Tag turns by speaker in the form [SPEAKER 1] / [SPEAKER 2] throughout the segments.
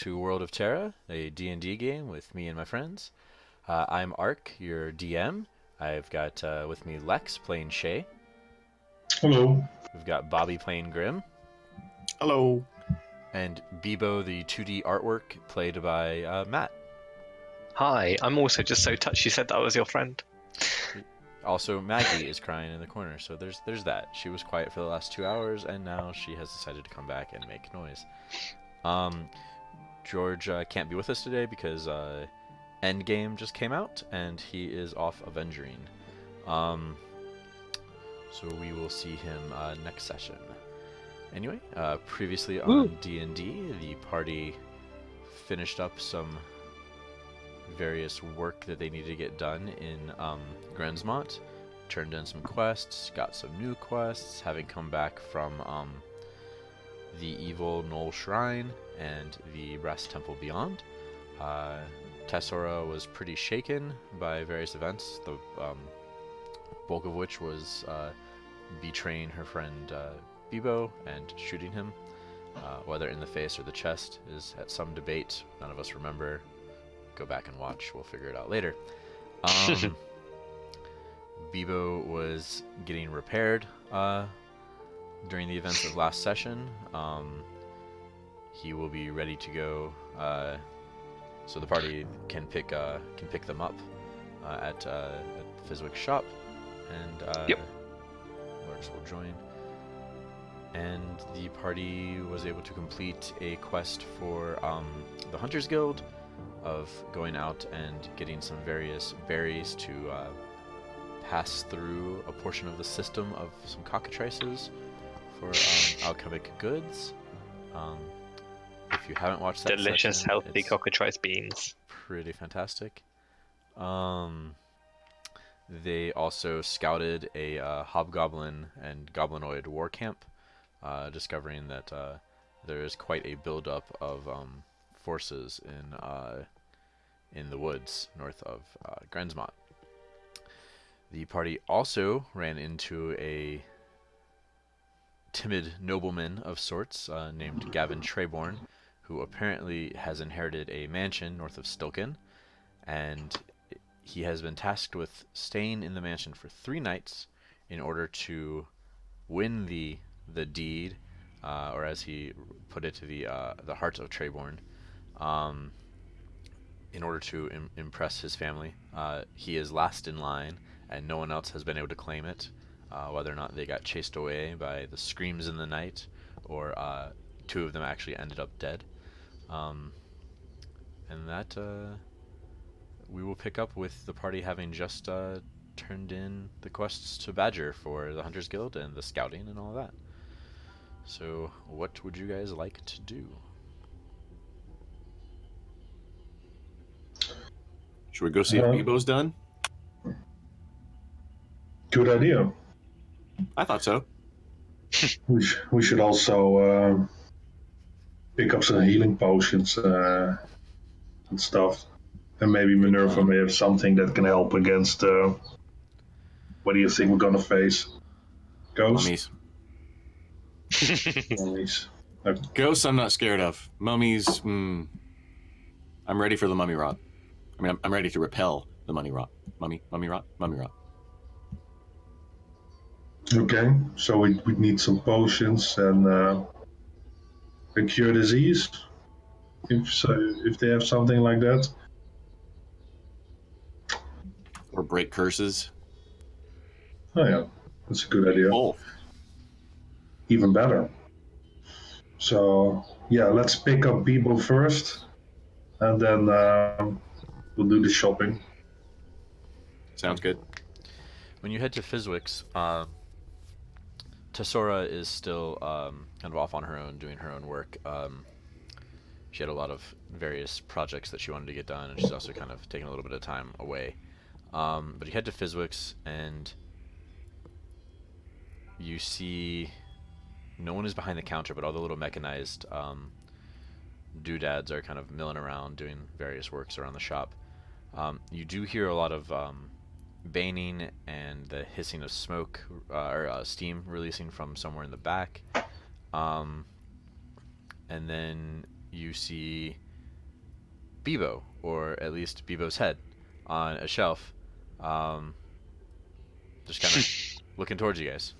[SPEAKER 1] to World of Terra, a D&D game with me and my friends. I'm Ark, your DM. I've got with me Lex playing Shae.
[SPEAKER 2] Hello.
[SPEAKER 1] We've got Bobby playing Grim.
[SPEAKER 3] Hello.
[SPEAKER 1] And Bebo, the 2D artwork, played by Matt.
[SPEAKER 4] Hi, I'm also just so touched you said that was your friend.
[SPEAKER 1] Also, Maggie is crying in the corner, so there's that. She was quiet for the last 2 hours, and now she has decided to come back and make noise. George can't be with us today because Endgame just came out, and he is off Avenging. So we will see him next session. Anyway, previously on D&D, the party finished up some various work that they needed to get done in Grensmont, turned in some quests, got some new quests, having come back from the evil Knoll Shrine and the Brass Temple Beyond. Tassora was pretty shaken by various events, the bulk of which was betraying her friend Bebo and shooting him. Whether in the face or the chest is at some debate. None of us remember. Go back and watch. We'll figure it out later. Bebo was getting repaired during the events of last session. He will be ready to go, so the party can pick them up at Fizwick's shop, and Lars will join. And the party was able to complete a quest for the Hunters Guild, of going out and getting some various berries to pass through a portion of the system of some cockatrices for alchemic goods. If you haven't watched that
[SPEAKER 4] delicious,
[SPEAKER 1] session,
[SPEAKER 4] healthy
[SPEAKER 1] it's
[SPEAKER 4] cockatrice beans.
[SPEAKER 1] pretty fantastic. They also scouted a hobgoblin and goblinoid war camp, discovering that there is quite a buildup of forces in the woods north of Grensmont. The party also ran into a timid nobleman of sorts named Gavin Trayborne, who apparently has inherited a mansion north of Stilken, and he has been tasked with staying in the mansion for 3 nights in order to win the deed, or as he put it, the heart of Trayborne. In order to impress his family. He is last in line, and no one else has been able to claim it, whether or not they got chased away by the screams in the night, or 2 of them actually ended up dead. And that we will pick up with the party having just turned in the quests to Badger for the Hunters Guild and the scouting and all that. So what would you guys like to do?
[SPEAKER 3] Should we go see if Bebo's done?
[SPEAKER 2] Good idea.
[SPEAKER 3] I thought so.
[SPEAKER 2] We should also pick up some healing potions and stuff. And maybe Minerva may have something that can help against... what do you think we're gonna face? Ghosts?
[SPEAKER 3] Mummies.
[SPEAKER 2] Mummies.
[SPEAKER 3] Ghosts I'm not scared of. Mummies, I'm ready for the mummy rot. I mean, I'm ready to repel the mummy rot. Mummy rot.
[SPEAKER 2] Okay, so we need some potions and cure disease. If they have something like that.
[SPEAKER 3] Or break curses.
[SPEAKER 2] Oh yeah, that's a good idea.
[SPEAKER 3] Oh.
[SPEAKER 2] Even better. So yeah, let's pick up Bebo first, and then we'll do the shopping.
[SPEAKER 3] Sounds good.
[SPEAKER 1] When you head to Fizwick's, Tassora is still kind of off on her own, doing her own work. She had a lot of various projects that she wanted to get done, and she's also kind of taking a little bit of time away. But you head to Fizwick's, and you see no one is behind the counter, but all the little mechanized doodads are kind of milling around, doing various works around the shop. You do hear a lot of baning and the hissing of smoke or steam releasing from somewhere in the back. And then you see Bebo, or at least Bebo's head, on a shelf, just kind of looking towards you guys.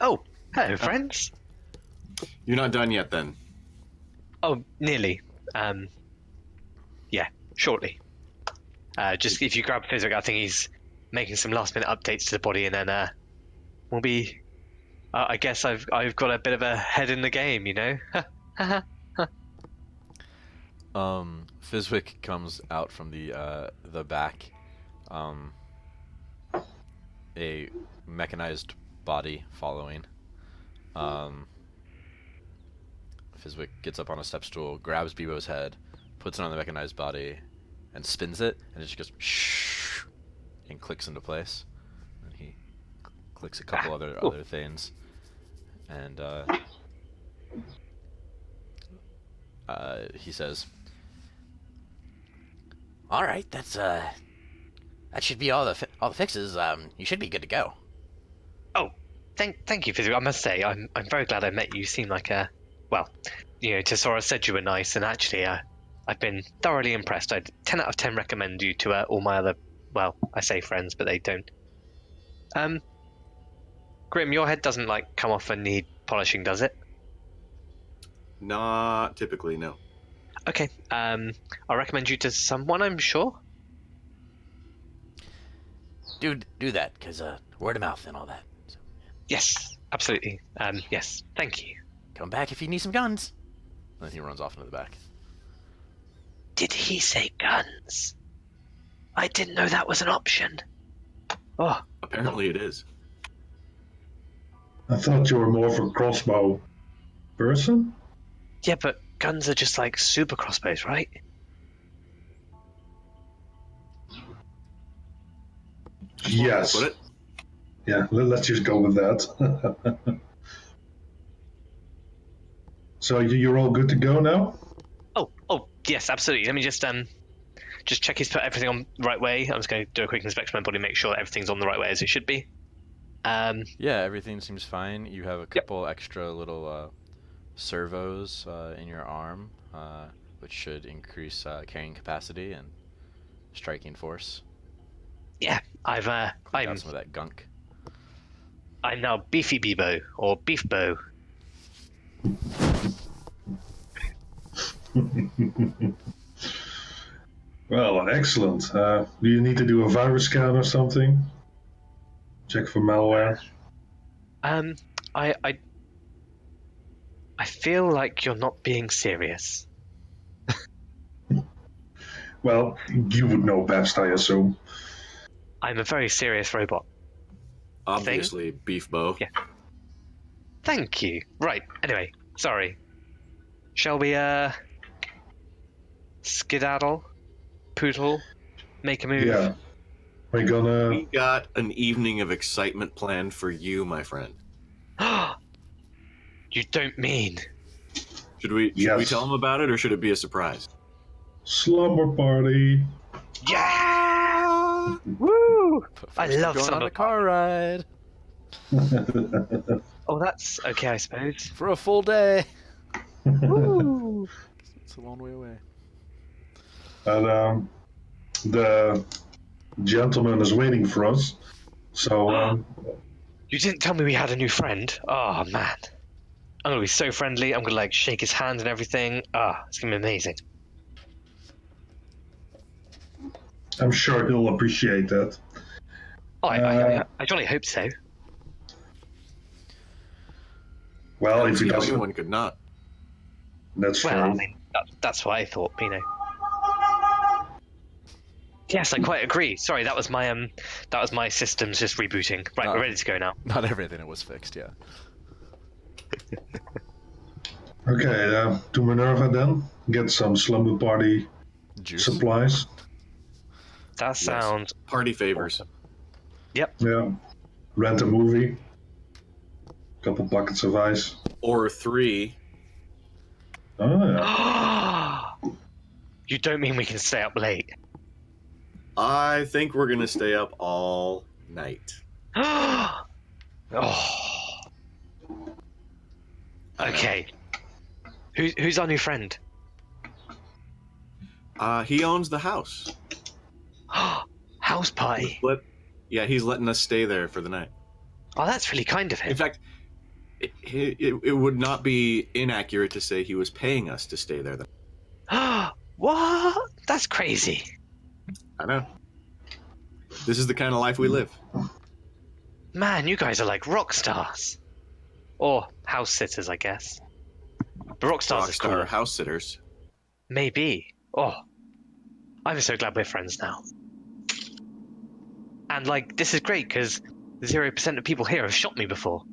[SPEAKER 4] Oh, hello, friends.
[SPEAKER 3] You're not done yet, then.
[SPEAKER 4] Oh, nearly. Yeah, shortly. Just if you grab Physic, I think he's making some last-minute updates to the body, and then we'll be. I guess I've got a bit of a head in the game, you know.
[SPEAKER 1] Fizwick comes out from the back. A mechanized body following. Fizwick gets up on a step stool, grabs Bebo's head, puts it on the mechanized body, and spins it, and it just goes shh, and clicks into place. And he clicks a couple other things, and he says,
[SPEAKER 5] "All right, that should be all the fixes. You should be good to go."
[SPEAKER 4] Oh, thank you, Physic. I must say, I'm very glad I met you. You seem like a, well, you know, Tassora said you were nice, and actually, I've been thoroughly impressed. I'd 10 out of 10 recommend you to all my other, well, I say friends, but they don't. Grim, your head doesn't like come off and need polishing, does it?
[SPEAKER 3] Not typically, no.
[SPEAKER 4] Okay. I'll recommend you to someone, I'm sure.
[SPEAKER 5] Do that, because word of mouth and all that. So,
[SPEAKER 4] Yes, absolutely. Yes, thank you.
[SPEAKER 5] come back if you need some guns.
[SPEAKER 1] and then he runs off into the back.
[SPEAKER 4] Did he say guns? I didn't know that was an option. Oh,
[SPEAKER 3] Apparently it is.
[SPEAKER 2] I thought you were more of a crossbow person.
[SPEAKER 4] yeah, but guns are just like super crossbows, right?
[SPEAKER 2] Yes.
[SPEAKER 3] Put it.
[SPEAKER 2] Yeah, let's just go with that. So you're all good to go now?
[SPEAKER 4] Oh, yes, absolutely. Let me just check he's put everything on the right way. I'm just going to do a quick inspection of my body, make sure everything's on the right way as it should be.
[SPEAKER 1] Yeah, everything seems fine. You have a couple extra little servos in your arm, which should increase carrying capacity and striking force.
[SPEAKER 4] Yeah,
[SPEAKER 1] Clean out
[SPEAKER 4] I'm
[SPEAKER 1] some of that gunk.
[SPEAKER 4] now Beefy Bebo or Beef Bow.
[SPEAKER 2] Well, excellent. Do you need to do a virus scan or something? Check for malware?
[SPEAKER 4] I feel like you're not being serious.
[SPEAKER 2] Well, you would know best, I assume.
[SPEAKER 4] I'm a very serious robot.
[SPEAKER 3] Obviously, beef bow.
[SPEAKER 4] Yeah. Thank you. Right. Anyway, sorry. Shall we skedaddle, poodle, make a move?
[SPEAKER 2] Yeah. We're gonna...
[SPEAKER 3] We got an evening of excitement planned for you, my friend.
[SPEAKER 4] You don't mean?
[SPEAKER 3] Should we
[SPEAKER 2] Yes.
[SPEAKER 3] tell him about it, or should it be a surprise?
[SPEAKER 2] Slumber party.
[SPEAKER 4] Yeah! Woo!
[SPEAKER 1] But
[SPEAKER 4] I
[SPEAKER 1] first we're
[SPEAKER 4] love
[SPEAKER 1] going on
[SPEAKER 4] summer
[SPEAKER 1] a car ride
[SPEAKER 4] Oh, that's okay, I suppose.
[SPEAKER 1] for a full day.
[SPEAKER 4] Woo!
[SPEAKER 1] It's a long way away.
[SPEAKER 2] And the gentleman is waiting for us. So,
[SPEAKER 4] You didn't tell me we had a new friend. Oh man, I'm gonna be so friendly. I'm gonna like shake his hand and everything. It's gonna be amazing.
[SPEAKER 2] I'm sure he'll appreciate that.
[SPEAKER 4] Oh, I jolly hope so.
[SPEAKER 2] Well, if he
[SPEAKER 3] See how
[SPEAKER 2] doesn't,
[SPEAKER 3] anyone could not.
[SPEAKER 2] that's
[SPEAKER 4] Well, I
[SPEAKER 2] true.
[SPEAKER 4] mean, that's what I thought, you know. Yes, I quite agree. Sorry, that was my systems just rebooting. Right,
[SPEAKER 1] Oh.
[SPEAKER 4] we're ready to go now.
[SPEAKER 1] Not everything was fixed, yeah.
[SPEAKER 2] Okay, to Minerva then. Get some slumber party
[SPEAKER 1] Juice.
[SPEAKER 2] supplies.
[SPEAKER 4] That sounds
[SPEAKER 3] Party favors.
[SPEAKER 2] Yeah. Rent a movie. Couple buckets of ice.
[SPEAKER 3] Or 3.
[SPEAKER 2] Oh, yeah.
[SPEAKER 4] You don't mean we can stay up late?
[SPEAKER 3] I think we're gonna stay up all night.
[SPEAKER 4] Oh. Okay. Who's our new friend?
[SPEAKER 3] He owns the house.
[SPEAKER 4] House party.
[SPEAKER 3] He's letting us stay there for the night.
[SPEAKER 4] Oh, that's really kind of him.
[SPEAKER 3] In fact, it would not be inaccurate to say he was paying us to stay there.
[SPEAKER 4] What? That's crazy.
[SPEAKER 3] I know. This is the kind of life we live.
[SPEAKER 4] Man, you guys are like rock stars. Or house sitters, I guess. But rock stars are
[SPEAKER 3] Rockstar
[SPEAKER 4] cool.
[SPEAKER 3] house sitters.
[SPEAKER 4] Maybe. Oh, I'm so glad we're friends now. And like, this is great because 0% of people here have shot me before.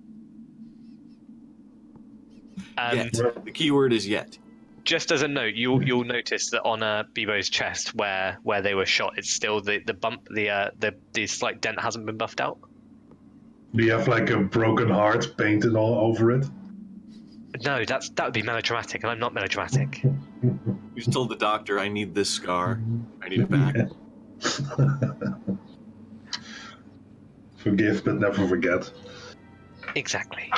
[SPEAKER 3] Yet. The key word is yet.
[SPEAKER 4] Just as a note, you'll notice that on Bebo's chest, where they were shot, it's still the bump, the slight dent hasn't been buffed out.
[SPEAKER 2] Do you have like a broken heart painted all over it?
[SPEAKER 4] No, that would be melodramatic, and I'm not melodramatic.
[SPEAKER 3] You just told the doctor, I need this scar. I need it back.
[SPEAKER 2] Forgive but never forget.
[SPEAKER 4] Exactly.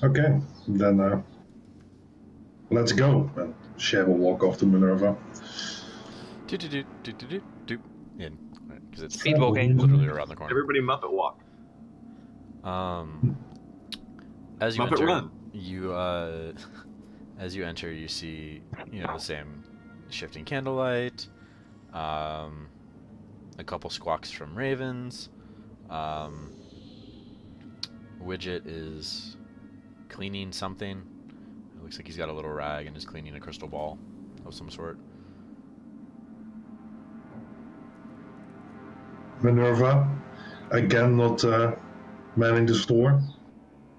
[SPEAKER 2] Okay, then let's go. And Shae will walk off to Minerva.
[SPEAKER 1] Yeah, because it's
[SPEAKER 4] Speed walking.
[SPEAKER 1] literally around the corner.
[SPEAKER 3] Everybody Muppet walk.
[SPEAKER 1] As you
[SPEAKER 3] Muppet
[SPEAKER 1] enter,
[SPEAKER 3] run.
[SPEAKER 1] as you enter, you see, the same shifting candlelight, a couple squawks from ravens. Widget is cleaning something. It looks like he's got a little rag and is cleaning a crystal ball of some sort.
[SPEAKER 2] Minerva, again not manning the store.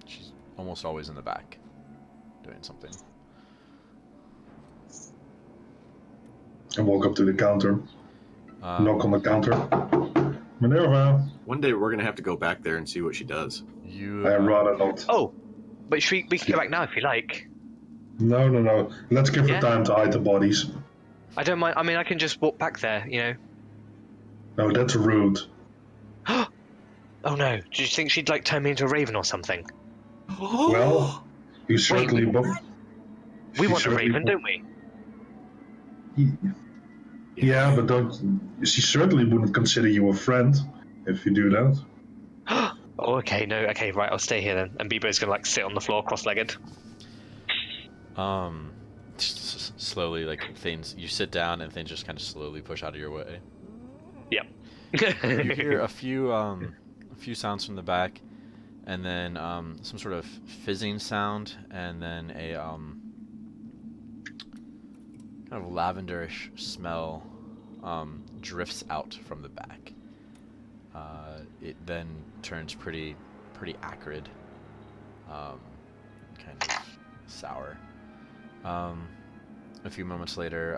[SPEAKER 1] She's almost always in the back, doing something.
[SPEAKER 2] And walk up to the counter. Knock on the counter. Minerva.
[SPEAKER 3] One day we're going to have to go back there and see what she does.
[SPEAKER 2] I'd rather not.
[SPEAKER 4] Oh, but we can go back now if you like.
[SPEAKER 2] No. Let's give her time to hide the bodies.
[SPEAKER 4] I don't mind. I mean, I can just walk back there,
[SPEAKER 2] No, that's rude.
[SPEAKER 4] Oh no! Do you think she'd like turn me into a raven or something?
[SPEAKER 2] Well, you certainly...
[SPEAKER 4] We want a raven, don't we?
[SPEAKER 2] Yeah, but she certainly wouldn't consider you a friend if you do that.
[SPEAKER 4] Oh, okay, no, okay, right, I'll stay here then. And Bebo's gonna sit on the floor cross-legged.
[SPEAKER 1] Slowly, things, you sit down and things just kind of slowly push out of your way.
[SPEAKER 4] Yep.
[SPEAKER 1] You hear a few sounds from the back, and then some sort of fizzing sound, and then a kind of lavenderish smell drifts out from the back. It then turns pretty acrid, kind of sour. A few moments later,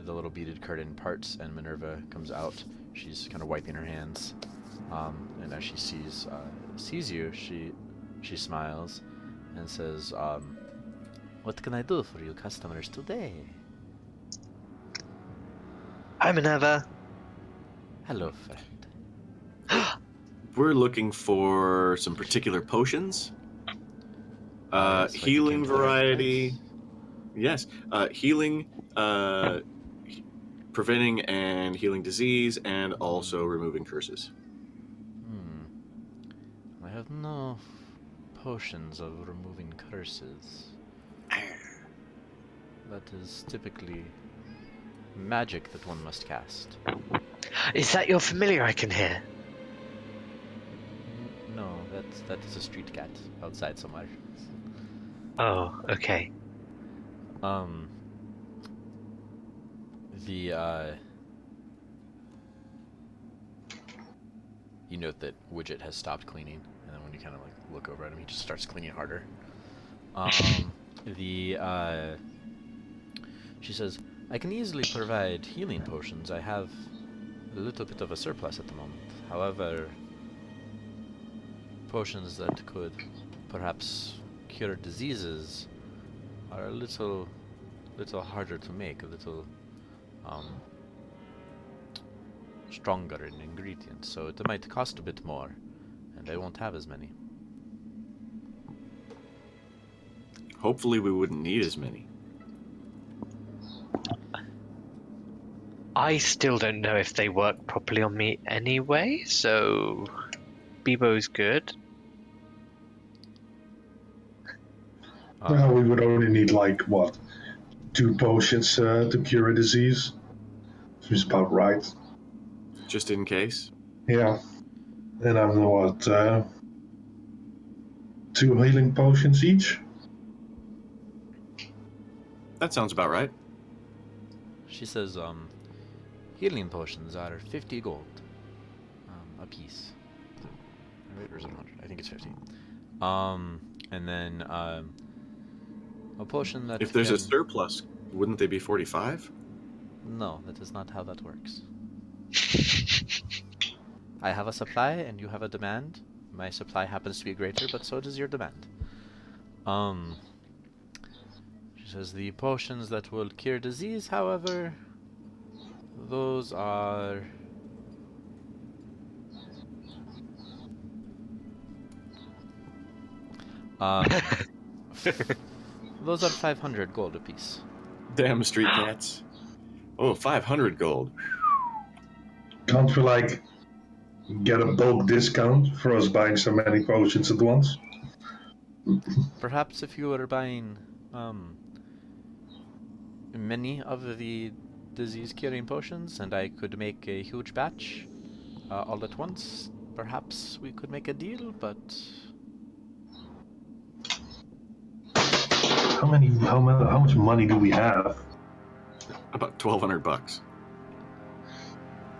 [SPEAKER 1] the little beaded curtain parts and Minerva comes out. She's kind of wiping her hands, and as she sees you, she smiles and says, "What can I do for you customers today?"
[SPEAKER 4] Hi, Minerva.
[SPEAKER 1] Hello, friend.
[SPEAKER 3] We're looking for some particular potions.
[SPEAKER 1] Yes, like
[SPEAKER 3] Healing
[SPEAKER 1] the Candle
[SPEAKER 3] variety.
[SPEAKER 1] Knights.
[SPEAKER 3] Yes. Healing, preventing and healing disease, and also removing curses.
[SPEAKER 1] I have no potions of removing curses. That is typically magic that one must cast.
[SPEAKER 4] Is that your familiar I can hear?
[SPEAKER 1] No, that is a street cat outside somewhere.
[SPEAKER 4] Oh, okay.
[SPEAKER 1] You note that Widget has stopped cleaning, and then when you kind of look over at him, he just starts cleaning harder. She says, "I can easily provide healing potions. I have a little bit of a surplus at the moment. However, potions that could perhaps cure diseases are a little harder to make, a little stronger in ingredients, so it might cost a bit more, and I won't have as many."
[SPEAKER 3] Hopefully we wouldn't need as many.
[SPEAKER 4] I still don't know if they work properly on me anyway, so Bebo's good.
[SPEAKER 2] Well, we would only need, like, what? 2 potions to cure a disease? Which is about right.
[SPEAKER 3] Just in case.
[SPEAKER 2] Yeah. And I don't know what, 2 healing potions each?
[SPEAKER 3] That sounds about right.
[SPEAKER 1] She says, healing potions are 50 gold a piece. Right, or is it 100? I think it's 50. And then a potion that
[SPEAKER 3] If there's
[SPEAKER 1] can...
[SPEAKER 3] a surplus, wouldn't they be 45?
[SPEAKER 1] No, that is not how that works. I have a supply and you have a demand. My supply happens to be greater, but so does your demand. She says the potions that will cure disease, however, those are... those are 500 gold apiece.
[SPEAKER 3] Damn street cats. Oh, 500 gold.
[SPEAKER 2] Can't we, like, get a bulk discount for us buying so many potions at once?
[SPEAKER 1] Perhaps if you were buying many of the disease-curing potions, and I could make a huge batch all at once, perhaps we could make a deal, but...
[SPEAKER 2] How much money do we have?
[SPEAKER 3] About 1,200 bucks.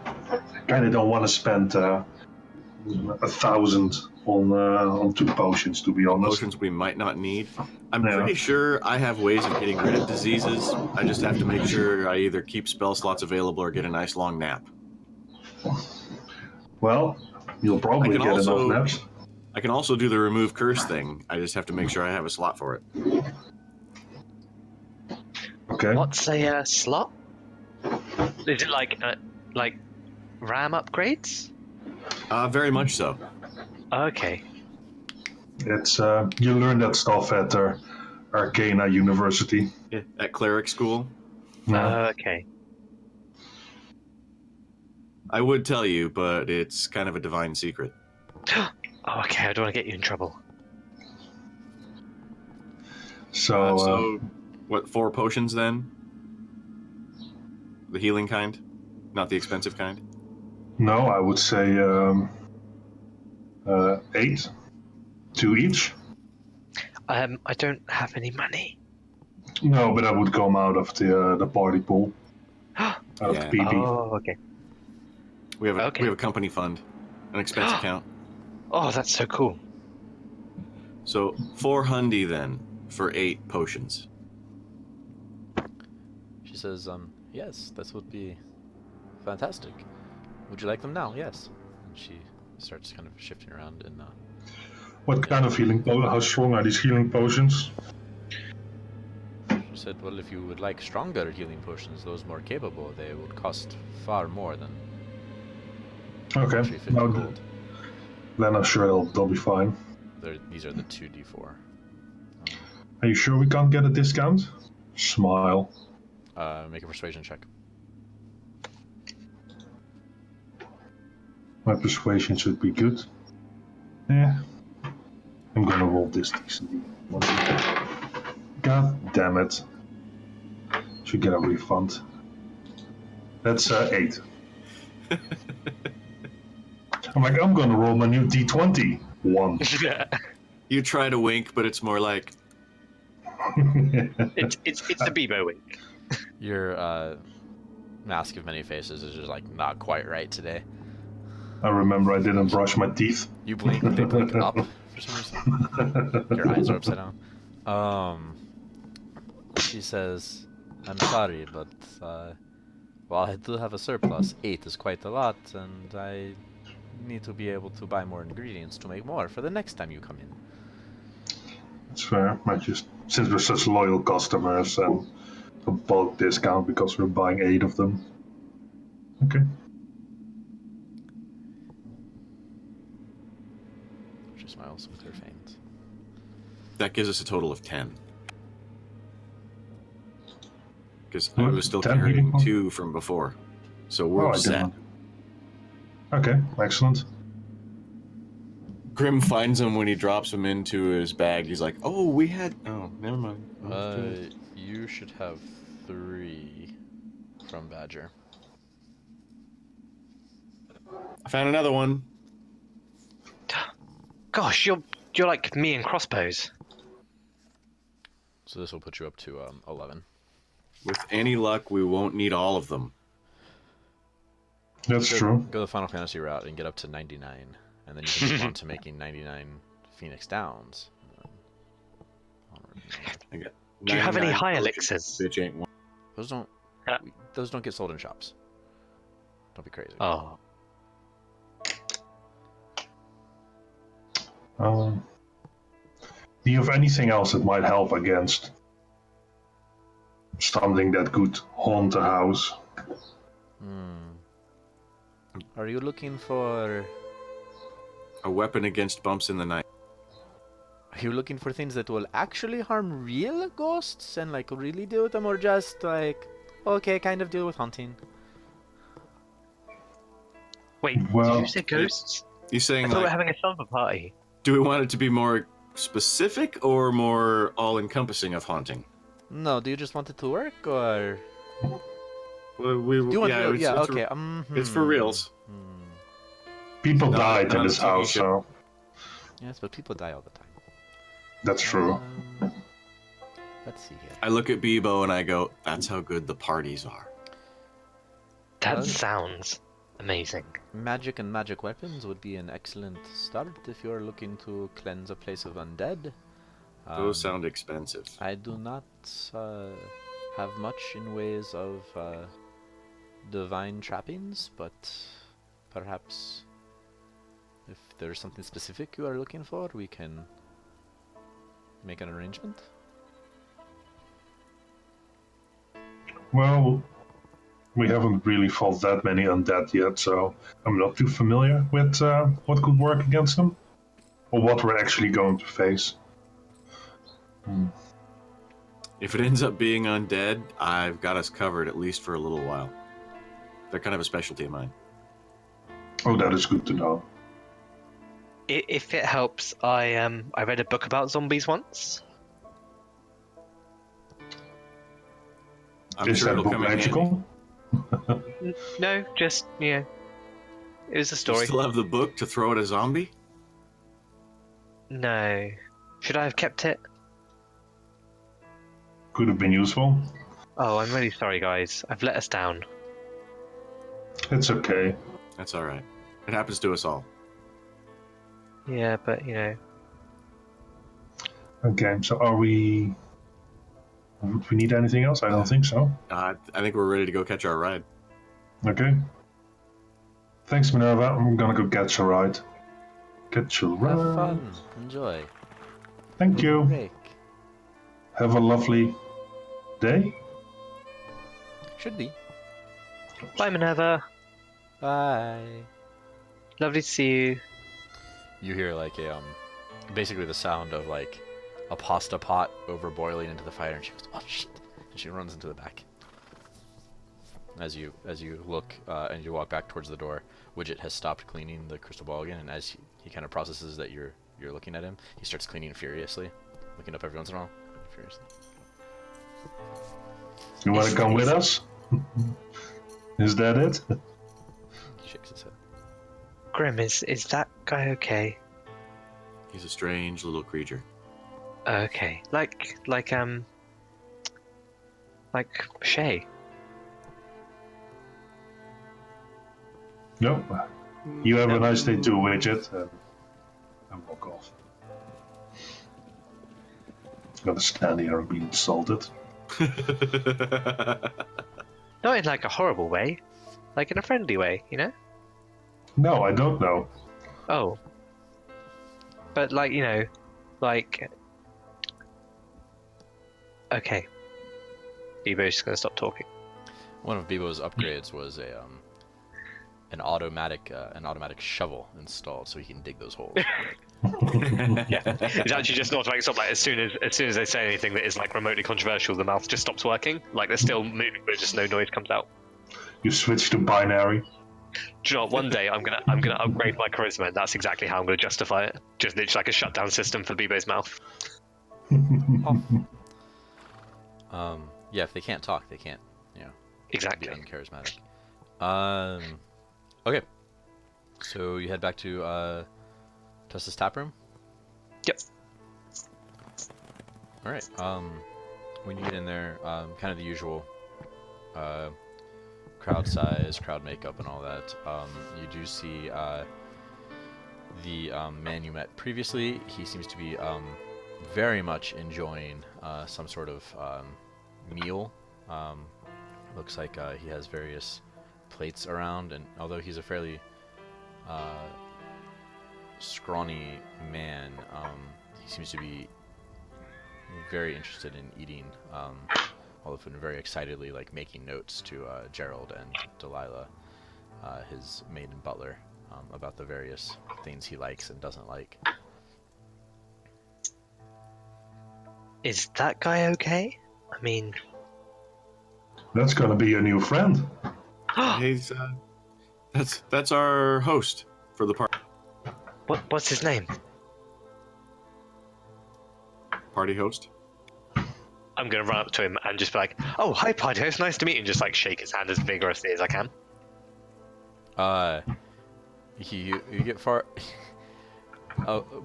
[SPEAKER 2] I kind of don't want to spend 1,000 on 2 potions, to be honest.
[SPEAKER 3] Potions we might not need. I'm
[SPEAKER 2] Yeah.
[SPEAKER 3] pretty sure I have ways of getting rid of diseases. I just have to make sure I either keep spell slots available or get a nice long nap.
[SPEAKER 2] Well, you'll probably get enough naps.
[SPEAKER 3] I can also do the remove curse thing. I just have to make sure I have a slot for it.
[SPEAKER 2] Okay.
[SPEAKER 4] What's a slot? Is it like RAM upgrades?
[SPEAKER 3] Very much so.
[SPEAKER 4] Okay.
[SPEAKER 2] It's you learn that stuff at Arcana University.
[SPEAKER 3] Yeah, at Cleric school.
[SPEAKER 4] Okay.
[SPEAKER 3] I would tell you, but it's kind of a divine secret.
[SPEAKER 4] Oh, okay. I don't want to get you in trouble.
[SPEAKER 2] So,
[SPEAKER 3] What, 4 potions then? The healing kind? Not the expensive kind?
[SPEAKER 2] no, I would say 8, 2 each.
[SPEAKER 4] I don't have any money.
[SPEAKER 2] No, but that would come out of the party pool. Out of the PP.
[SPEAKER 4] Oh, okay.
[SPEAKER 3] We have
[SPEAKER 4] Okay.
[SPEAKER 3] a company fund, an expense account.
[SPEAKER 4] Oh, that's so cool.
[SPEAKER 3] So 400 then for 8 potions.
[SPEAKER 1] She says, yes, that would be fantastic. Would you like them now? Yes. And she starts kind of shifting around and
[SPEAKER 2] What kind of healing potion? How strong are these healing potions?
[SPEAKER 1] she said, well, if you would like stronger healing potions, those more capable, they would cost far more than
[SPEAKER 2] Okay.
[SPEAKER 1] 350
[SPEAKER 2] No,
[SPEAKER 1] gold.
[SPEAKER 2] then I'm sure they'll be fine.
[SPEAKER 1] These are the 2d4.
[SPEAKER 2] Are you sure we can't get a discount? Smile.
[SPEAKER 1] Make a persuasion check.
[SPEAKER 2] My persuasion should be good. Yeah. I'm gonna roll this decently. God damn it. Should get a refund. That's 8. I'm gonna roll my new D20. 1.
[SPEAKER 3] You try to wink, but it's more like
[SPEAKER 4] It's the Bebo week.
[SPEAKER 1] Your mask of many faces is just like not quite right today.
[SPEAKER 2] I remember I didn't brush my teeth.
[SPEAKER 1] You blink, they blink up for some reason. Your eyes are upside down. She says, I'm sorry, but while I do have a surplus, 8 is quite a lot, and I need to be able to buy more ingredients to make more for the next time you come in.
[SPEAKER 2] That's fair. Since we're such loyal customers, and a bulk discount because we're buying 8 of them. Okay.
[SPEAKER 1] She smiles with her fangs.
[SPEAKER 3] that gives us a total of 10. Because I was still
[SPEAKER 2] 10
[SPEAKER 3] carrying
[SPEAKER 2] people?
[SPEAKER 3] 2 from before. So we're
[SPEAKER 2] I
[SPEAKER 3] set.
[SPEAKER 2] didn't. Okay, excellent.
[SPEAKER 3] Grim finds him when he drops him into his bag. He's like, "Oh, we had. Oh, never mind."
[SPEAKER 1] You should have 3 from Badger.
[SPEAKER 3] I found another one.
[SPEAKER 4] Gosh, you're like me and crossbows.
[SPEAKER 1] So this will put you up to 11.
[SPEAKER 3] With any luck, we won't need all of them.
[SPEAKER 2] That's true.
[SPEAKER 1] Go the Final Fantasy route and get up to 99, and then you can move on to making 99 Phoenix Downs.
[SPEAKER 3] I got
[SPEAKER 4] Do you have any
[SPEAKER 3] 99
[SPEAKER 4] high
[SPEAKER 3] potions.
[SPEAKER 4] elixirs?
[SPEAKER 3] Bitch ain't one.
[SPEAKER 1] Those don't get sold in shops. Don't be crazy.
[SPEAKER 4] Oh,
[SPEAKER 2] Do you have anything else that might help against something that could haunt a house?
[SPEAKER 1] Are you looking for?
[SPEAKER 3] A weapon against bumps in the night.
[SPEAKER 1] Are you looking for things that will actually harm real ghosts and like really deal with them, or just like okay, kind of deal with haunting?
[SPEAKER 4] wait,
[SPEAKER 2] Well,
[SPEAKER 4] did you say ghosts?
[SPEAKER 3] You
[SPEAKER 4] I
[SPEAKER 3] saying
[SPEAKER 4] thought we were
[SPEAKER 3] like,
[SPEAKER 4] having a slumber party.
[SPEAKER 3] do we want it to be more specific or more all-encompassing of haunting?
[SPEAKER 1] No, do you just want it to work, or
[SPEAKER 3] Well,
[SPEAKER 1] do you want?
[SPEAKER 3] yeah,
[SPEAKER 1] real-
[SPEAKER 3] it's,
[SPEAKER 1] yeah,
[SPEAKER 3] it's,
[SPEAKER 1] okay.
[SPEAKER 3] it's for reals.
[SPEAKER 2] People
[SPEAKER 3] Not-
[SPEAKER 2] died
[SPEAKER 3] not
[SPEAKER 2] in
[SPEAKER 3] a
[SPEAKER 2] this
[SPEAKER 3] TV
[SPEAKER 2] house,
[SPEAKER 3] show.
[SPEAKER 2] so
[SPEAKER 1] Yes, but people die all the time.
[SPEAKER 2] that's true.
[SPEAKER 1] Let's see here.
[SPEAKER 3] I look at Bebo and I go, "That's how good the parties are."
[SPEAKER 4] That
[SPEAKER 1] Well-
[SPEAKER 4] sounds amazing.
[SPEAKER 1] Magic and magic weapons would be an excellent start if you're looking to cleanse a place of undead.
[SPEAKER 3] Those sound expensive.
[SPEAKER 1] I do not have much in ways of divine trappings, but perhaps if there's something specific you are looking for, we can make an arrangement.
[SPEAKER 2] Well, we haven't really fought that many undead yet, so I'm not too familiar with what could work against them, or what we're actually going to face.
[SPEAKER 3] If it ends up being undead, I've got us covered at least for a little while. They're kind of a specialty of mine.
[SPEAKER 2] Oh, that is good to know.
[SPEAKER 4] If it helps, I read a book about zombies once.
[SPEAKER 3] I'm
[SPEAKER 2] Is
[SPEAKER 3] sure
[SPEAKER 2] that
[SPEAKER 3] it'll
[SPEAKER 2] book
[SPEAKER 3] come in handy.
[SPEAKER 2] magical?
[SPEAKER 4] No, just it was a
[SPEAKER 3] You
[SPEAKER 4] story.
[SPEAKER 3] still have the book to throw at a zombie?
[SPEAKER 4] No, should I have kept it?
[SPEAKER 2] Could have been useful.
[SPEAKER 4] Oh, I'm really sorry, guys. I've let us down.
[SPEAKER 2] It's okay.
[SPEAKER 3] That's all right. It happens to us all.
[SPEAKER 4] Yeah, but
[SPEAKER 2] Okay, so are we... Do we need anything else? I don't think so.
[SPEAKER 3] I think we're ready to go catch our ride.
[SPEAKER 2] Okay. Thanks, Minerva. I'm gonna go catch a ride. Catch a ride.
[SPEAKER 1] Have fun. Enjoy.
[SPEAKER 2] Thank you.
[SPEAKER 1] Break.
[SPEAKER 2] Have a lovely day.
[SPEAKER 1] Should be.
[SPEAKER 4] bye, Minerva.
[SPEAKER 1] Bye.
[SPEAKER 4] Lovely to see you.
[SPEAKER 1] You hear like a basically the sound of like a pasta pot over boiling into the fire, and she goes, "Oh shit!" and she runs into the back. As you look and you walk back towards the door, Widget has stopped cleaning the crystal ball again, and as he kind of processes that you're looking at him, he starts cleaning furiously, looking up every once in a while, furiously.
[SPEAKER 2] You want to come with us? Is that it?
[SPEAKER 1] He shakes his head.
[SPEAKER 4] Grim, is that guy okay?
[SPEAKER 3] He's a strange little creature.
[SPEAKER 4] Okay, like Shae.
[SPEAKER 2] No. You have a nice day too, Widget. And walk off. I'm gonna stand here and be insulted.
[SPEAKER 4] Not in like a horrible way, like in a friendly way,
[SPEAKER 2] No, I don't know.
[SPEAKER 4] Oh. But like, okay. Bebo's just gonna stop talking.
[SPEAKER 1] One of Bebo's upgrades was an automatic shovel installed, so he can dig those holes.
[SPEAKER 4] Yeah, it's actually just not like stop. Like as soon as they say anything that is like remotely controversial, the mouth just stops working. Like they're still moving, but just no noise comes out.
[SPEAKER 2] You switch to binary.
[SPEAKER 4] Do you know what? One day I'm gonna upgrade my charisma, and that's exactly how I'm gonna justify it. Just literally like a shutdown system for Bebo's mouth.
[SPEAKER 1] Yeah, if they can't talk, they can't, be
[SPEAKER 4] Exactly.
[SPEAKER 1] uncharismatic. Okay. So you head back to Tessa's tap room.
[SPEAKER 4] Yep.
[SPEAKER 1] All right. When you get in there, kind of the usual crowd size, crowd makeup, and all that. You do see the man you met previously. He seems to be very much enjoying some sort of meal. Looks like he has various plates around, and although he's a fairly scrawny man, he seems to be very interested in eating all of them, very excitedly, like making notes to Gerald and Delilah, his maid and butler, about the various things he likes and doesn't like.
[SPEAKER 4] Is that guy okay? I mean,
[SPEAKER 2] That's gonna be your new friend.
[SPEAKER 3] He's that's our host for the
[SPEAKER 4] what's his name?
[SPEAKER 3] party host.
[SPEAKER 4] I'm gonna run up to him and just be like, "Oh, hi, party host, nice to meet you," and just like shake his hand as vigorously as I can.
[SPEAKER 1] You get far.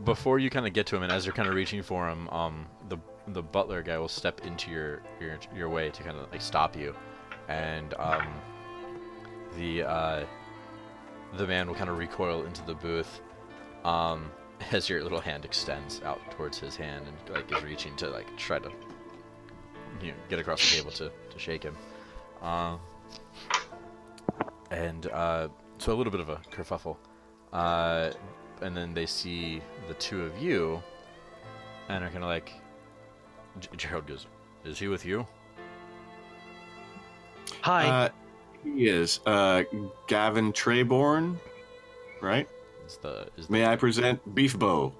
[SPEAKER 1] Before you kind of get to him, and as you're kind of reaching for him, the butler guy will step into your way to kind of like stop you, and the man will kind of recoil into the booth, as your little hand extends out towards his hand and like is reaching to like try to get across the table to shake him, so a little bit of a kerfuffle, and then they see the two of you and are kind of like, Gerald goes, "Is he with you?"
[SPEAKER 4] Hi.
[SPEAKER 3] He is Gavin Trayborne, right? May I present Beef Bow?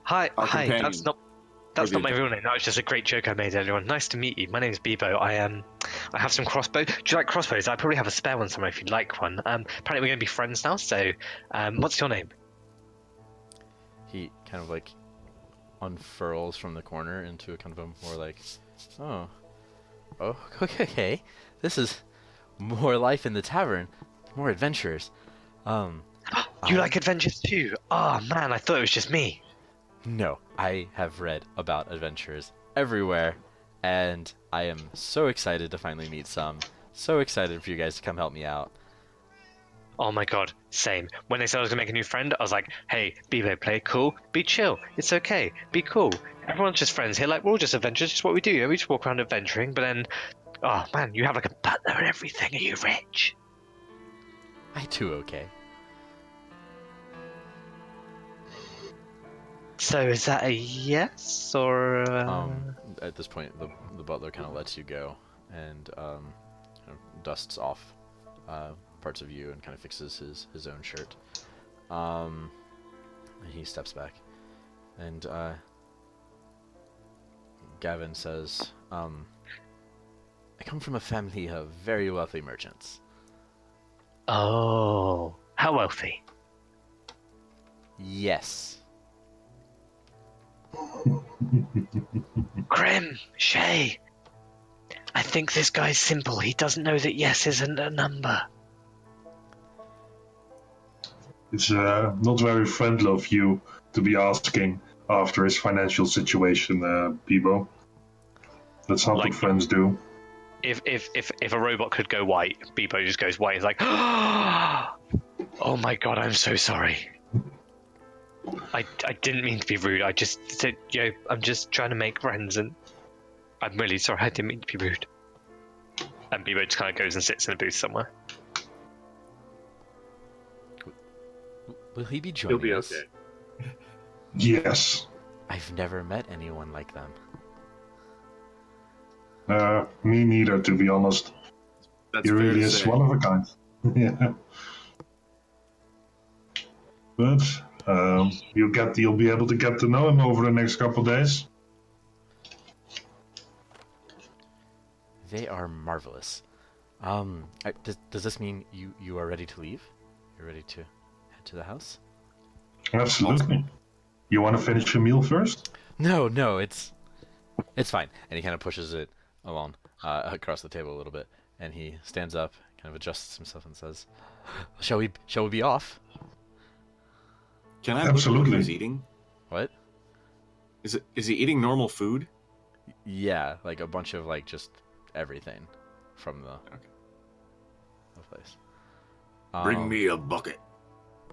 [SPEAKER 4] Hi.
[SPEAKER 3] our
[SPEAKER 4] Hi.
[SPEAKER 3] companion.
[SPEAKER 4] That's not my real name. That was just a great joke I made earlier on. Nice to meet you. My name's Bebo. I have some crossbow. Do you like crossbows? I probably have a spare one somewhere if you'd like one. Apparently we're gonna be friends now. So, what's your name?
[SPEAKER 1] He kind of like unfurls from the corner into a kind of a more like, oh, okay. This is more life in the tavern, more adventures.
[SPEAKER 4] You like adventures too? Oh man, I thought it was just me.
[SPEAKER 1] No, I have read about adventures everywhere, and I am so excited to finally meet some. So excited for you guys to come help me out.
[SPEAKER 4] Oh my god, same. When they said I was gonna make a new friend, I was like, hey, Bebo, play it cool, be chill, it's okay, be cool. Everyone's just friends here, like we're all just adventurers, just what we do. We just walk around adventuring, but then, oh man, you have like a butler and everything. Are you rich?
[SPEAKER 1] I do okay.
[SPEAKER 4] So is that a yes or?
[SPEAKER 1] At this point, the butler kind of lets you go and kind of dusts off parts of you and kind of fixes his own shirt. And he steps back, and Gavin says, "I come from a family of very wealthy merchants."
[SPEAKER 4] Oh, how wealthy?
[SPEAKER 1] Yes.
[SPEAKER 4] Grim, Shae. I think this guy's simple. He doesn't know that yes isn't a number.
[SPEAKER 2] It's not very friendly of you to be asking after his financial situation, Bebo. That's not
[SPEAKER 4] Like-
[SPEAKER 2] what friends do.
[SPEAKER 4] If a robot could go white, Bebo just goes white. He's like, oh my god, I'm so sorry. I didn't mean to be rude. I just said, I'm just trying to make friends, and I'm really sorry. I didn't mean to be rude. And Bebo just kind of goes and sits in a booth somewhere.
[SPEAKER 1] Will he be joining
[SPEAKER 3] He'll be
[SPEAKER 1] us?
[SPEAKER 3] okay.
[SPEAKER 2] Yes.
[SPEAKER 1] I've never met anyone like them.
[SPEAKER 2] Me neither, to be honest.
[SPEAKER 3] That's
[SPEAKER 2] He
[SPEAKER 3] fair
[SPEAKER 2] really
[SPEAKER 3] to
[SPEAKER 2] is
[SPEAKER 3] say.
[SPEAKER 2] one of a kind. Yeah. But you'll be able to get to know him over the next couple of days.
[SPEAKER 1] They are marvelous. Does this mean you are ready to leave? You're ready to head to the house?
[SPEAKER 2] Absolutely. You want to finish your meal first?
[SPEAKER 1] No, it's fine. And he kind of pushes it along across the table a little bit, and he stands up, kind of adjusts himself, and says, "Shall we be off?"
[SPEAKER 3] Can I look at
[SPEAKER 2] Absolutely.
[SPEAKER 3] what he's eating?
[SPEAKER 1] What?
[SPEAKER 3] Is he eating normal food?
[SPEAKER 1] Yeah, like a bunch of like just everything from the place.
[SPEAKER 3] Bring me a bucket.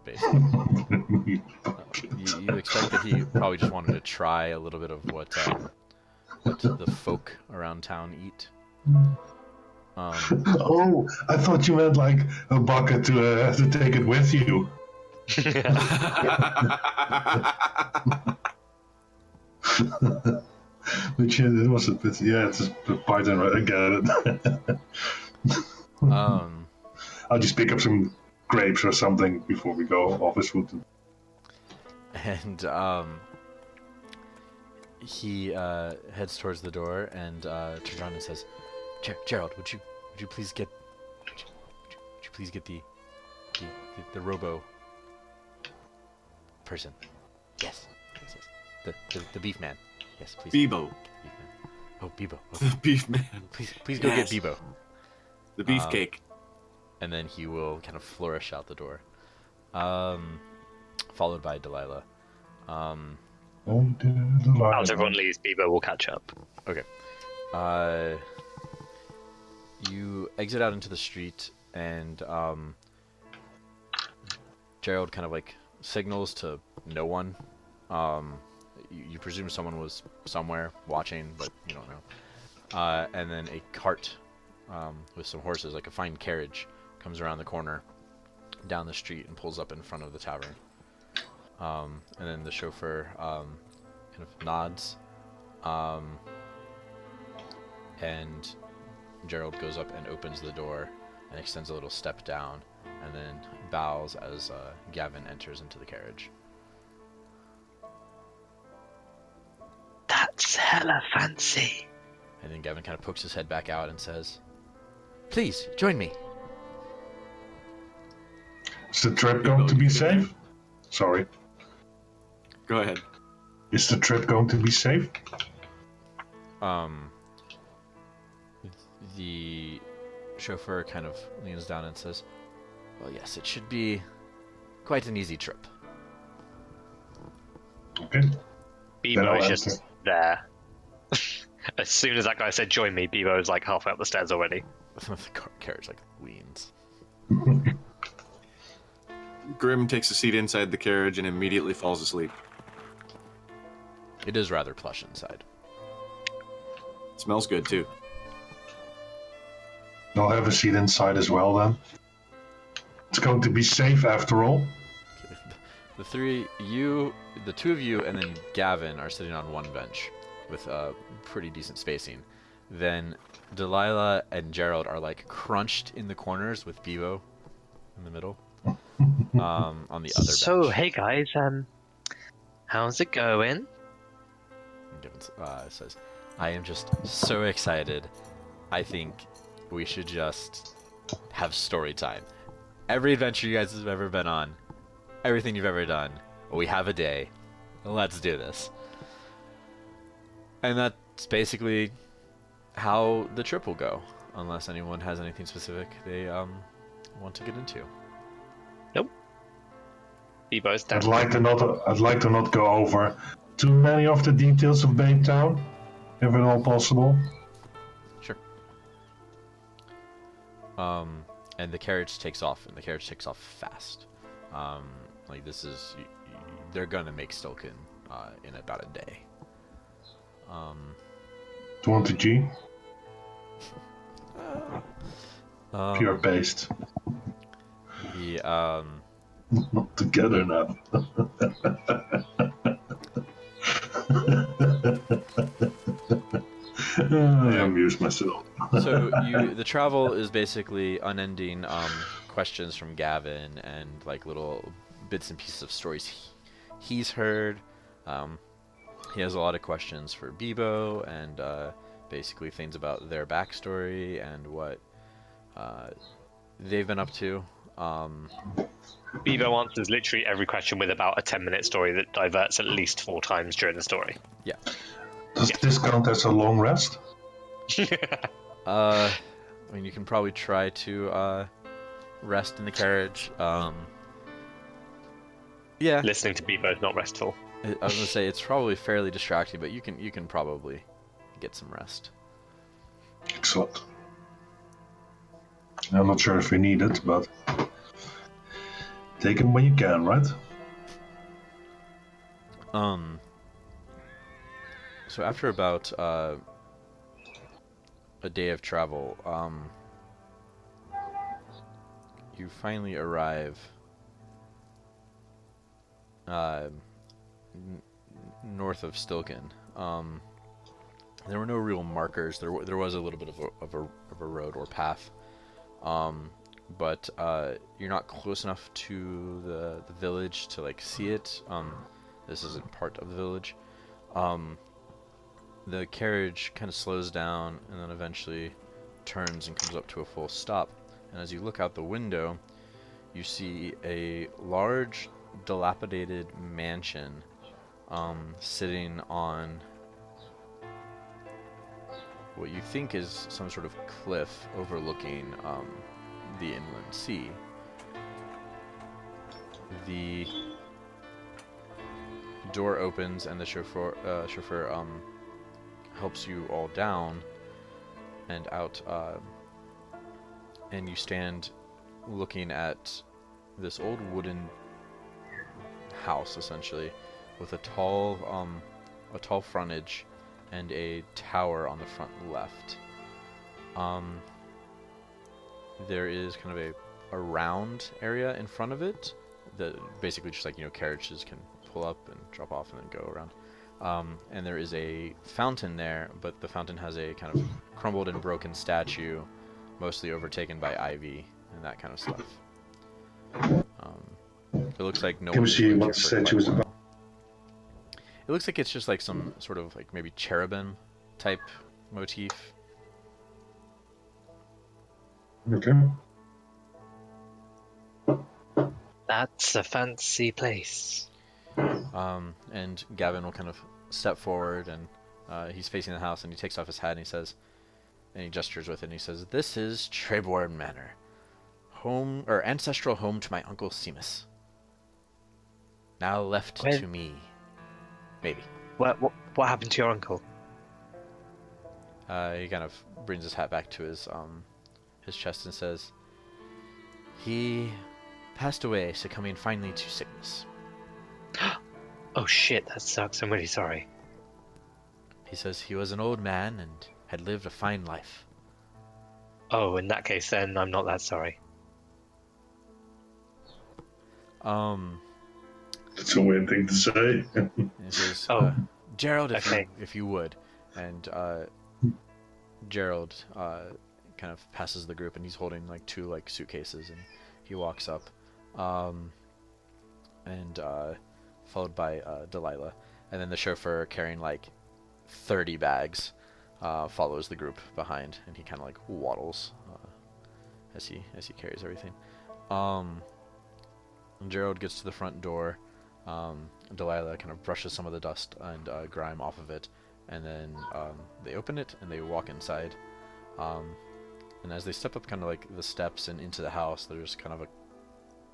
[SPEAKER 1] Basically. You expect that he probably just wanted to try a little bit of what the folk around town eat.
[SPEAKER 2] Oh, I thought you meant like a bucket to take it with you. Which it was a bit, yeah, it's a part and I get it. I'll just pick up some grapes or something before we go off his foot.
[SPEAKER 1] And he heads towards the door and turns around and says, "Gerald, would you please get the robo person? Yes. The beef man. Yes, please.
[SPEAKER 3] Bebo.
[SPEAKER 1] Beef man. Oh, Bebo.
[SPEAKER 3] The
[SPEAKER 1] Okay.
[SPEAKER 3] beef man.
[SPEAKER 1] Please go
[SPEAKER 3] Yes.
[SPEAKER 1] get Bebo."
[SPEAKER 3] The beefcake.
[SPEAKER 1] And then he will kind of flourish out the door, followed by Delilah.
[SPEAKER 4] As everyone leaves, Bebo will catch up.
[SPEAKER 1] Okay. You exit out into the street, and Gerald kind of like signals to no one. You presume someone was somewhere watching, but you don't know. And then a cart with some horses, like a fine carriage, comes around the corner down the street and pulls up in front of the tavern. And then the chauffeur kind of nods. And Gerald goes up and opens the door and extends a little step down and then bows as Gavin enters into the carriage.
[SPEAKER 4] That's hella fancy.
[SPEAKER 1] And then Gavin kind of pokes his head back out and says, "Please, join me."
[SPEAKER 2] Is the trip going to be safe? Sorry.
[SPEAKER 3] Go ahead.
[SPEAKER 2] Is the trip going to be safe?
[SPEAKER 1] The chauffeur kind of leans down and says, "Well, yes, it should be quite an easy trip."
[SPEAKER 2] Okay. Then
[SPEAKER 4] Bebo
[SPEAKER 2] I'll
[SPEAKER 4] is
[SPEAKER 2] answer.
[SPEAKER 4] just there. As soon as that guy said join me, Bebo is like halfway up the stairs already.
[SPEAKER 1] The carriage like leans.
[SPEAKER 3] Grim takes a seat inside the carriage and immediately falls asleep.
[SPEAKER 1] It is rather plush inside.
[SPEAKER 3] It smells good too.
[SPEAKER 2] I'll have a seat inside as well then. It's going to be safe after all.
[SPEAKER 1] The two of you, and then Gavin are sitting on one bench with pretty decent spacing. Then Delilah and Gerald are like crunched in the corners with Bebo in the middle. On the other
[SPEAKER 4] So,
[SPEAKER 1] bench.
[SPEAKER 4] hey guys, how's it going?
[SPEAKER 1] And Gavin says, "I am just so excited. I think we should just have story time. Every adventure you guys have ever been on, everything you've ever done, we have a day. Let's do this." And that's basically how the trip will go, unless anyone has anything specific they want to get into.
[SPEAKER 4] Bebo's down.
[SPEAKER 2] I'd like to not go over too many of the details of Baytown, if at all possible.
[SPEAKER 1] Sure. And the carriage takes off, and the carriage takes off fast. Like this is, they're gonna make Stilken in about a day.
[SPEAKER 2] 20G, pure paste.
[SPEAKER 1] The
[SPEAKER 2] Not together now. I amuse myself.
[SPEAKER 1] So the travel is basically unending questions from Gavin and like little bits and pieces of stories he's heard. He has a lot of questions for Bebo and basically things about their backstory and what they've been up to.
[SPEAKER 4] Bebo answers literally every question with about a 10-minute story that diverts at least 4 times during the story.
[SPEAKER 1] Yeah.
[SPEAKER 2] Does this count as a long rest?
[SPEAKER 1] I mean, you can probably try to rest in the carriage. Yeah.
[SPEAKER 4] Listening to Bebo is not restful.
[SPEAKER 1] I was gonna say it's probably fairly distracting, but you can probably get some rest.
[SPEAKER 2] Excellent. I'm not sure if we need it, but take them when you can, right?
[SPEAKER 1] So after about a day of travel, you finally arrive north of Stilken. There were no real markers. There was a little bit of a road or path, but you're not close enough to the village to like see it. This isn't part of the village. The carriage kind of slows down and then eventually turns and comes up to a full stop. And as you look out the window, you see a large, dilapidated mansion sitting on what you think is some sort of cliff overlooking the inland sea. The door opens and the chauffeur helps you all down and out, and you stand looking at this old wooden house, essentially, with a tall frontage and a tower on the front left. There is kind of a round area in front of it that basically just like, carriages can pull up and drop off and then go around. And there is a fountain there, but the fountain has a kind of crumbled and broken statue, mostly overtaken by ivy and that kind of stuff. It looks like no one.
[SPEAKER 2] Can we see what the statue is about?
[SPEAKER 1] It looks like it's just like some sort of like maybe cherubim type motif.
[SPEAKER 2] Okay.
[SPEAKER 4] That's a fancy place.
[SPEAKER 1] And Gavin will kind of step forward, and he's facing the house, and he takes off his hat, and he says, and he gestures with it, and he says, "This is Trayborne Manor, home or ancestral home to my uncle Seamus. Now left to me, maybe."
[SPEAKER 4] What happened to your uncle?
[SPEAKER 1] He kind of brings his hat back to his chest and says, "He passed away, succumbing finally to sickness."
[SPEAKER 4] Oh shit, that sucks. I'm really sorry.
[SPEAKER 1] He says he was an old man and had lived a fine life.
[SPEAKER 4] Oh, in that case then, I'm not that sorry.
[SPEAKER 2] That's a weird thing to say.
[SPEAKER 1] He says, Gerald, if you would. And Gerald kind of passes the group, and he's holding like 2 like suitcases, and he walks up, and followed by Delilah, and then the chauffeur carrying like 30 bags follows the group behind, and he kind of like waddles as he carries everything. And Gerald gets to the front door. Delilah kind of brushes some of the dust and grime off of it, and then they open it and they walk inside. And as they step up kind of like the steps and into the house, there's kind of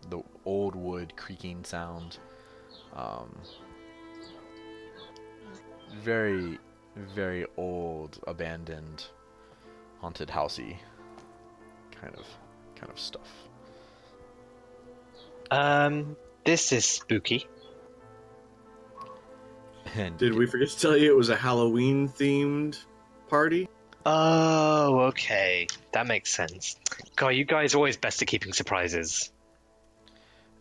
[SPEAKER 1] the old wood creaking sound. Very, very old, abandoned, haunted housey kind of stuff.
[SPEAKER 4] This is spooky.
[SPEAKER 1] And
[SPEAKER 3] Did we forget to tell you it was a Halloween-themed party?
[SPEAKER 4] Oh, okay. That makes sense. God, you guys are always best at keeping surprises.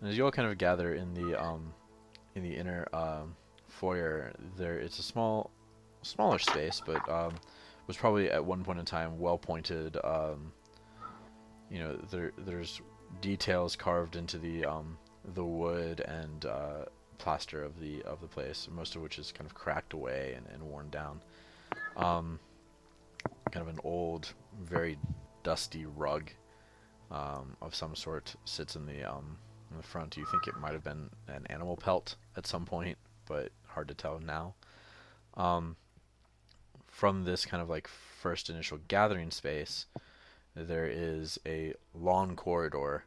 [SPEAKER 1] as you all kind of gather in the inner foyer, it's a smaller space, but was probably at one point in time well pointed. There's details carved into the wood and plaster of the place, most of which is kind of cracked away and worn down. Kind of an old, very dusty rug of some sort sits in the front. You think it might have been an animal pelt at some point, but hard to tell now. From this kind of like first initial gathering space, there is a long corridor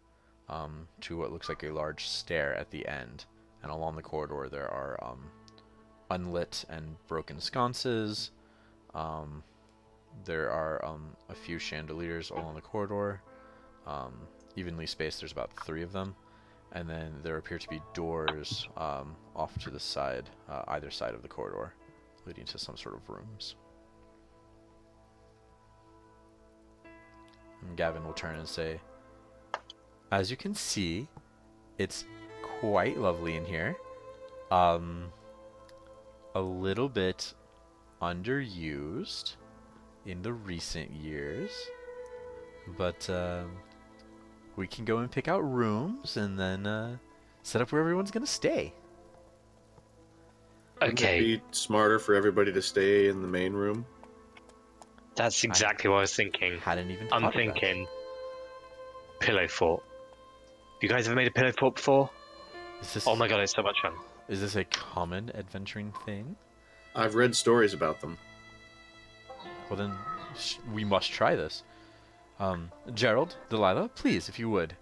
[SPEAKER 1] to what looks like a large stair at the end, and along the corridor there are unlit and broken sconces. There are a few chandeliers along the corridor, evenly spaced. There's about 3 of them, and then there appear to be doors off to the side, either side of the corridor, leading to some sort of rooms. And Gavin will turn and say, as you can see, it's quite lovely in here. A little bit underused in the recent years, but we can go and pick out rooms and then set up where everyone's gonna stay.
[SPEAKER 3] Wouldn't it
[SPEAKER 4] Okay,
[SPEAKER 3] be smarter for everybody to stay in the main room?
[SPEAKER 4] that's exactly what I was thinking.
[SPEAKER 1] Hadn't even
[SPEAKER 4] I'm
[SPEAKER 1] thought of that.
[SPEAKER 4] thinking pillow fort. You guys ever made a pillow fort before?
[SPEAKER 1] Is this,
[SPEAKER 4] Oh my god, it's so much fun.
[SPEAKER 1] is this a common adventuring thing?
[SPEAKER 3] I've read stories about them.
[SPEAKER 1] Well then, we must try this. Gerald, Delilah, please, if you would,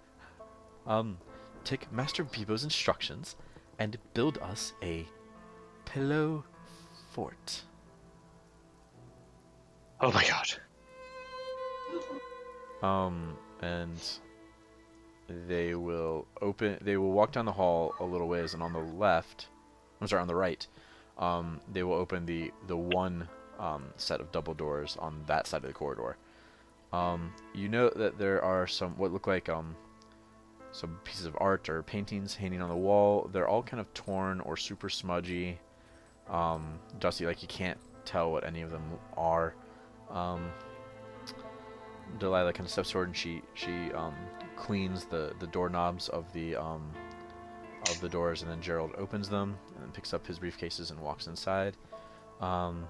[SPEAKER 1] take Master Bebo's instructions and build us a pillow fort.
[SPEAKER 4] Oh my god.
[SPEAKER 1] And they will walk down the hall a little ways, and on the right, they will open the one set of double doors on that side of the corridor. You know that there are what look like some pieces of art or paintings hanging on the wall. They're all kind of torn or super smudgy, dusty, like you can't tell what any of them are. Delilah kind of steps forward and she cleans the doorknobs of the doors, and then Gerald opens them and picks up his briefcases and walks inside. And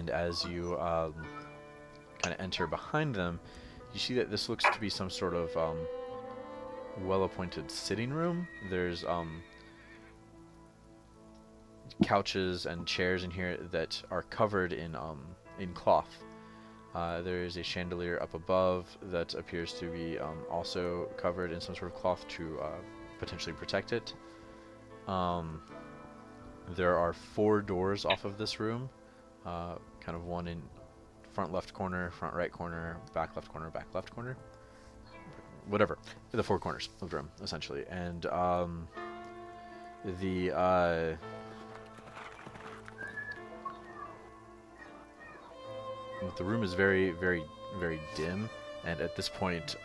[SPEAKER 1] as you kind of enter behind them, you see that this looks to be some sort of well-appointed sitting room. There's couches and chairs in here that are covered in cloth. There is a chandelier up above that appears to be also covered in some sort of cloth to potentially protect it. There are 4 doors off of this room, kind of one in front left corner, front right corner, back left corner, back left corner. Whatever. The 4 corners of the room, essentially. And the room is very, very, very dim, and at this point,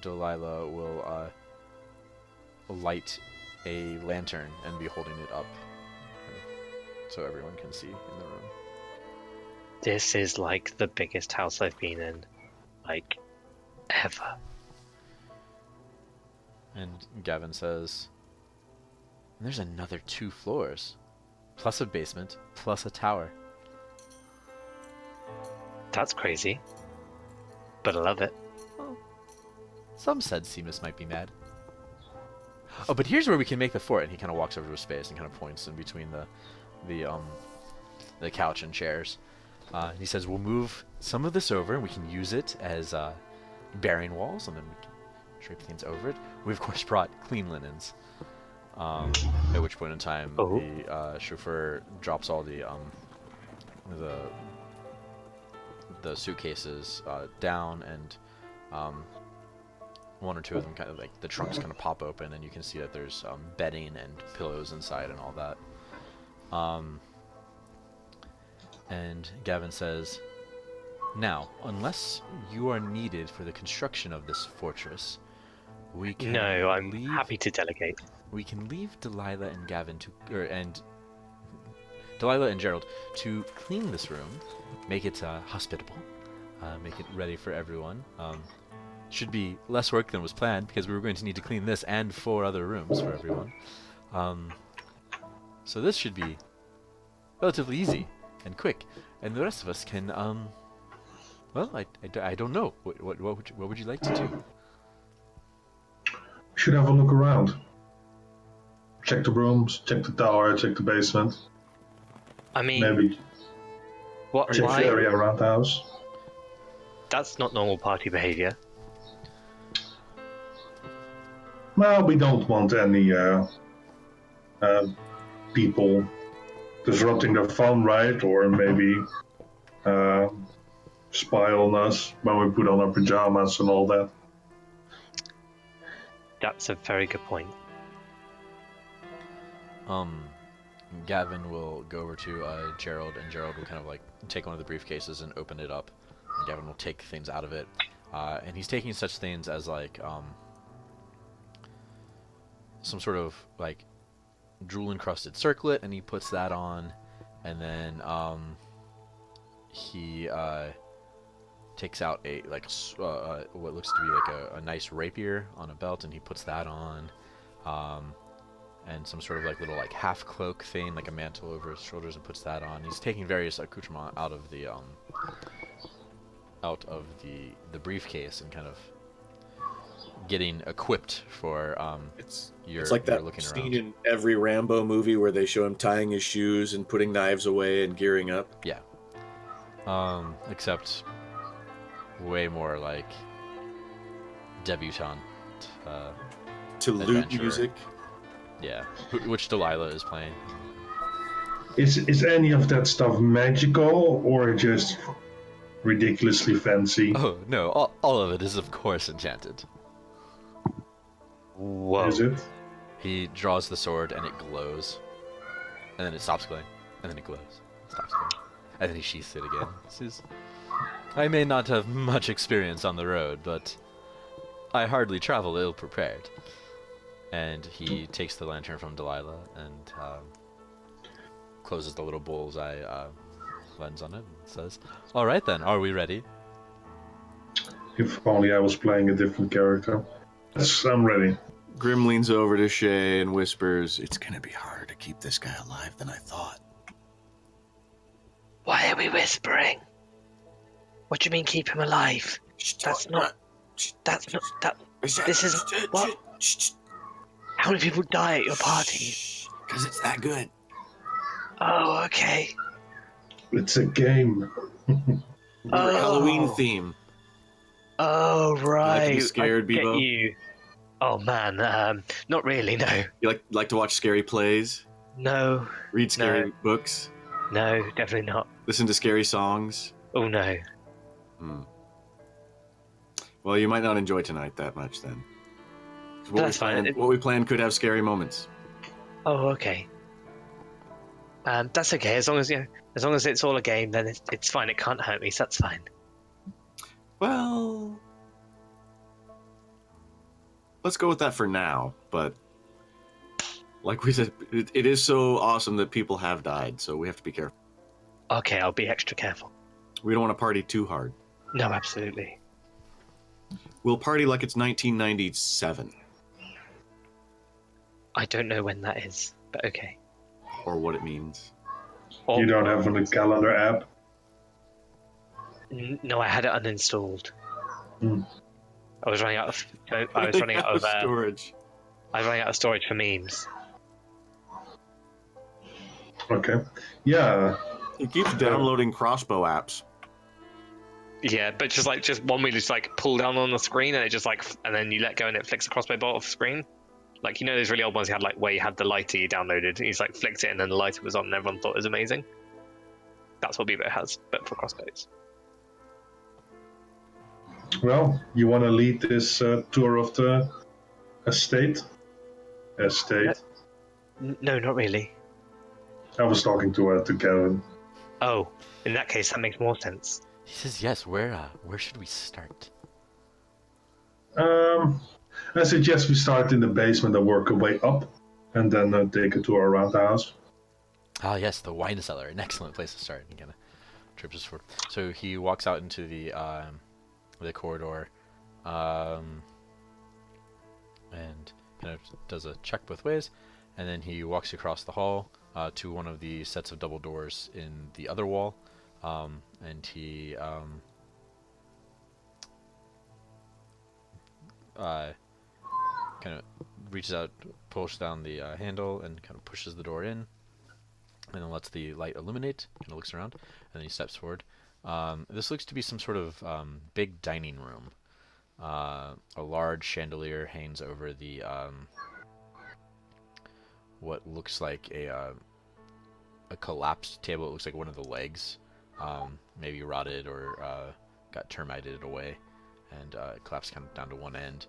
[SPEAKER 1] Delilah will light a lantern and be holding it up so everyone can see in the room.
[SPEAKER 4] This is like the biggest house I've been in, like, ever.
[SPEAKER 1] And Gavin says, and there's another 2 floors, plus a basement, plus a tower.
[SPEAKER 4] That's crazy. But I love it.
[SPEAKER 1] Well, some said Seamus might be mad. Oh, but here's where we can make the fort. And he kind of walks over to a space and kind of points in between the couch and chairs. He says, we'll move some of this over, and we can use it as bearing walls, and then we can drape things over it. We, of course, brought clean linens. At which point in time, the chauffeur drops all the suitcases down, and 1 or 2 of them kind of like the trunks kind of pop open, and you can see that there's bedding and pillows inside and all that. And Gavin says, now, unless you are needed for the construction of this fortress, we can
[SPEAKER 4] No, I'm happy to delegate.
[SPEAKER 1] We can leave Delilah and Gavin Delilah and Gerald to clean this room, make it hospitable, make it ready for everyone. Should be less work than was planned, because we were going to need to clean this and 4 other rooms for everyone. So this should be relatively easy and quick, and the rest of us can Well, I don't know. What would you like to do?
[SPEAKER 2] We should have a look around. Check the rooms, check the tower, check the basement.
[SPEAKER 4] I mean,
[SPEAKER 2] Maybe
[SPEAKER 4] what?
[SPEAKER 2] check the
[SPEAKER 4] Why?
[SPEAKER 2] area around the house.
[SPEAKER 4] That's not normal party behavior.
[SPEAKER 2] Well, we don't want any people disrupting the fun, right? Or maybe spy on us when we put on our pajamas and all that.
[SPEAKER 4] That's a very good point.
[SPEAKER 1] Gavin will go over to Gerald, and Gerald will kind of like take one of the briefcases and open it up. And Gavin will take things out of it, and he's taking such things as like some sort of like jewel encrusted circlet, and he puts that on, and then he takes out a like what looks to be like a nice rapier on a belt, and he puts that on, and some sort of like little like half cloak thing, like a mantle over his shoulders, and puts that on. He's taking various accoutrements out of the briefcase and kind of getting equipped for
[SPEAKER 3] It's
[SPEAKER 1] your
[SPEAKER 3] like that
[SPEAKER 1] looking
[SPEAKER 3] scene
[SPEAKER 1] around.
[SPEAKER 3] in every Rambo movie where they show him tying his shoes and putting knives away and gearing up.
[SPEAKER 1] Yeah. Except way more like debutante.
[SPEAKER 3] To loot
[SPEAKER 1] Adventurer.
[SPEAKER 3] music.
[SPEAKER 1] Yeah, which Delilah is playing.
[SPEAKER 2] Is any of that stuff magical or just ridiculously fancy?
[SPEAKER 1] Oh no, all of it is of course enchanted.
[SPEAKER 4] Whoa.
[SPEAKER 2] Is it?
[SPEAKER 1] He draws the sword and it glows, and then it stops glowing, and then it glows, stops glowing, and then he sheaths it again. I may not have much experience on the road, but I hardly travel ill-prepared. And he takes the lantern from Delilah and closes the little bullseye lens on it and says, "All right then, are we ready?"
[SPEAKER 2] If only I was playing a different character. Yes, I'm ready.
[SPEAKER 3] Grim leans over to Shae and whispers, "It's gonna be harder to keep this guy alive than I thought."
[SPEAKER 4] Why are we whispering? What do you mean keep him alive? That's not. That's not. That. This is what? How many people die at your party?
[SPEAKER 3] Because it's that good.
[SPEAKER 4] Oh, okay.
[SPEAKER 2] It's a game.
[SPEAKER 3] Your Halloween theme.
[SPEAKER 4] Oh, right.
[SPEAKER 3] be scared,
[SPEAKER 4] I get
[SPEAKER 3] Bebo?
[SPEAKER 4] you. Oh man, not really. No,
[SPEAKER 3] You like to watch scary plays?
[SPEAKER 4] no,
[SPEAKER 3] Read scary books?
[SPEAKER 4] no, definitely not.
[SPEAKER 3] Listen to scary songs?
[SPEAKER 4] Oh no.
[SPEAKER 3] Well, you might not enjoy tonight that much then. 'Cause
[SPEAKER 4] That's fine.
[SPEAKER 3] What we planned could have scary moments.
[SPEAKER 4] Oh, okay. That's okay. As long as it's all a game, then it's fine. It can't hurt me, so that's fine.
[SPEAKER 3] Well, let's go with that for now. But like we said, it is so awesome that people have died, so we have to be careful.
[SPEAKER 4] Okay, I'll be extra careful.
[SPEAKER 3] We don't want to party too hard.
[SPEAKER 4] No, absolutely.
[SPEAKER 3] We'll party like it's 1997,
[SPEAKER 4] I don't know when that is, but okay.
[SPEAKER 3] or what it means.
[SPEAKER 4] Or,
[SPEAKER 2] You don't have a calendar app?
[SPEAKER 4] No, I had it uninstalled.
[SPEAKER 2] Hmm.
[SPEAKER 4] I was running out of. I was running out of
[SPEAKER 3] storage.
[SPEAKER 4] I was running out of storage for memes.
[SPEAKER 2] Okay. Yeah.
[SPEAKER 3] It keeps downloading crossbow apps.
[SPEAKER 4] Yeah, but just one where you just like pull down on the screen and it just like, and then you let go and it flicks a crossbow bolt off the screen. Like, you know, those really old ones you had, like where you had the lighter you downloaded, and you just like flicked it and then the lighter was on and everyone thought it was amazing. That's what Bebo has, but for crossbows.
[SPEAKER 2] Well, you want to lead this tour of the estate?
[SPEAKER 4] No, not really.
[SPEAKER 2] I was talking to Gavin.
[SPEAKER 4] Oh, in that case, that makes more sense.
[SPEAKER 1] He says, "Yes. Where should we start?"
[SPEAKER 2] I suggest we start in the basement and work our way up, and then take a tour around the house.
[SPEAKER 1] Ah, yes, the wine cellar, an excellent place to start. And kind of trips us forward. So he walks out into the corridor, and kind of does a check both ways, and then he walks across the hall to one of the sets of double doors in the other wall, and he kind of reaches out, pulls down the handle, and kind of pushes the door in, and then lets the light illuminate. Kind of looks around, and then he steps forward. This looks to be some sort of big dining room. A large chandelier hangs over the what looks like a collapsed table. It looks like one of the legs, maybe rotted or got termited away, and collapsed kind of down to one end.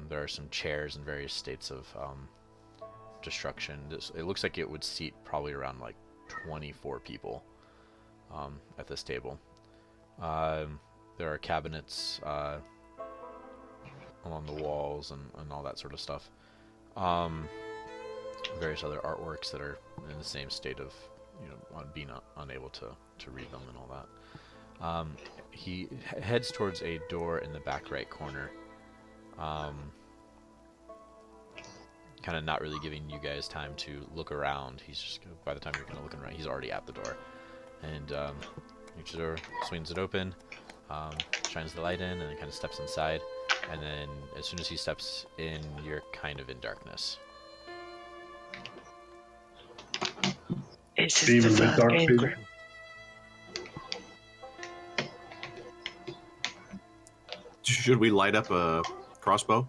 [SPEAKER 1] There are some chairs in various states of destruction. It looks like it would seat probably around like 24 people at this table. There are cabinets along the walls and all that sort of stuff. Various other artworks that are in the same state of, being unable to read them and all that. He heads towards a door in the back right corner. Kind of not really giving you guys time to look around. He's just, by the time you're kind of looking around, he's already at the door. And reaches over, swings it open, shines the light in, and then kind of steps inside. And then as soon as he steps in, you're kind of in darkness.
[SPEAKER 4] It's
[SPEAKER 2] Even
[SPEAKER 4] just the
[SPEAKER 2] with
[SPEAKER 4] first
[SPEAKER 2] dark
[SPEAKER 4] game,
[SPEAKER 2] vision.
[SPEAKER 4] Grim.
[SPEAKER 3] Should we light up a crossbow?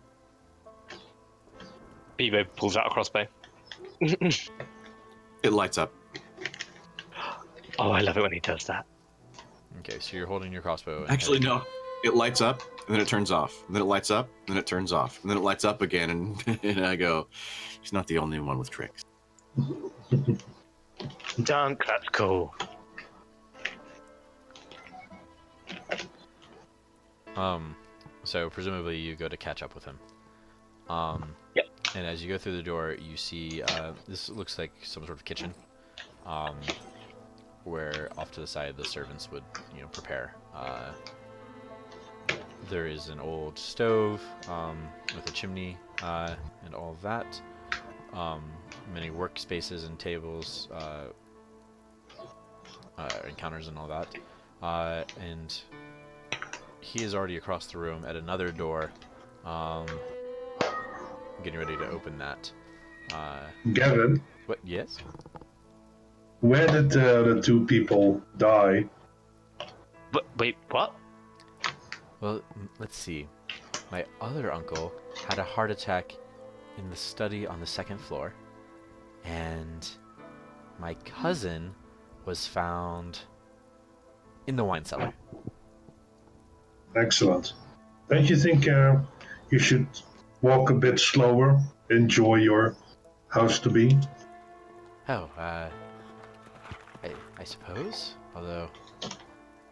[SPEAKER 4] Bebo pulls out a crossbow.
[SPEAKER 3] It lights up.
[SPEAKER 4] Oh, I love it when he does that.
[SPEAKER 1] Okay, so you're holding your crossbow. And
[SPEAKER 3] Actually, no. It lights up, and then it turns off. And then it lights up, and then it turns off. And then it lights up again, and I go, he's not the only one with tricks.
[SPEAKER 4] Dunk, that's cool.
[SPEAKER 1] So presumably you go to catch up with him.
[SPEAKER 4] Yep.
[SPEAKER 1] And as you go through the door, you see this looks like some sort of kitchen, where off to the side the servants would, prepare. There is an old stove with a chimney and all of that. Many workspaces and tables, and counters and all that. And he is already across the room at another door, getting ready to open that.
[SPEAKER 2] Gavin,
[SPEAKER 1] What? Yes?
[SPEAKER 2] where did the two people die?
[SPEAKER 4] But, wait, what?
[SPEAKER 1] Well, let's see. My other uncle had a heart attack in the study on the second floor, and my cousin was found in the wine cellar.
[SPEAKER 2] Excellent. Don't you think you should walk a bit slower, enjoy your house to be?
[SPEAKER 1] Oh, I suppose. Although,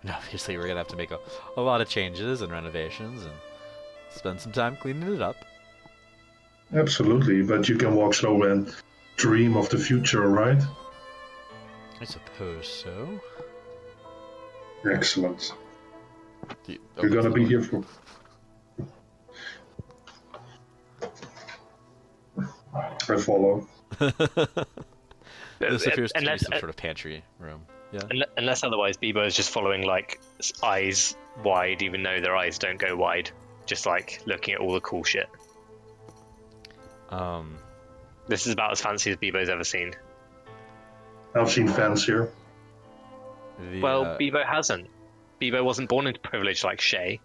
[SPEAKER 1] obviously we're gonna have to make a lot of changes and renovations and spend some time cleaning it up.
[SPEAKER 2] Absolutely, but you can walk slower and dream of the future, right?
[SPEAKER 1] I suppose so.
[SPEAKER 2] Excellent.
[SPEAKER 1] He
[SPEAKER 2] You're
[SPEAKER 1] opens
[SPEAKER 2] gonna
[SPEAKER 1] the
[SPEAKER 2] be
[SPEAKER 1] door.
[SPEAKER 2] here for... I follow.
[SPEAKER 1] This appears to be
[SPEAKER 4] Unless-
[SPEAKER 1] some sort of pantry room. Yeah.
[SPEAKER 4] Unless otherwise, Bebo is just following, like, eyes wide, even though their eyes don't go wide. Just, like, looking at all the cool shit. This is about as fancy as Bebo's ever seen.
[SPEAKER 2] I've seen fancier.
[SPEAKER 4] Well,
[SPEAKER 1] uh,
[SPEAKER 4] Bebo hasn't. Bebo wasn't born into privilege like Shae.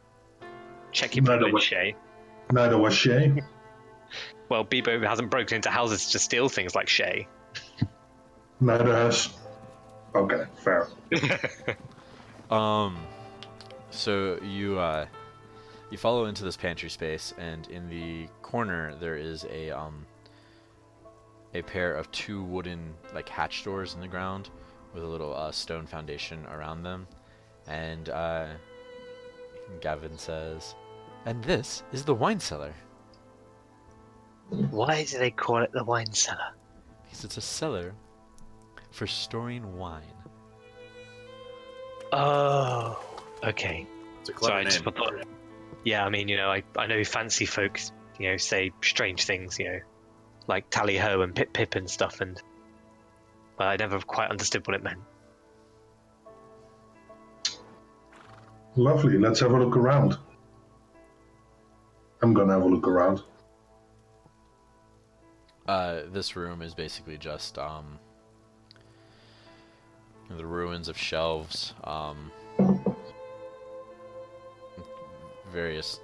[SPEAKER 4] Check your
[SPEAKER 2] Neither
[SPEAKER 4] privilege,
[SPEAKER 2] was-
[SPEAKER 4] Shae.
[SPEAKER 2] Neither was Shae.
[SPEAKER 4] Well, Bebo hasn't broken into houses to steal things like Shae.
[SPEAKER 2] Neither has... Okay, fair.
[SPEAKER 1] So you follow into this pantry space, and in the corner there is a pair of two wooden like hatch doors in the ground with a little stone foundation around them, and Gavin says, "And this is the wine cellar."
[SPEAKER 4] Why do they call it the wine cellar?
[SPEAKER 1] Because it's a cellar for storing wine.
[SPEAKER 4] Oh, okay.
[SPEAKER 3] It's a clever
[SPEAKER 4] Sorry, I just
[SPEAKER 3] name.
[SPEAKER 4] thought. Yeah, I mean, I know fancy folks, say strange things, like tally ho and pip pip and stuff, but I never quite understood what it meant.
[SPEAKER 2] Lovely, let's have a look around. I'm gonna have a look around.
[SPEAKER 1] This room is basically just the ruins of shelves, various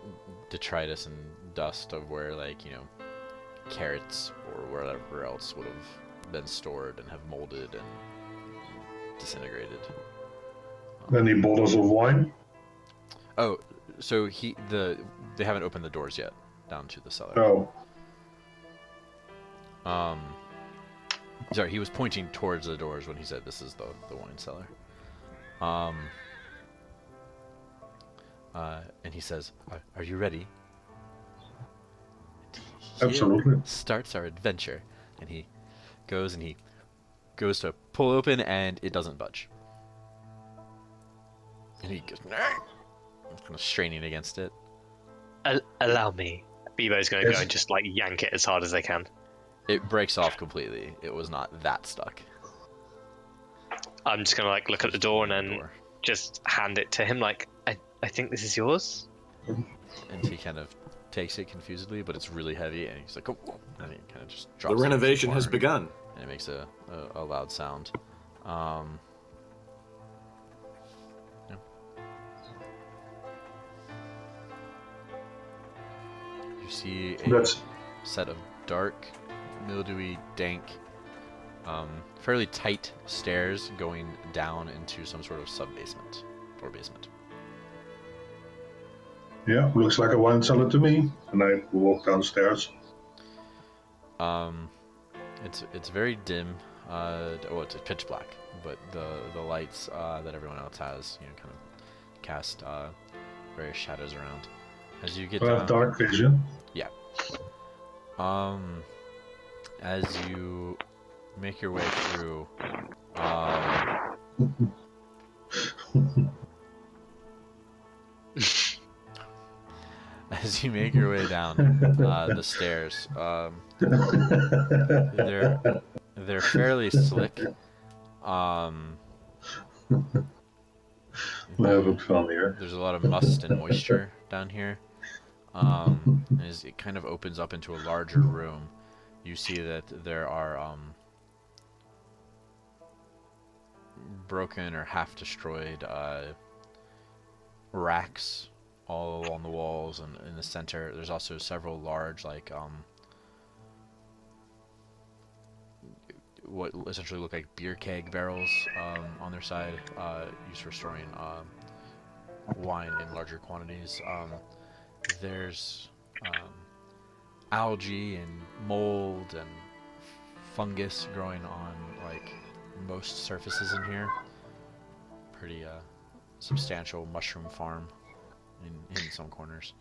[SPEAKER 1] detritus and dust of where, like, you know, carrots or whatever else would have been stored and have molded and disintegrated.
[SPEAKER 2] Any bottles of wine?
[SPEAKER 1] Oh, so they haven't opened the doors yet down to the cellar.
[SPEAKER 2] Oh.
[SPEAKER 1] Sorry, he was pointing towards the doors when he said this is the wine cellar. And he says, "Are you ready?" Here
[SPEAKER 2] Absolutely.
[SPEAKER 1] starts our adventure, and he goes to pull open, and it doesn't budge. And he goes, kind of straining against it.
[SPEAKER 4] Allow me. Bebo's going to
[SPEAKER 2] Yes.
[SPEAKER 4] go and just like yank it as hard as they can.
[SPEAKER 1] It breaks off completely. It was not that stuck.
[SPEAKER 4] I'm just going to like look at the door and then
[SPEAKER 1] Door.
[SPEAKER 4] just hand it to him. Like, I think this is yours.
[SPEAKER 1] And he kind of takes it confusedly, but it's really heavy, and he's like, "Oh!" And he kind of just drops
[SPEAKER 3] The
[SPEAKER 1] it into
[SPEAKER 3] renovation has
[SPEAKER 1] floor,
[SPEAKER 3] begun.
[SPEAKER 1] and it makes a loud sound. Yeah. You see a
[SPEAKER 2] That's
[SPEAKER 1] set of dark, mildewy, dank, fairly tight stairs going down into some sort of sub-basement or basement.
[SPEAKER 2] yeah, looks like a wine cellar to me. And I walk downstairs.
[SPEAKER 1] It's very dim. It's pitch black, but the lights that everyone else has, you know, kind of cast various shadows around. As you get
[SPEAKER 2] I have
[SPEAKER 1] down,
[SPEAKER 2] dark vision.
[SPEAKER 1] yeah. As you make your way through, as you make your way down the stairs, they're fairly slick.
[SPEAKER 2] That looks fun here.
[SPEAKER 1] There's a lot of must and moisture down here. As it kind of opens up into a larger room, you see that there are broken or half destroyed racks all along the walls, and in the center there's also several large, like, what essentially look like beer keg barrels on their side, used for storing wine in larger quantities. There's algae and mold and fungus growing on, like, most surfaces in here. Pretty substantial mushroom farm in some corners.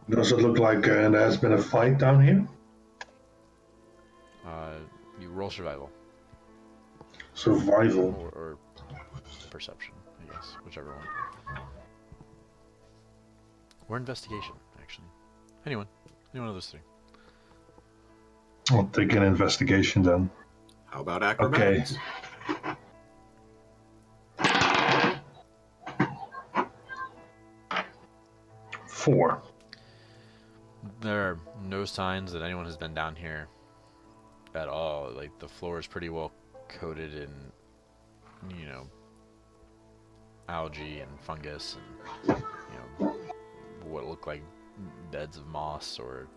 [SPEAKER 2] Does it look like there has been a fight down here?
[SPEAKER 1] You roll survival
[SPEAKER 2] Survival.
[SPEAKER 1] or perception, I guess, whichever one. Or investigation, actually. Anyone of those three.
[SPEAKER 2] I'll take an investigation then.
[SPEAKER 3] How about acrobatics?
[SPEAKER 2] 4.
[SPEAKER 1] There are no signs that anyone has been down here at all. Like, the floor is pretty well coated in, you know, algae and fungus and, you know, what look like beds of moss or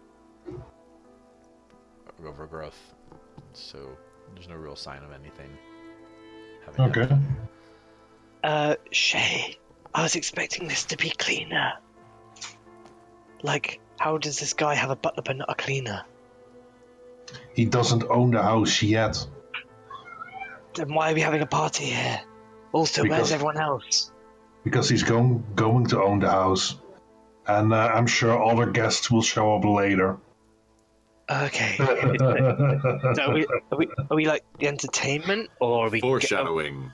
[SPEAKER 1] overgrowth. So there's no real sign of anything having
[SPEAKER 2] Okay.
[SPEAKER 1] happened.
[SPEAKER 4] Shae, I was expecting this to be cleaner. Like, how does this guy have a butler but not a cleaner?
[SPEAKER 2] He doesn't own the house yet.
[SPEAKER 4] Then why are we having a party here? Also,
[SPEAKER 2] Because-
[SPEAKER 4] where's everyone else?
[SPEAKER 2] Because he's going to own the house. And I'm sure other guests will show up later.
[SPEAKER 4] Okay. So are we like the entertainment, or are we
[SPEAKER 3] Foreshadowing.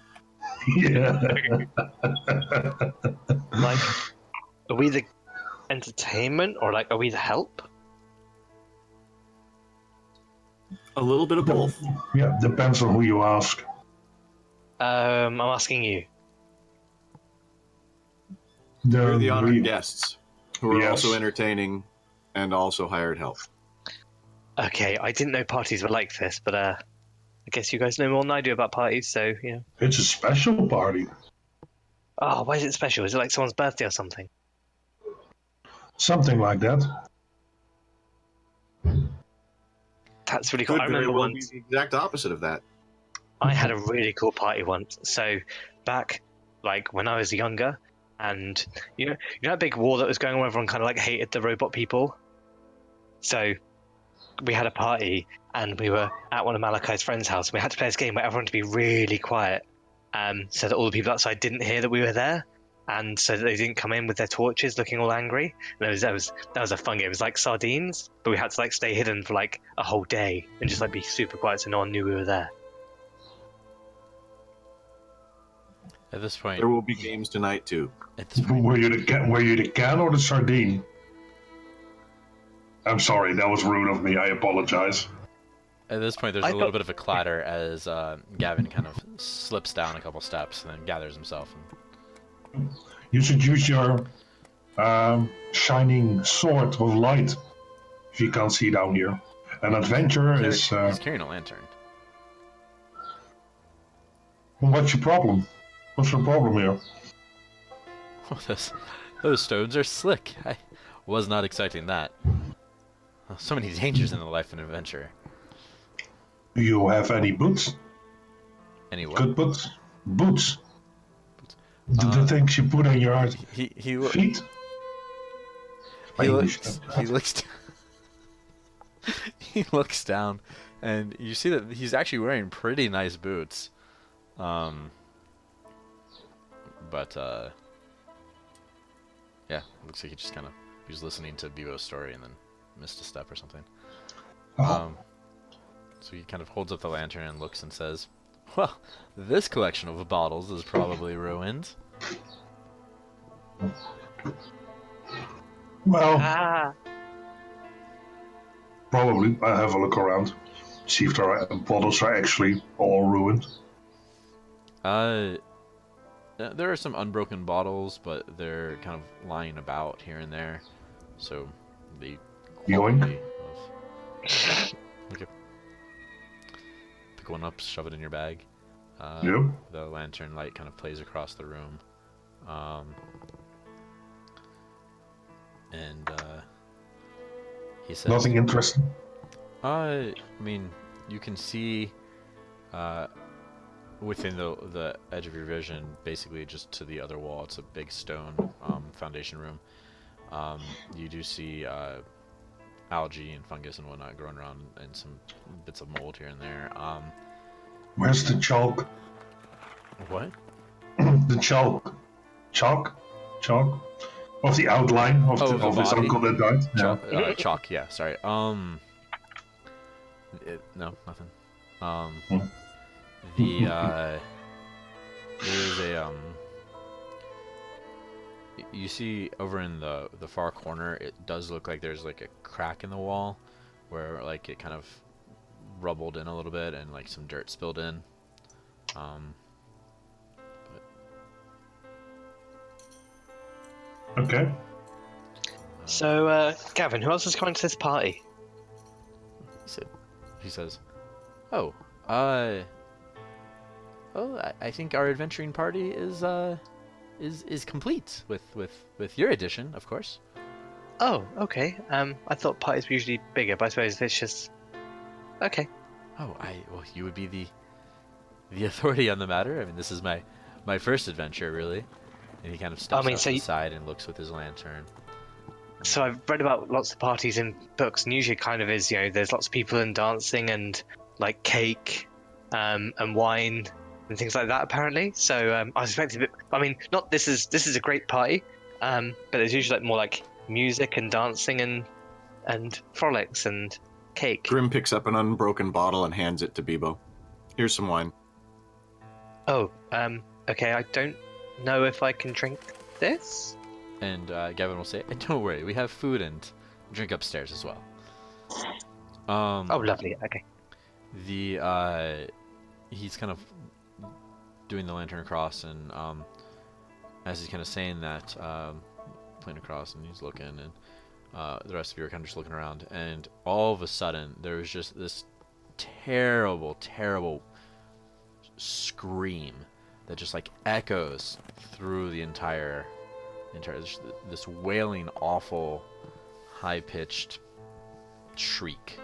[SPEAKER 2] Yeah.
[SPEAKER 4] like, are we the entertainment, or like, are we the help?
[SPEAKER 3] A little bit of both.
[SPEAKER 2] Yeah, depends on who you ask.
[SPEAKER 4] I'm asking you.
[SPEAKER 3] We're the honored
[SPEAKER 2] we-
[SPEAKER 3] guests. Who are
[SPEAKER 2] Yes.
[SPEAKER 3] also entertaining and also hired help.
[SPEAKER 4] Okay, I didn't know parties were like this, but I guess you guys know more than I do about parties, so yeah.
[SPEAKER 2] It's a special party.
[SPEAKER 4] Oh, why is it special? Is it like someone's birthday or something?
[SPEAKER 2] Something like that.
[SPEAKER 4] That's really cool.
[SPEAKER 3] Could
[SPEAKER 4] I
[SPEAKER 3] very
[SPEAKER 4] remember
[SPEAKER 3] well be
[SPEAKER 4] once
[SPEAKER 3] the exact opposite of that.
[SPEAKER 4] I had a really cool party once. So back like when I was younger, and you know that big war that was going on, where everyone kind of like hated the robot people. So we had a party, and we were at one of Malachi's friends' house. And we had to play this game where everyone had to be really quiet, so that all the people outside didn't hear that we were there, and so that they didn't come in with their torches looking all angry. And that was a fun game. It was like sardines, but we had to like stay hidden for like a whole day and just like be super quiet so no one knew we were there.
[SPEAKER 1] At this point,
[SPEAKER 3] There will be games tonight too.
[SPEAKER 1] at this point,
[SPEAKER 2] Were you the can or the sardine? I'm sorry, that was rude of me. I apologize.
[SPEAKER 1] there's
[SPEAKER 4] I
[SPEAKER 1] a little
[SPEAKER 4] thought-
[SPEAKER 1] bit of a clatter as Gavin kind of slips down a couple steps and then gathers himself. And
[SPEAKER 2] You should use your shining sword of light. If you can't see down here, an adventurer is.
[SPEAKER 1] he's carrying a lantern.
[SPEAKER 2] What's your problem? What's your problem here?
[SPEAKER 1] Oh, those stones are slick. I was not expecting that. Oh, so many dangers in the life of an adventurer.
[SPEAKER 2] Do you have any boots?
[SPEAKER 1] Anyway,
[SPEAKER 2] Good boots? Boots. The things you put on your
[SPEAKER 1] he
[SPEAKER 2] feet?
[SPEAKER 1] looks he looks down, and you see that he's actually wearing pretty nice boots. But yeah, looks like he just kind of he was listening to Bevo's story and then missed a step or something.
[SPEAKER 2] Oh.
[SPEAKER 1] So he kind of holds up the lantern and looks and says, "Well, this collection of bottles is probably ruined."
[SPEAKER 2] Well,
[SPEAKER 4] Ah.
[SPEAKER 2] probably. I have a look around. See if the bottles are actually all ruined.
[SPEAKER 1] There are some unbroken bottles, but they're kind of lying about here and there. So the
[SPEAKER 2] Yoink.
[SPEAKER 1] quality of... Okay. Pick one up, shove it in your bag.
[SPEAKER 2] Yep.
[SPEAKER 1] The lantern light kind of plays across the room. And he says,
[SPEAKER 2] Nothing interesting.
[SPEAKER 1] I mean, you can see within the edge of your vision, basically just to the other wall, it's a big stone foundation room. You do see algae and fungus and whatnot growing around, and some bits of mold here and there.
[SPEAKER 2] Where's the chalk?
[SPEAKER 1] What?
[SPEAKER 2] The chalk. Chalk? Of the outline of,
[SPEAKER 1] Oh, the
[SPEAKER 2] of his
[SPEAKER 1] body?
[SPEAKER 2] uncle that died? Yeah.
[SPEAKER 1] Chalk. Yeah, sorry. No, nothing. There's a you see over in the far corner, it does look like there's like a crack in the wall where like it kind of rubbled in a little bit and like some dirt spilled in.
[SPEAKER 2] Okay.
[SPEAKER 4] So, Gavin, who else is coming to this party?
[SPEAKER 1] He says, "Oh, I think our adventuring party is complete with your addition, of course."
[SPEAKER 4] Oh, okay. I thought parties were usually bigger, but I suppose it's just... Okay.
[SPEAKER 1] Oh, well, you would be the authority on the matter. I mean, this is my first adventure, really. And he kind of steps out to the side and looks with his lantern.
[SPEAKER 4] So I've read about lots of parties in books, and usually it kind of is, there's lots of people and dancing and, like, cake and wine and things like that, apparently. So I suspected it... I mean, not this is a great party, but there's usually, like, more, like, music and dancing and frolics and cake.
[SPEAKER 3] Grim picks up an unbroken bottle and hands it to Bebo. Here's some wine.
[SPEAKER 4] Oh, okay, I don't know if I can drink this.
[SPEAKER 1] And Gavin will say, "Don't worry, we have food and drink upstairs as well."
[SPEAKER 4] Oh, lovely. Okay.
[SPEAKER 1] He's kind of doing the lantern across, and as he's kind of saying that, plane across, and he's looking, and the rest of you are kind of just looking around, and all of a sudden there's just this terrible, terrible scream that just like echoes through the entire this wailing, awful, high-pitched shriek.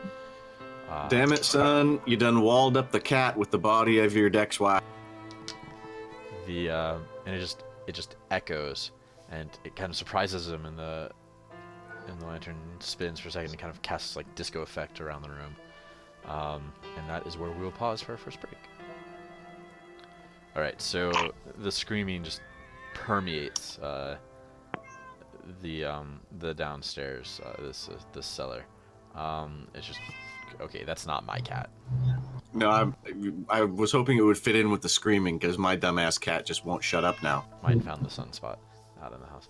[SPEAKER 3] Damn it, son! You done walled up the cat with the body of your Dex wife.
[SPEAKER 1] And it just echoes, and it kind of surprises him, and the lantern spins for a second and kind of casts like disco effect around the room. And that is where we will pause for our first break. All right, so the screaming just permeates the downstairs, this cellar. It's just okay. That's not my cat.
[SPEAKER 3] No, I was hoping it would fit in with the screaming because my dumbass cat just won't shut up now.
[SPEAKER 1] Mine found the sunspot out in the house.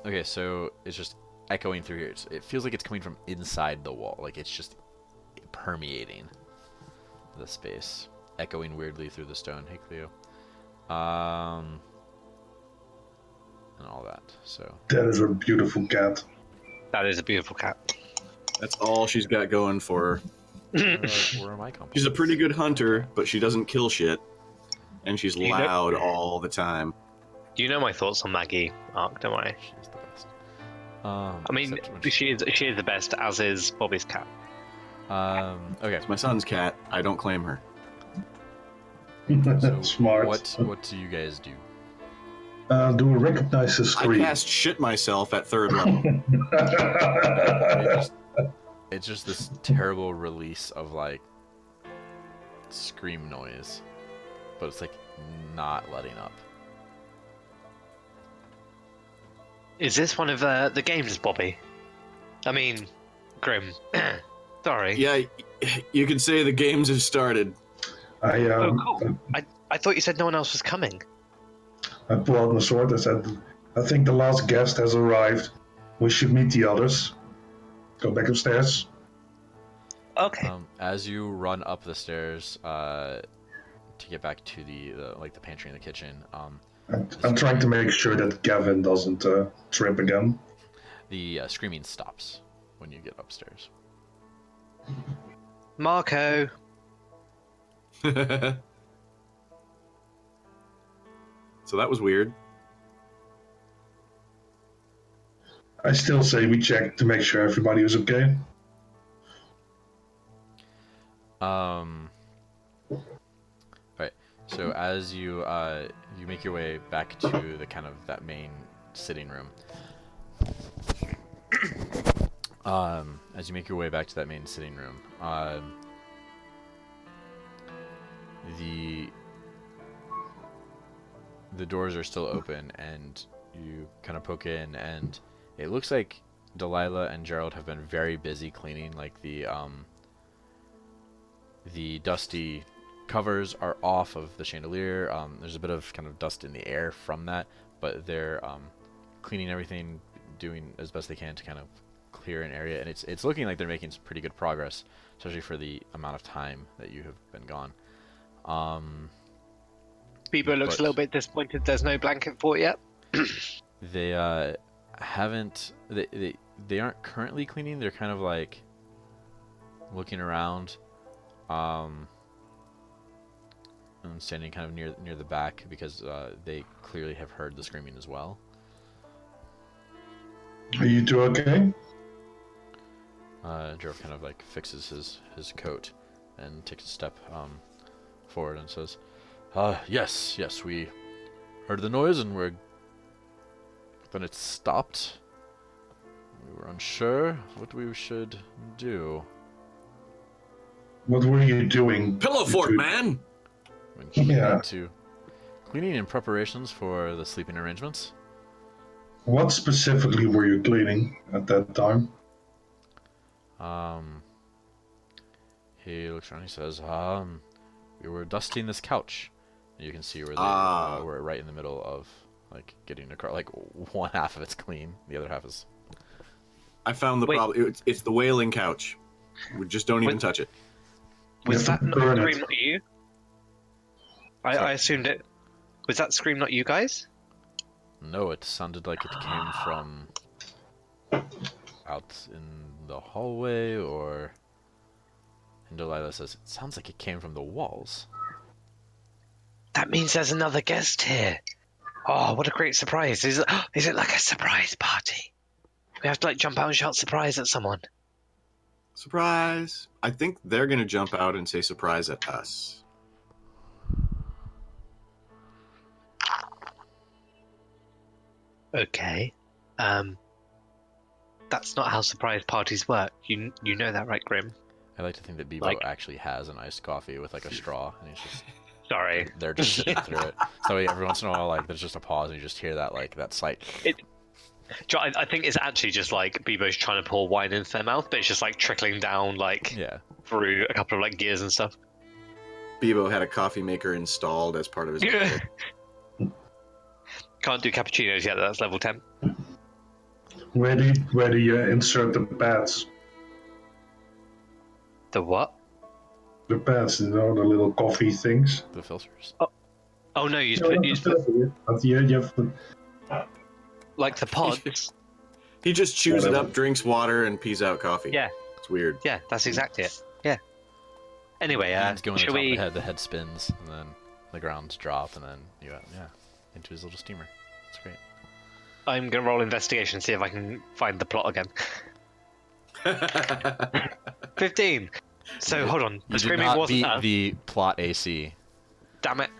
[SPEAKER 1] Okay, so it's just echoing through here. It feels like it's coming from inside the wall. Like it's just permeating the space, echoing weirdly through the stone. Hey, Cleo. And all that. So
[SPEAKER 2] That is a beautiful cat.
[SPEAKER 4] That is a beautiful cat.
[SPEAKER 3] That's all she's got going for her.
[SPEAKER 1] where are my compliments?
[SPEAKER 3] She's a pretty good hunter, but she doesn't kill shit, and she's loud all the time.
[SPEAKER 4] You know my thoughts on Maggie, Ark, don't worry.
[SPEAKER 1] She's the best.
[SPEAKER 4] I mean, she is the best, as is Bobby's cat.
[SPEAKER 1] Okay.
[SPEAKER 3] It's my son's cat. I don't claim her.
[SPEAKER 1] So
[SPEAKER 2] Smart.
[SPEAKER 1] What do you guys do?
[SPEAKER 2] Do we recognize the
[SPEAKER 3] I
[SPEAKER 2] scream?
[SPEAKER 3] cast shit myself at 3rd level.
[SPEAKER 1] It's just this terrible release of like scream noise, but it's like not letting up.
[SPEAKER 4] Is this one of the games, Bobby? I mean, Grim. Sorry.
[SPEAKER 3] Yeah, you could say the games have started.
[SPEAKER 4] Oh, cool. I thought you said no one else was coming.
[SPEAKER 2] I pulled out my sword and said, I think the last guest has arrived. We should meet the others. Go back upstairs.
[SPEAKER 4] Okay.
[SPEAKER 1] As you run up the stairs to get back to the pantry and the kitchen,
[SPEAKER 2] I'm trying to make sure that Gavin doesn't trip again.
[SPEAKER 1] the screaming stops when you get upstairs.
[SPEAKER 4] Marco.
[SPEAKER 3] So that was weird.
[SPEAKER 2] I still say we check to make sure everybody was okay.
[SPEAKER 1] Right. So as you make your way back to the kind of that main sitting room. As you make your way back to that main sitting room, the doors are still open, and you kind of poke in, and it looks like Delilah and Gerald have been very busy cleaning. Like the dusty covers are off of the chandelier. There's a bit of kind of dust in the air from that, but they're cleaning everything, doing as best they can to kind of clear an area, and it's looking like they're making some pretty good progress, especially for the amount of time that you have been gone.
[SPEAKER 4] Bieber looks a little bit disappointed there's no blanket fort yet.
[SPEAKER 1] They haven't. They aren't currently cleaning. They're kind of like looking around, and standing kind of near the back because they clearly have heard the screaming as well.
[SPEAKER 2] Are you two okay?
[SPEAKER 1] Dwarf kind of like fixes his coat and takes a step forward and says, yes, we heard the noise and then it stopped. We were unsure what we should do.
[SPEAKER 2] What were you doing?
[SPEAKER 3] Pillow fort, man!
[SPEAKER 2] Yeah.
[SPEAKER 1] Cleaning in preparations for the sleeping arrangements.
[SPEAKER 2] What specifically were you cleaning at that time?
[SPEAKER 1] He looks around. He says, we were dusting this couch. And you can see where we're right in the middle of like getting across. Like one half of it's clean, the other half is.
[SPEAKER 3] I found the problem. It's the wailing couch. We just don't even touch it.
[SPEAKER 4] Was that
[SPEAKER 2] burn
[SPEAKER 4] scream
[SPEAKER 2] it.
[SPEAKER 4] not you? I assumed it. Was that scream not you guys?
[SPEAKER 1] No, it sounded like it came from out in the hallway, or... And Delilah says, it sounds like it came from the walls.
[SPEAKER 4] That means there's another guest here. Oh, what a great surprise. Is it like a surprise party? We have to like jump out and shout surprise at someone.
[SPEAKER 3] Surprise! I think they're gonna jump out and say surprise at us.
[SPEAKER 4] Okay. That's not how surprise parties work. You know that, right, Grim?
[SPEAKER 1] I like to think that Bebo
[SPEAKER 4] Like-
[SPEAKER 1] actually has an iced coffee with like a straw, and he's just
[SPEAKER 4] Sorry.
[SPEAKER 1] they're just sitting through it. So every once in a while, like there's just a pause, and you just hear that like that slight.
[SPEAKER 4] I think it's actually just like Bebo's trying to pour wine into their mouth, but it's just like trickling down like
[SPEAKER 1] Yeah.
[SPEAKER 4] through a couple of like gears and stuff.
[SPEAKER 3] Bebo had a coffee maker installed as part of his.
[SPEAKER 4] Can't do cappuccinos yet. That's level 10.
[SPEAKER 2] Where do you insert the pads?
[SPEAKER 4] The what?
[SPEAKER 2] The pads, you know, the little coffee things.
[SPEAKER 1] The filters.
[SPEAKER 4] Oh no, you
[SPEAKER 2] No,
[SPEAKER 4] put
[SPEAKER 2] you have to-
[SPEAKER 4] like the pods.
[SPEAKER 3] He just chews it
[SPEAKER 2] Whatever.
[SPEAKER 3] up, drinks water, and pees out coffee.
[SPEAKER 4] Yeah.
[SPEAKER 3] It's weird.
[SPEAKER 4] Yeah, that's exactly it. Yeah. Anyway,
[SPEAKER 1] Hands go in the
[SPEAKER 4] shall
[SPEAKER 1] top of
[SPEAKER 4] we?
[SPEAKER 1] the head spins, and then the grounds drop, and then into his little steamer. It's great.
[SPEAKER 4] I'm gonna roll investigation, see if I can find the plot again. 15. So hold on, the
[SPEAKER 1] You did
[SPEAKER 4] screaming
[SPEAKER 1] not
[SPEAKER 4] wasn't
[SPEAKER 1] beat
[SPEAKER 4] us.
[SPEAKER 1] the plot AC.
[SPEAKER 4] Damn it!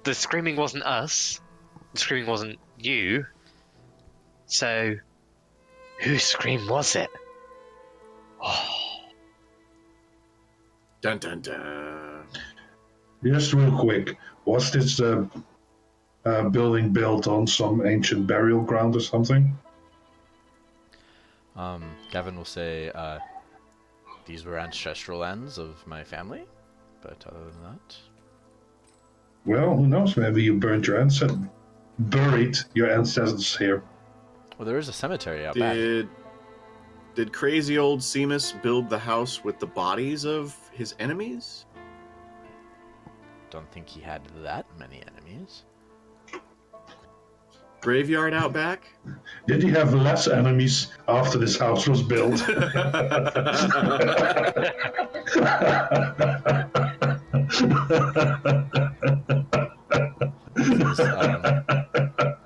[SPEAKER 4] The screaming wasn't us. The screaming wasn't you. So, whose scream was it?
[SPEAKER 3] Dun dun dun.
[SPEAKER 2] Just real quick, was this building built on some ancient burial ground or something?
[SPEAKER 1] Gavin will say, these were ancestral lands of my family, but other than that,
[SPEAKER 2] Well, who knows? Maybe you buried your ancestors here.
[SPEAKER 1] well, there is a cemetery out back.
[SPEAKER 3] Did crazy old Seamus build the house with the bodies of his enemies?
[SPEAKER 1] Don't think he had that many enemies.
[SPEAKER 3] Graveyard out back?
[SPEAKER 2] Did he have less enemies after this house was built?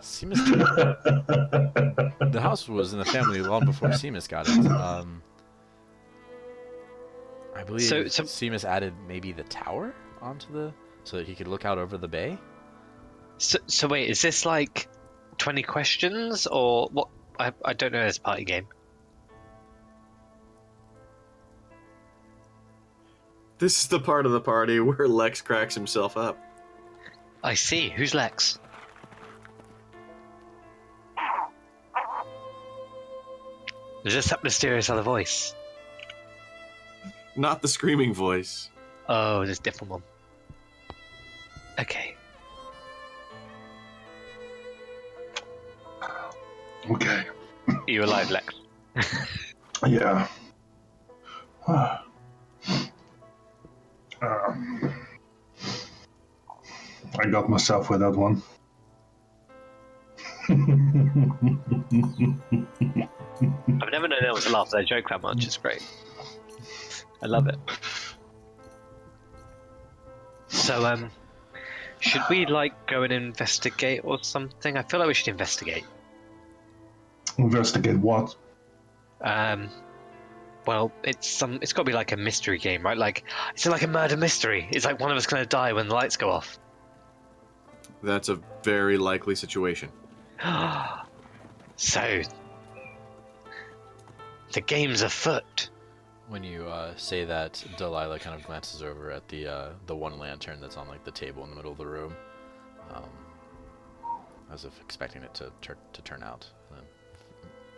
[SPEAKER 1] Seamus, the house was in the family long before Seamus got it. I believe
[SPEAKER 4] So-
[SPEAKER 1] Seamus added maybe the tower onto so that he could look out over the bay.
[SPEAKER 4] So wait, is this like 20 questions or what? I don't know this party game.
[SPEAKER 3] This is the part of the party where Lex cracks himself up.
[SPEAKER 4] I see. Who's Lex? Is this that mysterious other voice?
[SPEAKER 3] Not the screaming voice.
[SPEAKER 4] Oh, there's a different one. Okay.
[SPEAKER 2] Okay.
[SPEAKER 4] Are you alive, Lex?
[SPEAKER 2] Yeah. I got myself with that one.
[SPEAKER 4] I've never known anyone to laugh at that joke that much. It's great. I love it. So, should we like go and investigate or something? I feel like we should investigate.
[SPEAKER 2] Investigate what?
[SPEAKER 4] Well, it's got to be like a mystery game, right? Like, it's like a murder mystery. It's like one of us gonna die when the lights go off.
[SPEAKER 3] That's a very likely situation.
[SPEAKER 4] So, the game's afoot.
[SPEAKER 1] When you say that, Delilah kind of glances over at the one lantern that's on like the table in the middle of the room, as if expecting it to turn out, and then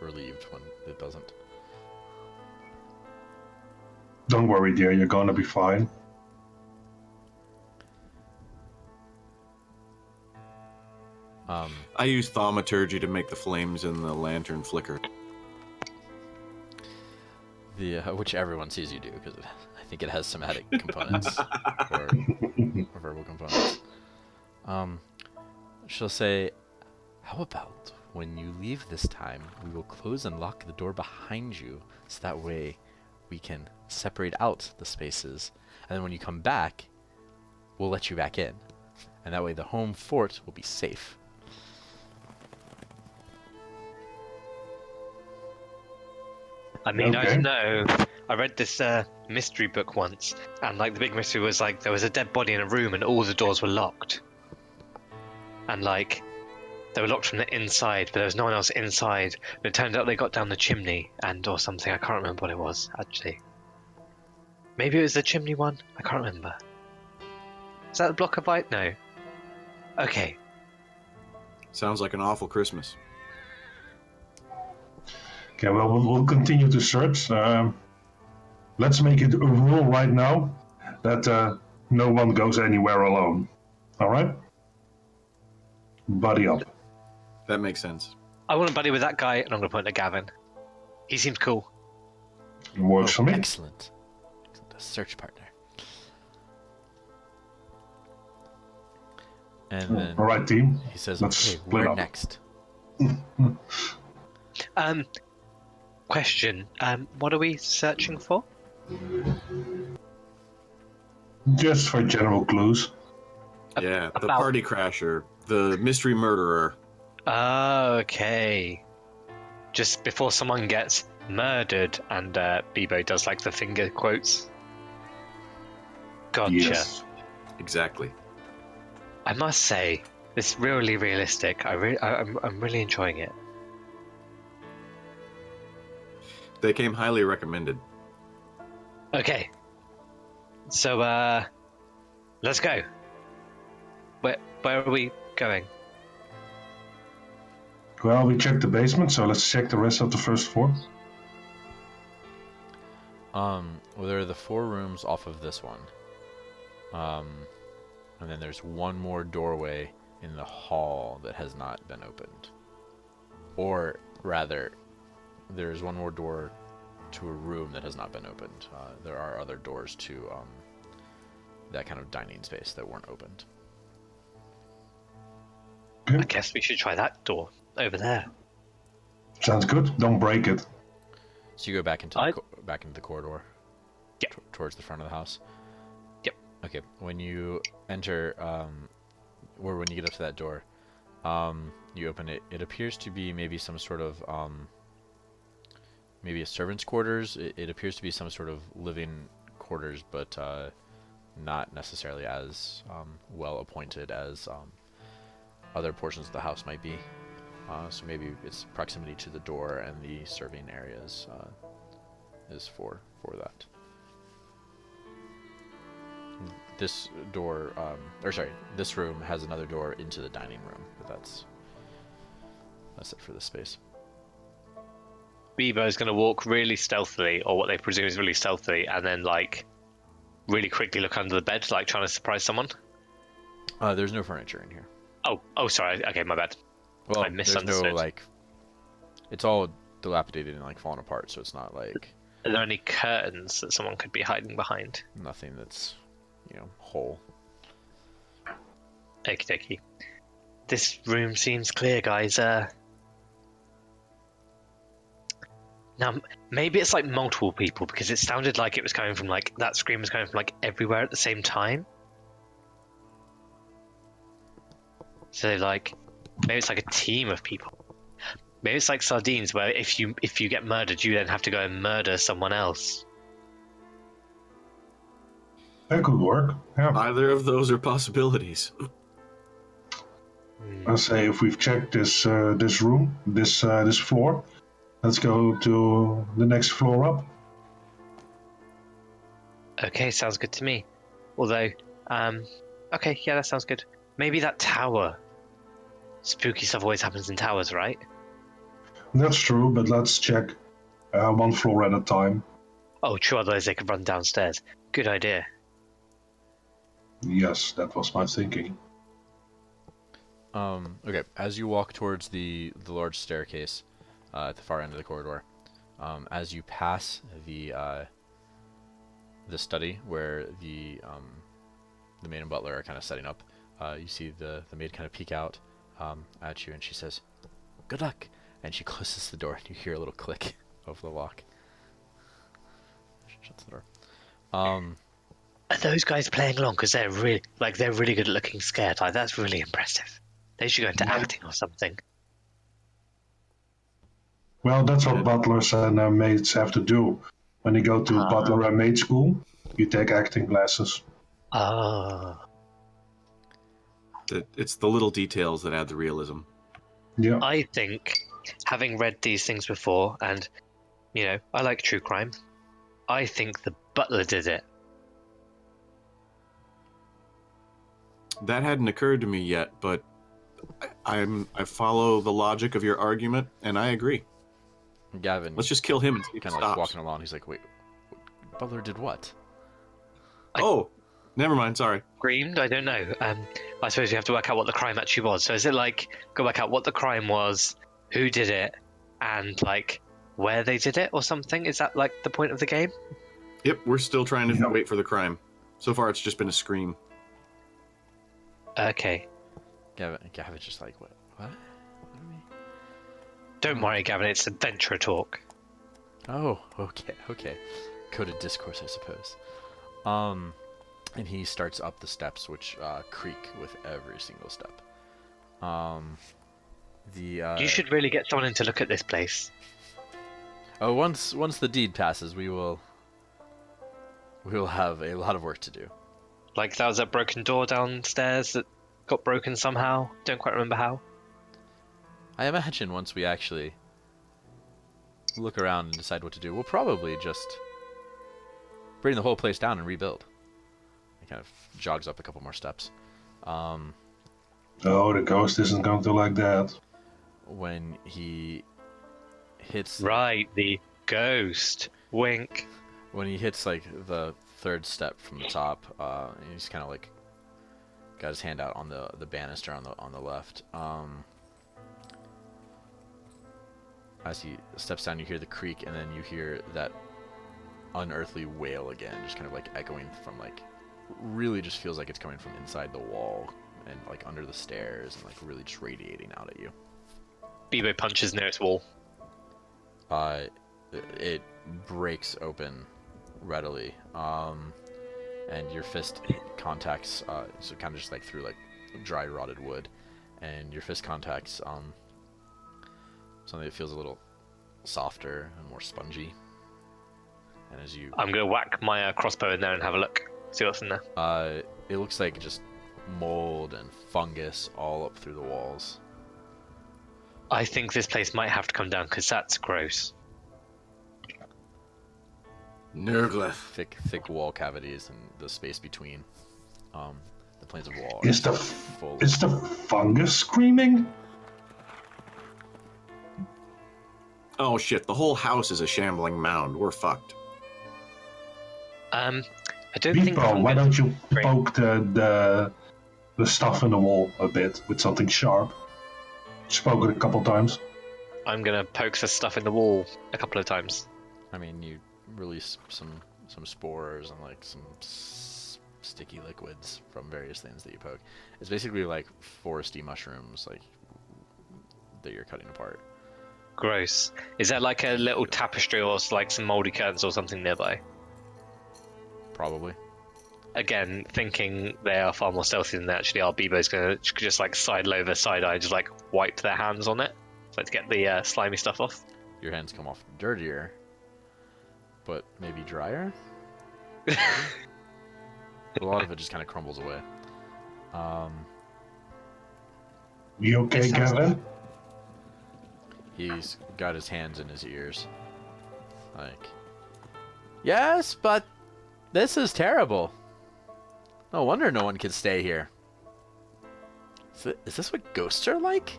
[SPEAKER 1] relieved when it doesn't.
[SPEAKER 2] Don't worry, dear. You're gonna be fine.
[SPEAKER 3] I use thaumaturgy to make the flames in the lantern flicker.
[SPEAKER 1] Which everyone sees you do, because I think it has somatic components or verbal components. She'll say, How about when you leave this time, we will close and lock the door behind you, so that way we can separate out the spaces. And then when you come back, we'll let you back in. And that way the home fort will be safe.
[SPEAKER 4] I mean, I
[SPEAKER 2] Okay.
[SPEAKER 4] don't know. I read this mystery book once, and like the big mystery was like there was a dead body in a room and all the doors were locked. And like they were locked from the inside, but there was no one else inside. But it turned out they got down the chimney and or something. I can't remember what it was actually. Maybe it was the chimney one. I can't remember. Is that the block of light? No. Okay.
[SPEAKER 3] Sounds like an awful Christmas.
[SPEAKER 2] Okay, well, we'll continue to search. Let's make it a rule right now that no one goes anywhere alone. All right? Buddy up.
[SPEAKER 3] That makes sense.
[SPEAKER 4] I want to buddy with that guy, and I'm going to point at Gavin. He seems cool.
[SPEAKER 2] Works for me.
[SPEAKER 1] Excellent. A search partner. And then
[SPEAKER 2] All right, team.
[SPEAKER 1] he says,
[SPEAKER 2] Let's
[SPEAKER 1] okay,
[SPEAKER 2] split
[SPEAKER 1] where
[SPEAKER 2] up.
[SPEAKER 1] next?
[SPEAKER 4] Question. What are we searching for?
[SPEAKER 2] Just for general clues.
[SPEAKER 3] Yeah, the
[SPEAKER 4] About-
[SPEAKER 3] party crasher, the mystery murderer.
[SPEAKER 4] Okay. Just before someone gets murdered, and Bebo does like the finger quotes. Gotcha.
[SPEAKER 2] Yes.
[SPEAKER 3] Exactly.
[SPEAKER 4] I must say, it's really realistic. I'm really enjoying it.
[SPEAKER 3] They came highly recommended.
[SPEAKER 4] Okay. So, let's go. Where are we going?
[SPEAKER 2] Well, we checked the basement, so let's check the rest of the first floor.
[SPEAKER 1] Well, there are the 4 rooms off of this one. And then there's one more doorway in the hall that has not been opened. Or rather, there's one more door to a room that has not been opened. There are other doors to that kind of dining space that weren't opened.
[SPEAKER 4] I guess we should try that door over there.
[SPEAKER 2] Sounds good. Don't break it.
[SPEAKER 1] So you go back into back into the corridor.
[SPEAKER 4] Yep.
[SPEAKER 1] Towards the front of the house.
[SPEAKER 4] Yep.
[SPEAKER 1] Okay. When you enter, or when you get up to that door, you open it. It appears to be maybe some sort of maybe a servant's quarters. It appears to be some sort of living quarters, but not necessarily as well appointed as other portions of the house might be. So maybe its proximity to the door and the serving areas is for that. This door, this room has another door into the dining room, but that's it for this space.
[SPEAKER 4] Bebo is going to walk really stealthily, or what they presume is really stealthily, and then like really quickly look under the bed, like trying to surprise someone.
[SPEAKER 1] There's no furniture in here.
[SPEAKER 4] Oh, sorry. Okay, my bad.
[SPEAKER 1] Well,
[SPEAKER 4] I
[SPEAKER 1] there's no
[SPEAKER 4] misunderstood.
[SPEAKER 1] it's all dilapidated and like falling apart, so it's not like
[SPEAKER 4] Are there any curtains that someone could be hiding behind?
[SPEAKER 1] nothing that's, whole.
[SPEAKER 4] Okie dokie. This room seems clear, guys. Now, maybe it's like multiple people, because it sounded like it was coming from like, that scream was coming from like everywhere at the same time. So like, maybe it's like a team of people. Maybe it's like sardines, where if you get murdered, you then have to go and murder someone else.
[SPEAKER 2] That could work. Yeah.
[SPEAKER 3] Either of those are possibilities.
[SPEAKER 2] I say if we've checked this room, this floor, let's go to the next floor up.
[SPEAKER 4] Okay, sounds good to me. Although, okay, yeah, that sounds good. Maybe that tower. Spooky stuff always happens in towers, right?
[SPEAKER 2] That's true, but let's check one floor at a time.
[SPEAKER 4] Oh, true, otherwise they could run downstairs. Good idea.
[SPEAKER 2] Yes, that was my thinking.
[SPEAKER 1] Okay, as you walk towards the large staircase at the far end of the corridor, as you pass the study where the maid and butler are kind of setting up, you see the maid kind of peek out, at you, and she says, "Good luck." And she closes the door, and you hear a little click of the lock. She shuts the door.
[SPEAKER 4] Are those guys playing along? Because they're really good at looking scared. Like, that's really impressive. They should go into acting or something.
[SPEAKER 2] Well, that's what butlers and maids have to do. When you go to butler and maid school, you take acting classes.
[SPEAKER 4] Oh.
[SPEAKER 3] It's the little details that add the realism.
[SPEAKER 2] Yeah.
[SPEAKER 4] I think, having read these things before, and, I like true crime, I think the butler did it.
[SPEAKER 3] That hadn't occurred to me yet, but I follow the logic of your argument, and I agree.
[SPEAKER 1] Gavin,
[SPEAKER 3] let's just kill him and see if
[SPEAKER 1] kind
[SPEAKER 3] he
[SPEAKER 1] of like
[SPEAKER 3] stops.
[SPEAKER 1] walking along. He's like, "Wait, butler did what?"
[SPEAKER 3] Oh, never mind. Sorry.
[SPEAKER 4] Screamed? I don't know. I suppose we have to work out what the crime actually was. So is it like go work out what the crime was, who did it, and like where they did it or something? Is that like the point of the game?
[SPEAKER 3] Yep, we're still trying to wait for the crime. So far, it's just been a scream.
[SPEAKER 4] Okay.
[SPEAKER 1] Gavin's just like, what? What?
[SPEAKER 4] Don't worry, Gavin. It's adventurer talk.
[SPEAKER 1] Oh, okay. Coded discourse, I suppose. And he starts up the steps, which creak with every single step.
[SPEAKER 4] You should really get someone in to look at this place.
[SPEAKER 1] Oh, once the deed passes, we will have a lot of work to do.
[SPEAKER 4] Like that was that broken door downstairs that got broken somehow. Don't quite remember how.
[SPEAKER 1] I imagine once we actually look around and decide what to do, we'll probably just bring the whole place down and rebuild. He kind of jogs up a couple more steps.
[SPEAKER 2] Oh, the ghost isn't going to like that.
[SPEAKER 1] When he hits...
[SPEAKER 4] Right, the ghost. Wink.
[SPEAKER 1] When he hits, like, the third step from the top, he's kind of, like, got his hand out on the banister on the left. As he steps down, you hear the creak, and then you hear that unearthly wail again, just kind of, like, echoing from, like... Really just feels like it's coming from inside the wall and, like, under the stairs and, like, really just radiating out at you.
[SPEAKER 4] Bebo punches nearest wall.
[SPEAKER 1] It breaks open readily, and your fist contacts, so kind of just like through like dry rotted wood, and your fist contacts something that feels a little softer and more spongy. And as you,
[SPEAKER 4] I'm gonna whack my crossbow in there and have a look, see what's in there.
[SPEAKER 1] it looks like just mold and fungus all up through the walls.
[SPEAKER 4] I think this place might have to come down because that's gross.
[SPEAKER 3] Nerglyph.
[SPEAKER 1] Thick wall cavities and the space between the planes of wall.
[SPEAKER 2] Is the fungus screaming?
[SPEAKER 3] Oh shit! The whole house is a shambling mound. We're fucked.
[SPEAKER 4] I don't think.
[SPEAKER 2] Beepo, why don't you poke the stuff in the wall a bit with something sharp? Spoke it a couple times.
[SPEAKER 4] I'm gonna poke the stuff in the wall a couple of times.
[SPEAKER 1] I mean, you release some spores and like some sticky liquids from various things that you poke. It's basically like foresty mushrooms, like that you're cutting apart.
[SPEAKER 4] Gross. Is that like a little tapestry or like some moldy curtains or something nearby?
[SPEAKER 1] Probably.
[SPEAKER 4] Again, thinking they are far more stealthy than they actually are, Bebo's gonna just like side over, side eye, just like wipe their hands on it, so to get the slimy stuff off.
[SPEAKER 1] Your hands come off dirtier, but maybe drier. A lot of it just kind of crumbles away.
[SPEAKER 2] You okay, Gavin?
[SPEAKER 1] He's got his hands in his ears. Like, yes, but this is terrible. No wonder no one can stay here. Is this what ghosts are like?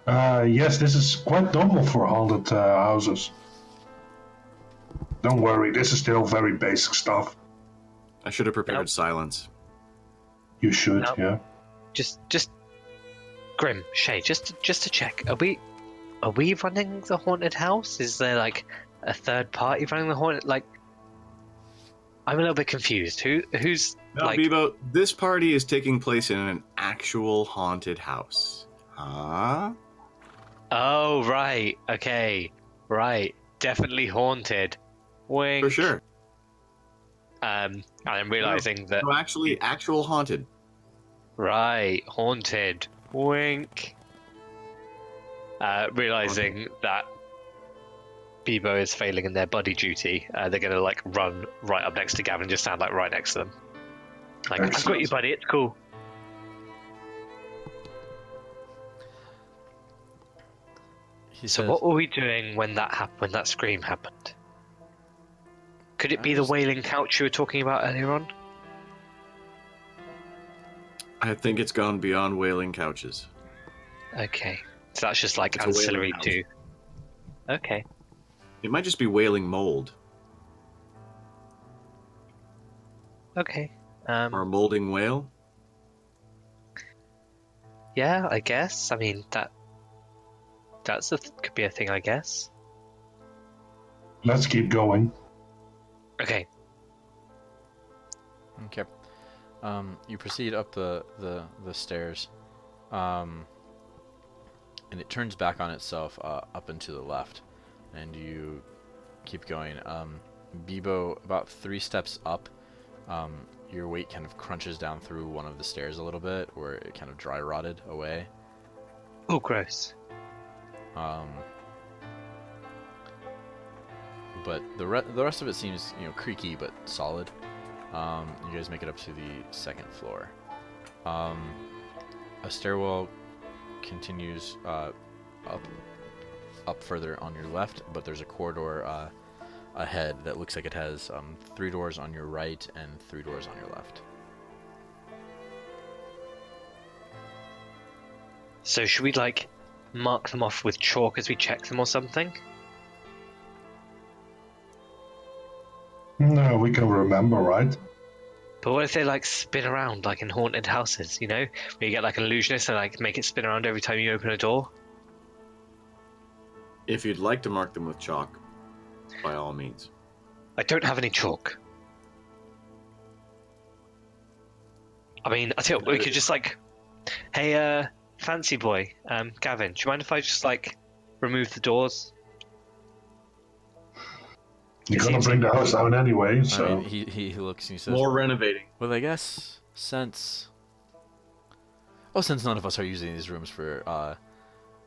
[SPEAKER 2] Yes, this is quite normal for haunted houses. Don't worry, this is still very basic stuff.
[SPEAKER 3] I should have prepared
[SPEAKER 4] Nope.
[SPEAKER 3] silence.
[SPEAKER 2] You should,
[SPEAKER 4] Nope.
[SPEAKER 2] yeah.
[SPEAKER 4] Just Grim, Shae, just to check, are we running the haunted house? Is there like a third party running the haunted? Like, I'm a little bit confused. Who's
[SPEAKER 3] Now,
[SPEAKER 4] like?
[SPEAKER 3] Bebo, this party is taking place in an actual haunted house. Huh?
[SPEAKER 4] Oh, right. Okay. Right. Definitely haunted. Wink.
[SPEAKER 3] For sure.
[SPEAKER 4] And I'm realizing that.
[SPEAKER 3] No, actually, actual haunted.
[SPEAKER 4] Right. Haunted. Wink. Realizing that Bebo is failing in their buddy duty, they're gonna like run right up next to Gavin and just stand like right next to them. Like, I've got
[SPEAKER 2] Excellent.
[SPEAKER 4] you, buddy. It's cool.
[SPEAKER 1] He
[SPEAKER 4] So
[SPEAKER 1] says,
[SPEAKER 4] what were we doing when that happened? When that scream happened? Could it be the wailing couch you were talking about earlier on?
[SPEAKER 3] I think it's gone beyond wailing couches.
[SPEAKER 4] Okay, so that's just like
[SPEAKER 3] It's a wailing
[SPEAKER 4] ancillary
[SPEAKER 3] couch.
[SPEAKER 4] to. Okay.
[SPEAKER 3] It might just be wailing mold
[SPEAKER 4] Okay.
[SPEAKER 3] or a molding whale.
[SPEAKER 4] Yeah, I guess. I mean could be a thing, I guess.
[SPEAKER 2] Let's keep going.
[SPEAKER 4] Okay.
[SPEAKER 1] okay. You proceed up the stairs, and it turns back on itself up and to the left, and you keep going. Bebo, about 3 steps up, your weight kind of crunches down through one of the stairs a little bit, where it kind of dry rotted away.
[SPEAKER 4] Oh, gross.
[SPEAKER 1] But the rest of it seems, creaky but solid. You guys make it up to the 2nd floor. A stairwell continues up further on your left, but there's a corridor ahead that looks like it has 3 doors on your right and 3 doors on your left.
[SPEAKER 4] So should we like mark them off with chalk as we check them or something?
[SPEAKER 2] No, we can remember, right?
[SPEAKER 4] But what if they like spin around like in haunted houses, where you get like an illusionist and like make it spin around every time you open a door?
[SPEAKER 3] If you'd like to mark them with chalk, by all means.
[SPEAKER 4] I don't have any chalk. I mean, I tell you what, we could just like, hey, fancy boy, Gavin, do you mind if I just like remove the doors?
[SPEAKER 2] You're gonna bring the house down anyway,
[SPEAKER 1] I
[SPEAKER 2] so
[SPEAKER 1] mean, he looks and he says,
[SPEAKER 3] More renovating.
[SPEAKER 1] well, I guess since none of us are using these rooms for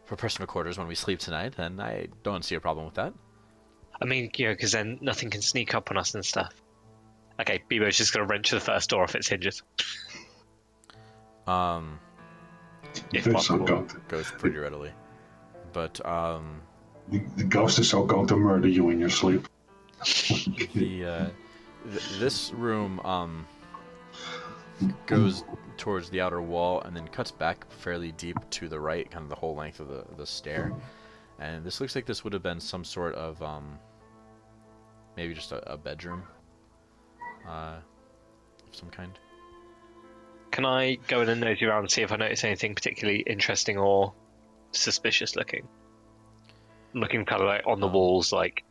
[SPEAKER 1] personal quarters when we sleep tonight, then I don't see a problem with that.
[SPEAKER 4] I mean, because then nothing can sneak up on us and stuff. Okay, Bebo's just gonna wrench the first door off its hinges. If
[SPEAKER 2] it's so
[SPEAKER 4] possible.
[SPEAKER 2] going
[SPEAKER 1] Goes pretty readily. But
[SPEAKER 2] the ghost is so going to murder you in your sleep.
[SPEAKER 1] this room goes towards the outer wall and then cuts back fairly deep to the right, kind of the whole length of the stair. And this looks like this would have been some sort of maybe just a bedroom of some kind.
[SPEAKER 4] Can I go in and nosy around and see if I notice anything particularly interesting or suspicious looking? Looking kind of like on the walls, like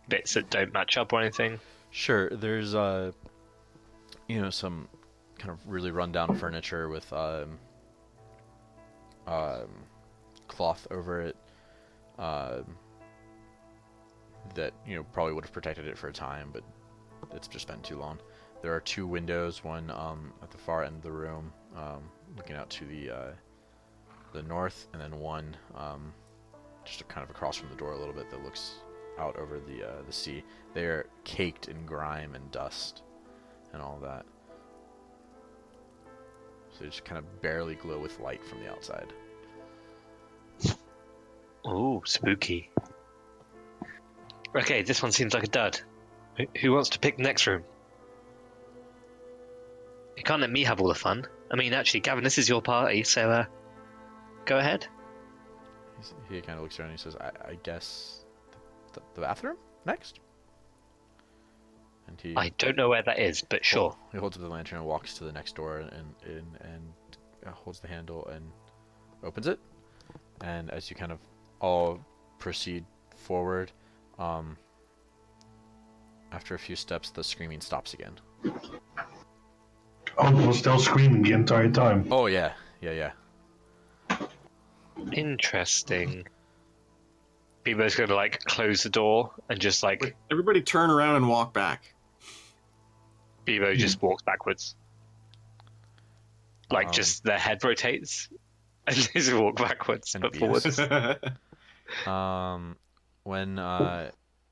[SPEAKER 4] bits that don't match up or anything.
[SPEAKER 1] Sure, there's some kind of really rundown furniture with cloth over it that probably would have protected it for a time, but it's just been too long. There are 2 windows, one at the far end of the room, looking out to the north, and then one just kind of across from the door a little bit that looks out over the sea. They're caked in grime and dust and all that. So they just kind of barely glow with light from the outside.
[SPEAKER 4] Ooh, spooky. Okay, this one seems like a dud. Who wants to pick the next room? You can't let me have all the fun. I mean, actually, Gavin, this is your party, so go ahead.
[SPEAKER 1] He kind of looks around and he says, I guess the bathroom next? And
[SPEAKER 4] I don't know where that is, but sure.
[SPEAKER 1] He holds up the lantern and walks to the next door and holds the handle and opens it. And as you kind of all proceed forward, After a few steps, the screaming stops again.
[SPEAKER 2] Uncle was still screaming the entire time.
[SPEAKER 1] Oh yeah, yeah.
[SPEAKER 4] Interesting. Bebo's gonna like close the door and just like
[SPEAKER 3] Wait, everybody turn around and walk back.
[SPEAKER 4] Bebo just walks backwards. Like just their head rotates and just walk backwards
[SPEAKER 1] And
[SPEAKER 4] but
[SPEAKER 1] Bebo's.
[SPEAKER 4] forwards.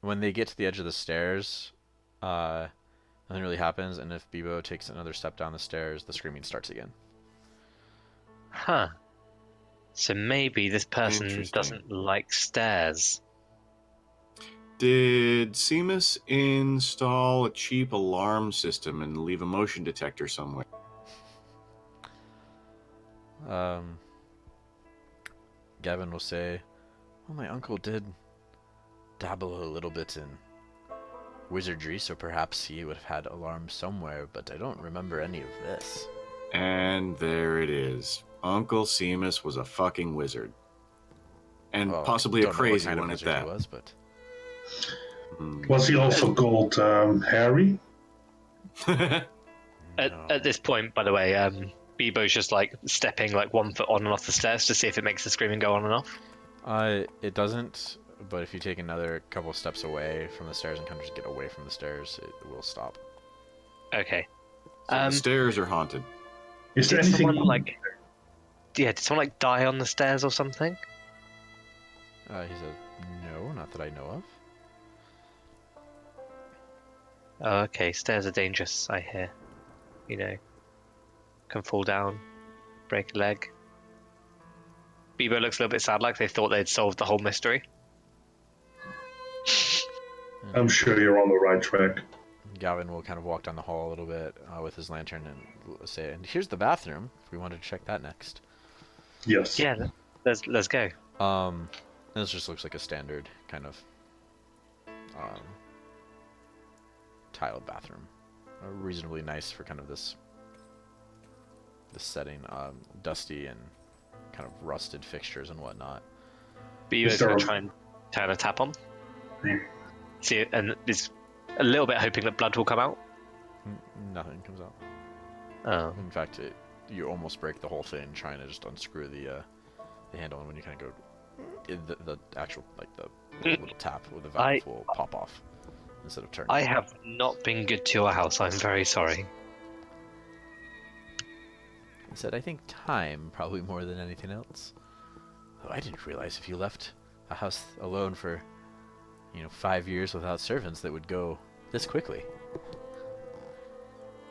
[SPEAKER 1] When they get to the edge of the stairs, nothing really happens, and if Bebo takes another step down the stairs, the screaming starts again.
[SPEAKER 4] Huh. So maybe this person
[SPEAKER 3] Interesting.
[SPEAKER 4] doesn't like stairs.
[SPEAKER 3] Did Seamus install a cheap alarm system and leave a motion detector somewhere?
[SPEAKER 1] Gavin will say, well, my uncle did dabble a little bit in wizardry, so perhaps he would have had alarms somewhere, but I don't remember any of this.
[SPEAKER 3] And there it is. Uncle Seamus was a fucking wizard. And
[SPEAKER 1] Well,
[SPEAKER 3] possibly a
[SPEAKER 1] don't know what
[SPEAKER 3] crazy
[SPEAKER 1] kind of
[SPEAKER 3] one at
[SPEAKER 1] wizard he
[SPEAKER 3] that.
[SPEAKER 1] was, but
[SPEAKER 2] Was he also called Harry?
[SPEAKER 1] no.
[SPEAKER 4] At this point, by the way, Bebo's just like stepping like 1 foot on and off the stairs to see if it makes the screaming go on and off.
[SPEAKER 1] It doesn't, but if you take another couple steps away from the stairs and kind of just get away from the stairs, it will stop.
[SPEAKER 4] Okay.
[SPEAKER 3] So the stairs are haunted.
[SPEAKER 2] Is there
[SPEAKER 4] Did
[SPEAKER 2] anything
[SPEAKER 4] someone did someone like die on the stairs or something?
[SPEAKER 1] He said, no, not that I know of.
[SPEAKER 4] Oh, okay. Stairs are dangerous, I hear. You know, can fall down, break a leg. Bebo looks a little bit sad, like they thought they'd solved the whole mystery.
[SPEAKER 2] I'm sure you're on the right track.
[SPEAKER 1] Gavin will kind of walk down the hall a little bit with his lantern and say, and here's the bathroom, if we wanted to check that next.
[SPEAKER 2] Yes.
[SPEAKER 4] Yeah, let's go.
[SPEAKER 1] This just looks like a standard kind of tiled bathroom. Reasonably nice for kind of this setting. Dusty and kind of rusted fixtures and whatnot.
[SPEAKER 4] Bebo's
[SPEAKER 2] Is there
[SPEAKER 4] going to
[SPEAKER 2] a-
[SPEAKER 4] try and turn a tap on.
[SPEAKER 2] Yeah.
[SPEAKER 4] See it, and is a little bit hoping that blood will come out.
[SPEAKER 1] Nothing comes out.
[SPEAKER 4] Oh.
[SPEAKER 1] In fact, you almost break the whole thing trying to just unscrew the handle, and when you kind of go, the actual like the little tap with the valve will pop off instead of turning.
[SPEAKER 4] I have not been good to your house. I'm very sorry.
[SPEAKER 1] He said, I think time probably more than anything else. Oh, I didn't realize if you left a house alone for 5 years without servants that would go this quickly.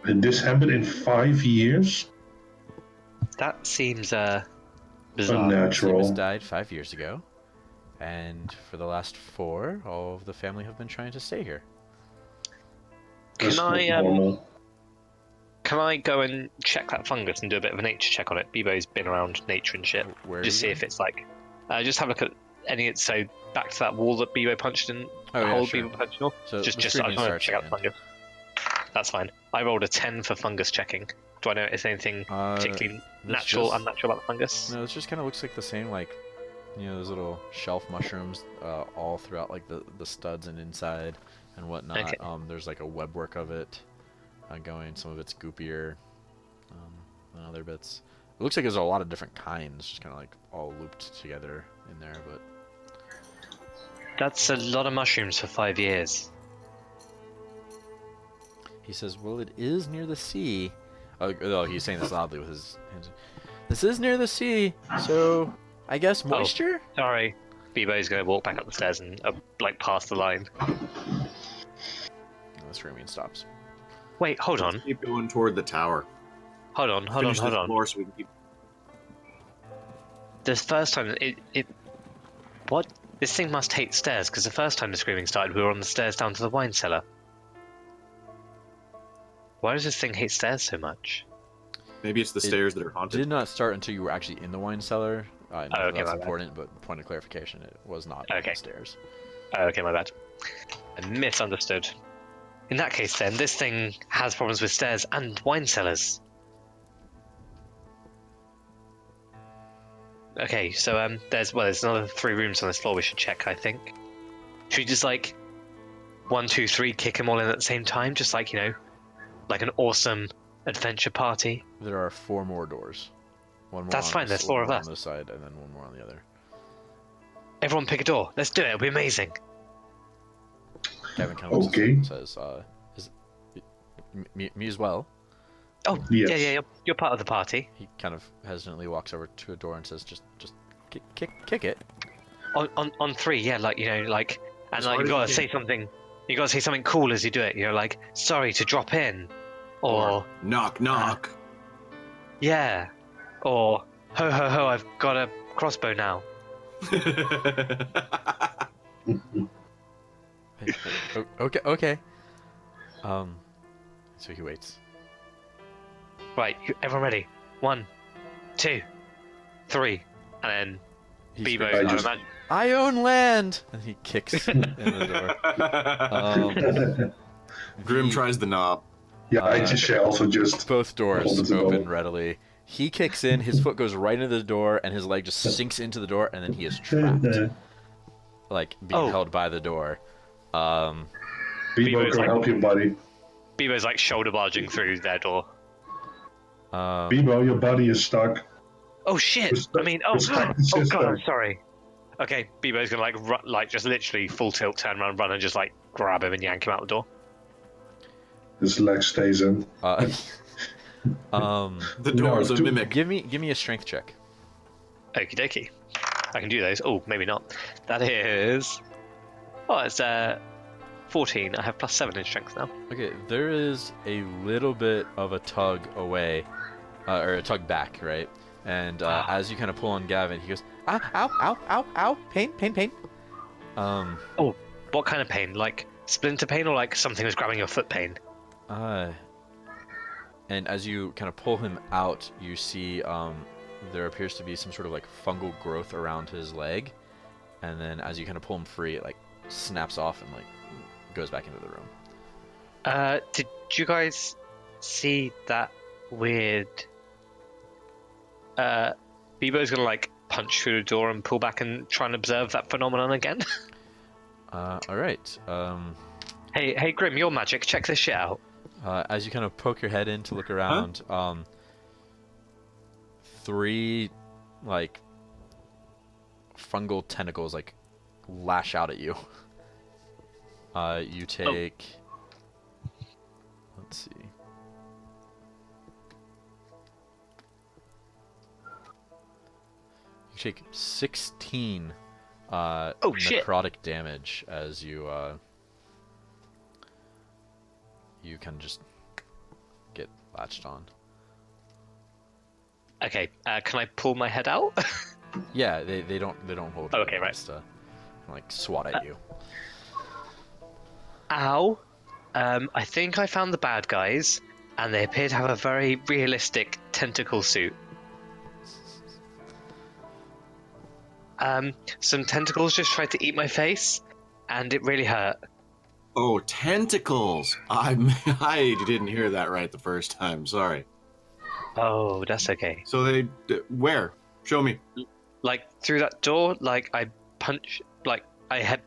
[SPEAKER 2] And this happened in 5 years?
[SPEAKER 4] That seems bizarre.
[SPEAKER 2] Unnatural.
[SPEAKER 1] Seamus died 5 years ago, and for the last 4, all of the family have been trying to stay here.
[SPEAKER 2] That's
[SPEAKER 4] Can
[SPEAKER 2] not
[SPEAKER 4] I
[SPEAKER 2] normal.
[SPEAKER 4] can I go and check that fungus and do a bit of a nature check on it? Bebo's been around nature and shit.
[SPEAKER 1] Where
[SPEAKER 4] Just
[SPEAKER 1] are
[SPEAKER 4] see
[SPEAKER 1] you
[SPEAKER 4] if it's like, just have a look at any. So back to that wall that Bebo punched in.
[SPEAKER 1] Oh,
[SPEAKER 4] The
[SPEAKER 1] yeah,
[SPEAKER 4] hole
[SPEAKER 1] sure.
[SPEAKER 4] Bebo punched in.
[SPEAKER 1] So
[SPEAKER 4] Just
[SPEAKER 1] the
[SPEAKER 4] I
[SPEAKER 1] screaming
[SPEAKER 4] just want to
[SPEAKER 1] starts
[SPEAKER 4] check out the
[SPEAKER 1] again.
[SPEAKER 4] fungus. That's fine. I rolled a 10 for fungus checking. Do I notice anything particularly
[SPEAKER 1] It's
[SPEAKER 4] natural,
[SPEAKER 1] just-
[SPEAKER 4] unnatural about the fungus?
[SPEAKER 1] No, it just kind of looks like the same, like, those little shelf mushrooms all throughout, like, the studs and inside and whatnot.
[SPEAKER 4] Okay.
[SPEAKER 1] There's, like, a web work of it going. Some of it's goopier than other bits. It looks like there's a lot of different kinds, just kind of, like, all looped together in there, but...
[SPEAKER 4] That's a lot of mushrooms for 5 years.
[SPEAKER 1] He says, well, it is near the sea. Oh, he's saying this loudly with his hands. This is near the sea, so I guess moisture?
[SPEAKER 4] Sorry. Bebo's going to walk back up the stairs and like past the line.
[SPEAKER 1] And the screaming stops.
[SPEAKER 4] Wait, hold on.
[SPEAKER 3] Keep going toward the tower.
[SPEAKER 4] Hold on.
[SPEAKER 3] Finish this floor so we can keep...
[SPEAKER 4] The first time what? This thing must hate stairs, because the first time the screaming started, we were on the stairs down to the wine cellar. Why does this thing hate stairs so much?
[SPEAKER 3] Maybe it's the stairs that are haunted.
[SPEAKER 1] Did not start until you were actually in the wine cellar. I know
[SPEAKER 4] okay,
[SPEAKER 1] that's
[SPEAKER 4] my bad.
[SPEAKER 1] important, but point of clarification, it was not
[SPEAKER 4] Okay.
[SPEAKER 1] upstairs.
[SPEAKER 4] Oh, okay, my bad. I misunderstood. In that case, then, this thing has problems with stairs and wine cellars. Okay, so there's another 3 rooms on this floor we should check, I think. Should we just 1, 2, 3, kick them all in at the same time, just like, you know, like an awesome adventure party.
[SPEAKER 1] There are 4 more doors. One more.
[SPEAKER 4] That's
[SPEAKER 1] on
[SPEAKER 4] fine.
[SPEAKER 1] this,
[SPEAKER 4] There's 4
[SPEAKER 1] one
[SPEAKER 4] of
[SPEAKER 1] more
[SPEAKER 4] us.
[SPEAKER 1] on this side, and then one more on the other.
[SPEAKER 4] Everyone pick a door. Let's do it. It'll be amazing.
[SPEAKER 1] Gavin kind of looks at
[SPEAKER 2] Okay.
[SPEAKER 1] you and says, "Is me as well?"
[SPEAKER 4] Oh,
[SPEAKER 2] Yes.
[SPEAKER 4] yeah. You're part of the party.
[SPEAKER 1] He kind of hesitantly walks over to a door and says, "Just kick it."
[SPEAKER 4] On 3, yeah, like, you know, like, and
[SPEAKER 3] As
[SPEAKER 4] like
[SPEAKER 3] hard
[SPEAKER 4] you
[SPEAKER 3] as
[SPEAKER 4] gotta
[SPEAKER 3] you
[SPEAKER 4] say
[SPEAKER 3] can.
[SPEAKER 4] something. You gotta say something cool as you do it. You're like, sorry to drop in, or
[SPEAKER 3] knock knock.
[SPEAKER 4] yeah, or ho ho ho, I've got a crossbow now.
[SPEAKER 1] Okay. So he waits.
[SPEAKER 4] Right, everyone ready? 1, 2, 3, and then
[SPEAKER 1] He
[SPEAKER 4] Bebo.
[SPEAKER 1] screams,
[SPEAKER 2] I just-
[SPEAKER 1] "I own land!" And he kicks in the door.
[SPEAKER 3] Grim
[SPEAKER 1] the-
[SPEAKER 3] tries the knob.
[SPEAKER 2] Yeah, I just Shae also just
[SPEAKER 1] Both doors
[SPEAKER 2] Hold it
[SPEAKER 1] open
[SPEAKER 2] door.
[SPEAKER 1] readily. He kicks in, his foot goes right into the door, and his leg just sinks into the door, and then he is trapped, like being
[SPEAKER 4] Oh.
[SPEAKER 1] held by the door.
[SPEAKER 2] Bebo
[SPEAKER 4] Bebo's
[SPEAKER 2] can
[SPEAKER 4] like-
[SPEAKER 2] help you, buddy.
[SPEAKER 4] Bebo's like shoulder barging through their door.
[SPEAKER 2] Bebo, your body is stuck.
[SPEAKER 4] Oh shit!
[SPEAKER 2] It's stuck-
[SPEAKER 4] I mean,
[SPEAKER 2] it's stuck in the
[SPEAKER 4] oh god,
[SPEAKER 2] system.
[SPEAKER 4] I'm sorry. Okay, Bebo's gonna like just literally full tilt, turn around, run, and just like grab him and yank him out the door.
[SPEAKER 2] His leg stays in.
[SPEAKER 1] The
[SPEAKER 3] The door is a
[SPEAKER 2] two-
[SPEAKER 3] mimic.
[SPEAKER 1] give me a strength check.
[SPEAKER 4] Okie dokie. I can do those. Oh, maybe not. That is. Oh, it's 14. I have +7 in strength now.
[SPEAKER 1] Okay, there is a little bit of a tug away, or a tug back, right? And as you kind of pull on Gavin, he goes, "Ah, ow, pain."
[SPEAKER 4] Oh, what kind of pain? Like splinter pain, or like something was grabbing your foot pain?
[SPEAKER 1] And as you kind of pull him out, you see there appears to be some sort of like fungal growth around his leg, and then as you kind of pull him free, it like snaps off and like goes back into the room.
[SPEAKER 4] Did you guys see that weird? Bebo's gonna like punch through the door and pull back and try and observe that phenomenon again.
[SPEAKER 1] All right.
[SPEAKER 4] Hey, Grim, your magic. Check this shit out.
[SPEAKER 1] As you kind of poke your head in to look around, 3 like fungal tentacles like lash out at you. You take. Let's see. You take 16
[SPEAKER 4] shit.
[SPEAKER 1] necrotic damage as you you can just get latched on.
[SPEAKER 4] Okay, can I pull my head out?
[SPEAKER 1] Yeah, they don't hold you.
[SPEAKER 4] Okay,
[SPEAKER 1] They
[SPEAKER 4] right.
[SPEAKER 1] just, like swat at you.
[SPEAKER 4] Ow. I think I found the bad guys, and they appear to have a very realistic tentacle suit. Some tentacles just tried to eat my face, and it really hurt.
[SPEAKER 3] Oh, tentacles! I didn't hear that right the first time. Sorry.
[SPEAKER 4] Oh, that's okay.
[SPEAKER 3] So where? Show me.
[SPEAKER 4] Like through that door, like I punched, like I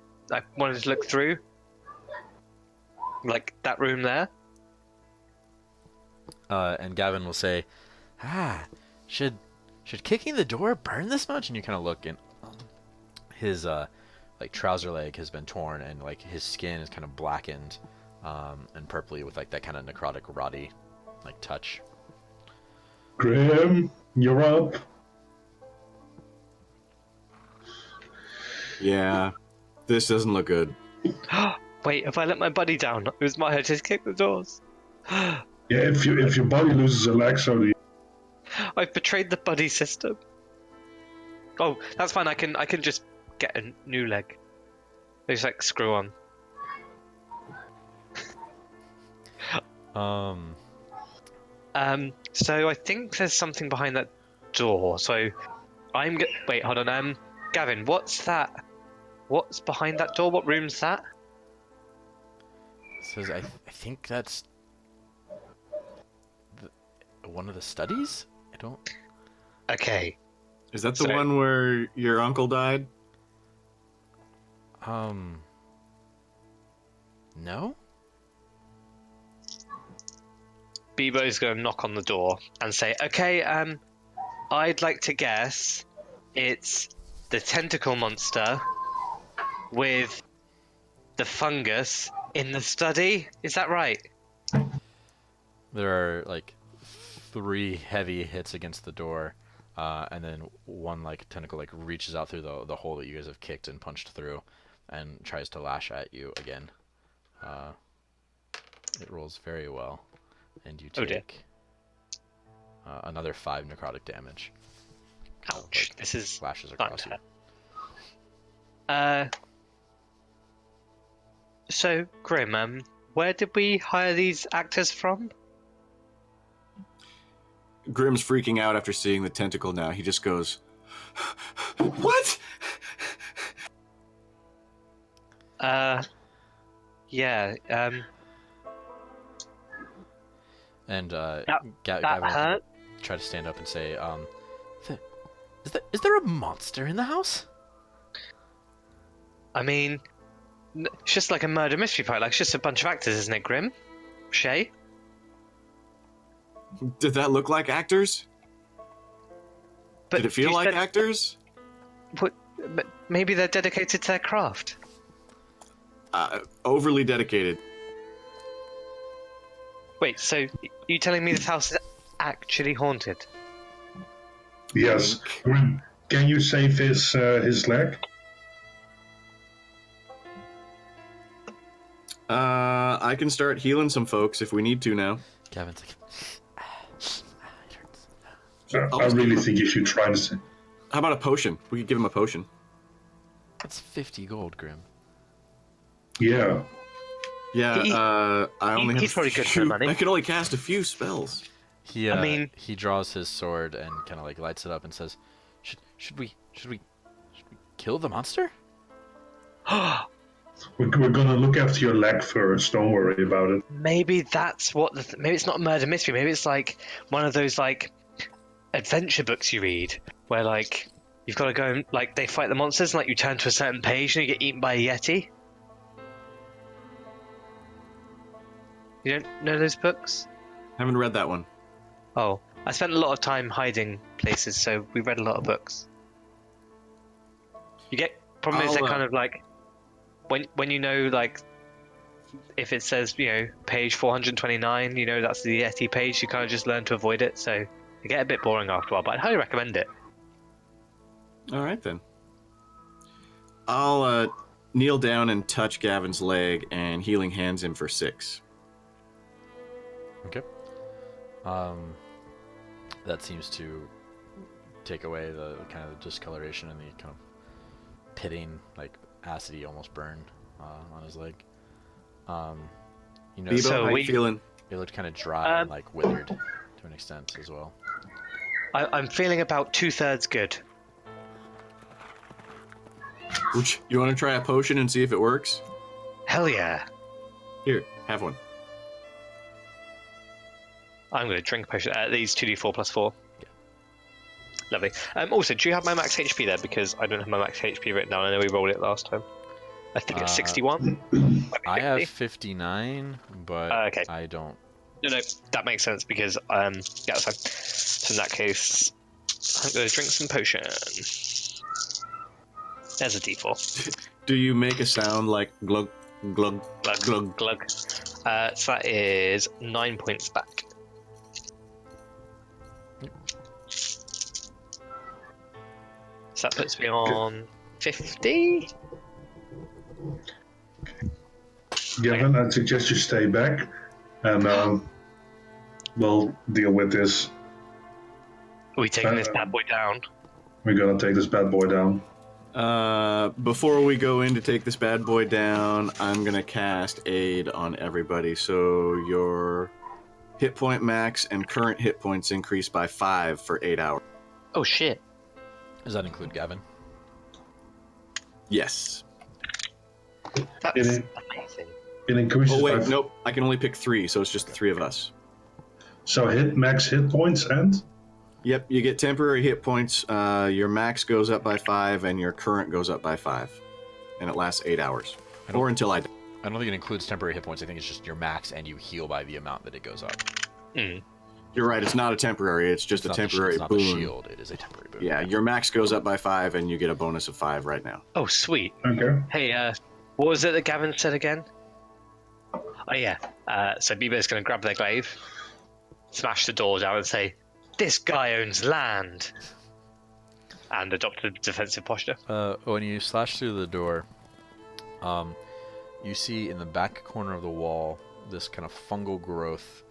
[SPEAKER 4] wanted to look through, like that room there.
[SPEAKER 1] And Gavin will say, should kicking the door burn this much? And you kind of look, and his like trouser leg has been torn, and like his skin is kind of blackened and purpley with like that kind of necrotic, rotty like touch.
[SPEAKER 2] Grim, you're up.
[SPEAKER 3] Yeah, this doesn't look good.
[SPEAKER 4] Wait, if I let my buddy down, it was my idea to kick the doors.
[SPEAKER 2] Yeah, if your body loses a leg, so do you.
[SPEAKER 4] I've betrayed the buddy system. Oh, that's fine. I can just get a new leg. Just like screw on. So I think there's something behind that door. So wait, hold on. Gavin, what's that? What's behind that door? What room's that?
[SPEAKER 1] Says I think that's one of the studies. I don't.
[SPEAKER 4] Okay.
[SPEAKER 3] Is that the
[SPEAKER 4] So-
[SPEAKER 3] one where your uncle died?
[SPEAKER 1] No?
[SPEAKER 4] Bebo's going to knock on the door and say, okay, I'd like to guess it's the tentacle monster with the fungus in the study. Is that right?
[SPEAKER 1] There are like 3 heavy hits against the door, and then one like tentacle like reaches out through the hole that you guys have kicked and punched through, and tries to lash at you again. It rolls very well, and you take another 5 necrotic damage.
[SPEAKER 4] Ouch!
[SPEAKER 1] Like,
[SPEAKER 4] this is
[SPEAKER 1] flashes across you.
[SPEAKER 4] So Grim, where did we hire these actors from?
[SPEAKER 3] Grim's freaking out after seeing the tentacle now. He just goes, "What?"
[SPEAKER 4] Yeah.
[SPEAKER 1] And
[SPEAKER 4] that
[SPEAKER 1] Gavin
[SPEAKER 4] hurt.
[SPEAKER 1] try to stand up and say, is there a monster in the house?
[SPEAKER 4] I mean, it's just like a murder mystery part. Like, it's just a bunch of actors, isn't it, Grim? Shae?
[SPEAKER 3] Did that look like actors?
[SPEAKER 4] But
[SPEAKER 3] Did it feel
[SPEAKER 4] you
[SPEAKER 3] like
[SPEAKER 4] said-
[SPEAKER 3] actors?
[SPEAKER 4] But maybe they're dedicated to their craft.
[SPEAKER 3] Overly dedicated.
[SPEAKER 4] Wait, so you telling me this house is actually haunted?
[SPEAKER 2] Yes. Can you save his leg?
[SPEAKER 3] I can start healing some folks if we need to now.
[SPEAKER 1] Gavin's like, it hurts.
[SPEAKER 2] I really think you should try this.
[SPEAKER 3] How about a potion? We could give him a potion.
[SPEAKER 1] That's 50 gold, Grim.
[SPEAKER 2] Yeah.
[SPEAKER 3] Yeah, I only have
[SPEAKER 4] he's probably good for the money.
[SPEAKER 3] I can only cast a few spells.
[SPEAKER 1] He draws his sword and kind of like lights it up and says, "Should we kill the monster?"
[SPEAKER 2] We're gonna look after your leg first. Don't worry about it.
[SPEAKER 4] Maybe that's what maybe it's not a murder mystery. Maybe it's like one of those like adventure books you read where like you've got to go and like they fight the monsters and like you turn to a certain page and you get eaten by a yeti. You don't know those books?
[SPEAKER 3] Haven't read that one.
[SPEAKER 4] Oh, I spent a lot of time hiding places, so we read a lot of books. You get problem is they're kind of like when you know like if it says page 429, that's the Yeti page. You kind of just learn to avoid it, so you get a bit boring after a while. But I'd highly recommend it.
[SPEAKER 3] All right then. I'll kneel down and touch Gavin's leg and healing hands him for 6.
[SPEAKER 1] Okay. That seems to take away the kind of discoloration and the kind of pitting, like acidy almost burn on his leg.
[SPEAKER 3] Bebo,
[SPEAKER 4] so
[SPEAKER 3] how you
[SPEAKER 4] we-
[SPEAKER 3] feeling?
[SPEAKER 1] It looked kind of dry and like withered to an extent as well.
[SPEAKER 4] I'm feeling about 2/3 good.
[SPEAKER 3] You want to try a potion and see if it works?
[SPEAKER 4] Hell yeah!
[SPEAKER 3] Here, have one.
[SPEAKER 4] I'm going to drink a potion. These 2d4 plus 4. Yeah. Lovely. Also, do you have my max HP there? Because I don't have my max HP written down. I know we rolled it last time. I think it's 61.
[SPEAKER 1] I have 59, but
[SPEAKER 4] Okay.
[SPEAKER 1] I don't.
[SPEAKER 4] No, that makes sense because yeah, that's fine. So in that case, I'm going to drink some potion. There's a D4.
[SPEAKER 3] Do you make a sound like glug, glug,
[SPEAKER 4] Glug,
[SPEAKER 3] glug?
[SPEAKER 4] glug. So that is 9 points back. So that puts me on 50.
[SPEAKER 2] Gavin, I'd suggest you stay back, and we'll deal with this.
[SPEAKER 4] Are we taking this bad boy down?
[SPEAKER 2] We're gonna take this bad boy down.
[SPEAKER 3] Before we go in to take this bad boy down, I'm gonna cast Aid on everybody. So your hit point max and current hit points increase by 5 for 8 hours.
[SPEAKER 4] Oh shit.
[SPEAKER 1] Does that include Gavin?
[SPEAKER 3] Yes.
[SPEAKER 4] That's
[SPEAKER 2] It-
[SPEAKER 4] amazing.
[SPEAKER 2] It increases.
[SPEAKER 3] Oh wait,
[SPEAKER 2] by
[SPEAKER 3] nope. I can only pick 3, so it's just the 3 of us.
[SPEAKER 2] So max hit points and
[SPEAKER 3] Yep, you get temporary hit points. Your max goes up by 5, and your current goes up by 5, and it lasts 8 hours, or until I die.
[SPEAKER 1] I don't think it includes temporary hit points. I think it's just your max, and you heal by the amount that it goes up.
[SPEAKER 4] Mm.
[SPEAKER 3] You're right. It's not a temporary. It's just
[SPEAKER 1] It's
[SPEAKER 3] a
[SPEAKER 1] not
[SPEAKER 3] temporary
[SPEAKER 1] it's not
[SPEAKER 3] boon.
[SPEAKER 1] the shield. It is a temporary boon.
[SPEAKER 3] Yeah, your max goes up by 5, and you get a bonus of 5 right now.
[SPEAKER 4] Oh, sweet.
[SPEAKER 2] Okay.
[SPEAKER 4] Hey, what was it that Gavin said again? Oh, yeah. So Bieber's going to grab their glaive, smash the door down and say, "This guy owns land," and adopt a defensive posture.
[SPEAKER 1] When you slash through the door, you see in the back corner of the wall this kind of fungal growth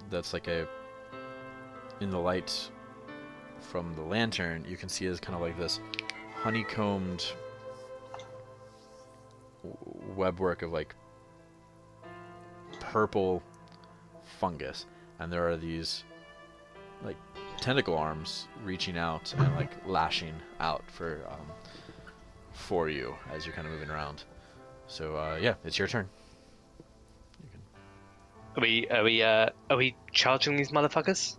[SPEAKER 1] that's like in the light from the lantern, you can see is kind of like this honeycombed webwork of like purple fungus, and there are these like tentacle arms reaching out and like lashing out for you as you're kind of moving around. So yeah, it's your turn.
[SPEAKER 4] Are we charging these motherfuckers?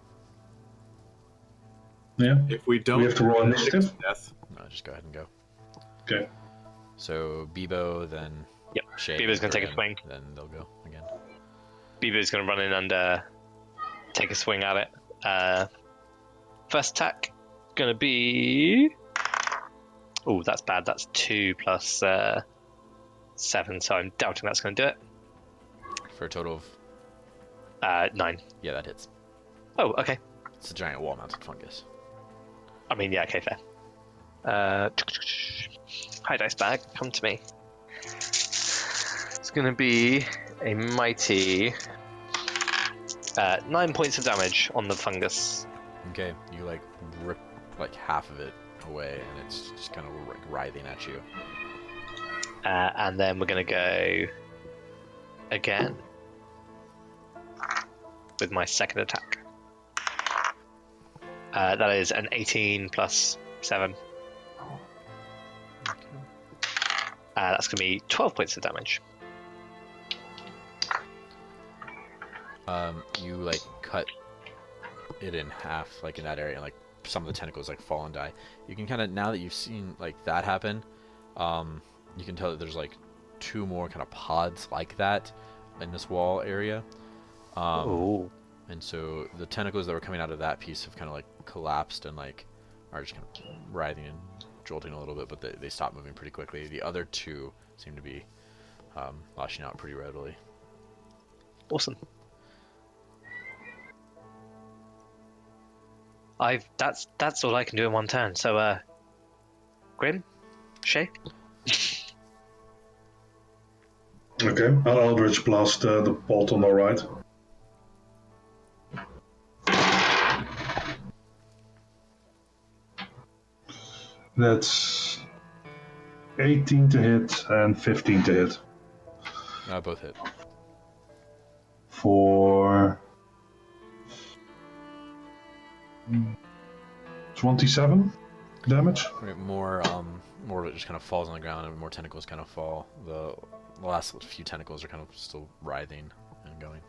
[SPEAKER 2] Yeah.
[SPEAKER 3] If we don't,
[SPEAKER 2] We have to roll initiative.
[SPEAKER 3] Death.
[SPEAKER 1] No, just go ahead and go.
[SPEAKER 2] Okay.
[SPEAKER 1] So Bebo, then
[SPEAKER 4] Yep.
[SPEAKER 1] Shae,
[SPEAKER 4] Bebo's gonna take a
[SPEAKER 1] and
[SPEAKER 4] swing.
[SPEAKER 1] Then they'll go again.
[SPEAKER 4] Bieber's going to run in and take a swing at it. First attack, going to be... Oh, that's bad. That's 2 plus 7, so I'm doubting that's going to do it.
[SPEAKER 1] For a total of
[SPEAKER 4] 9.
[SPEAKER 1] yeah, that hits.
[SPEAKER 4] Oh, okay.
[SPEAKER 1] It's a giant wall-mounted fungus.
[SPEAKER 4] I mean, yeah, okay, fair. High dice bag, come to me. It's going to be a mighty 9 points of damage on the fungus.
[SPEAKER 1] Okay, you like rip like half of it away, and it's just kind of like writhing at you.
[SPEAKER 4] And then we're going to go again with my second attack. That is an 18 plus 7. That's going to be 12 points of damage.
[SPEAKER 1] You like cut it in half, like in that area, and like some of the tentacles like fall and die. You can kind of, now that you've seen like that happen, you can tell that there's like 2 more kind of pods like that in this wall area.
[SPEAKER 4] Ooh.
[SPEAKER 1] And so the tentacles that were coming out of that piece have kind of like collapsed and like are just kind of writhing and jolting a little bit, but they stop moving pretty quickly. The other 2 seem to be lashing out pretty readily.
[SPEAKER 4] Awesome. That's all I can do in one turn. So, Grim, Shae.
[SPEAKER 2] Okay. I'll Eldritch Blast the bolt on the right. That's 18 to hit and 15 to hit.
[SPEAKER 1] Both hit.
[SPEAKER 2] For 27 damage.
[SPEAKER 1] Right, more of it just kind of falls on the ground, and more tentacles kind of fall. The last few tentacles are kind of still writhing and going.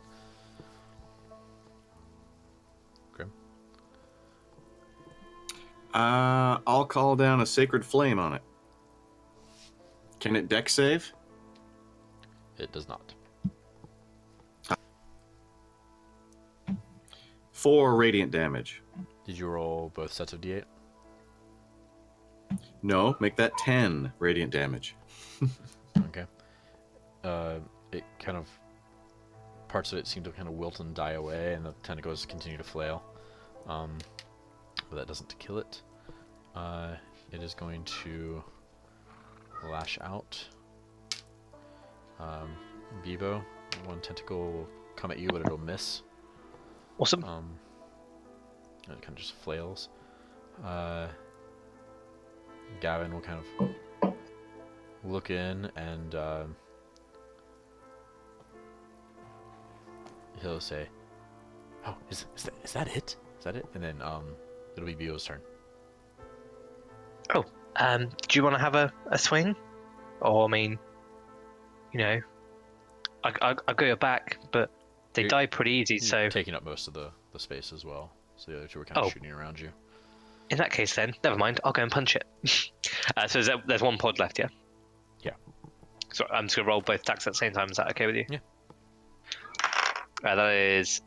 [SPEAKER 1] Grim.
[SPEAKER 3] I'll call down a Sacred Flame on it. Can it dex save?
[SPEAKER 1] It does not.
[SPEAKER 3] 4 radiant damage.
[SPEAKER 1] Did you roll both sets of d8?
[SPEAKER 3] No, make that 10 radiant damage.
[SPEAKER 1] Okay. It kind of, parts of it seem to kind of wilt and die away, and the tentacles continue to flail. But that doesn't kill it. It is going to lash out. Bebo, 1 tentacle will come at you, but it'll miss.
[SPEAKER 4] Awesome.
[SPEAKER 1] And it kind of just flails. Gavin will kind of look in, and he'll say, "Oh, is that it? Is that it?" And then it'll be Bebo's turn.
[SPEAKER 4] Oh, do you want to have a swing? Or, I mean, you know, I'll go your back, but they
[SPEAKER 1] You're-
[SPEAKER 4] die pretty easy,
[SPEAKER 1] You're
[SPEAKER 4] so
[SPEAKER 1] taking up most of the space as well. So the other 2 were kind of
[SPEAKER 4] Oh.
[SPEAKER 1] shooting around you.
[SPEAKER 4] in that case then, never mind, I'll go and punch it. So there's 1 pod left, yeah?
[SPEAKER 1] Yeah.
[SPEAKER 4] So I'm just gonna roll both attacks at the same time. Is that okay with you?
[SPEAKER 1] Yeah.
[SPEAKER 4] That is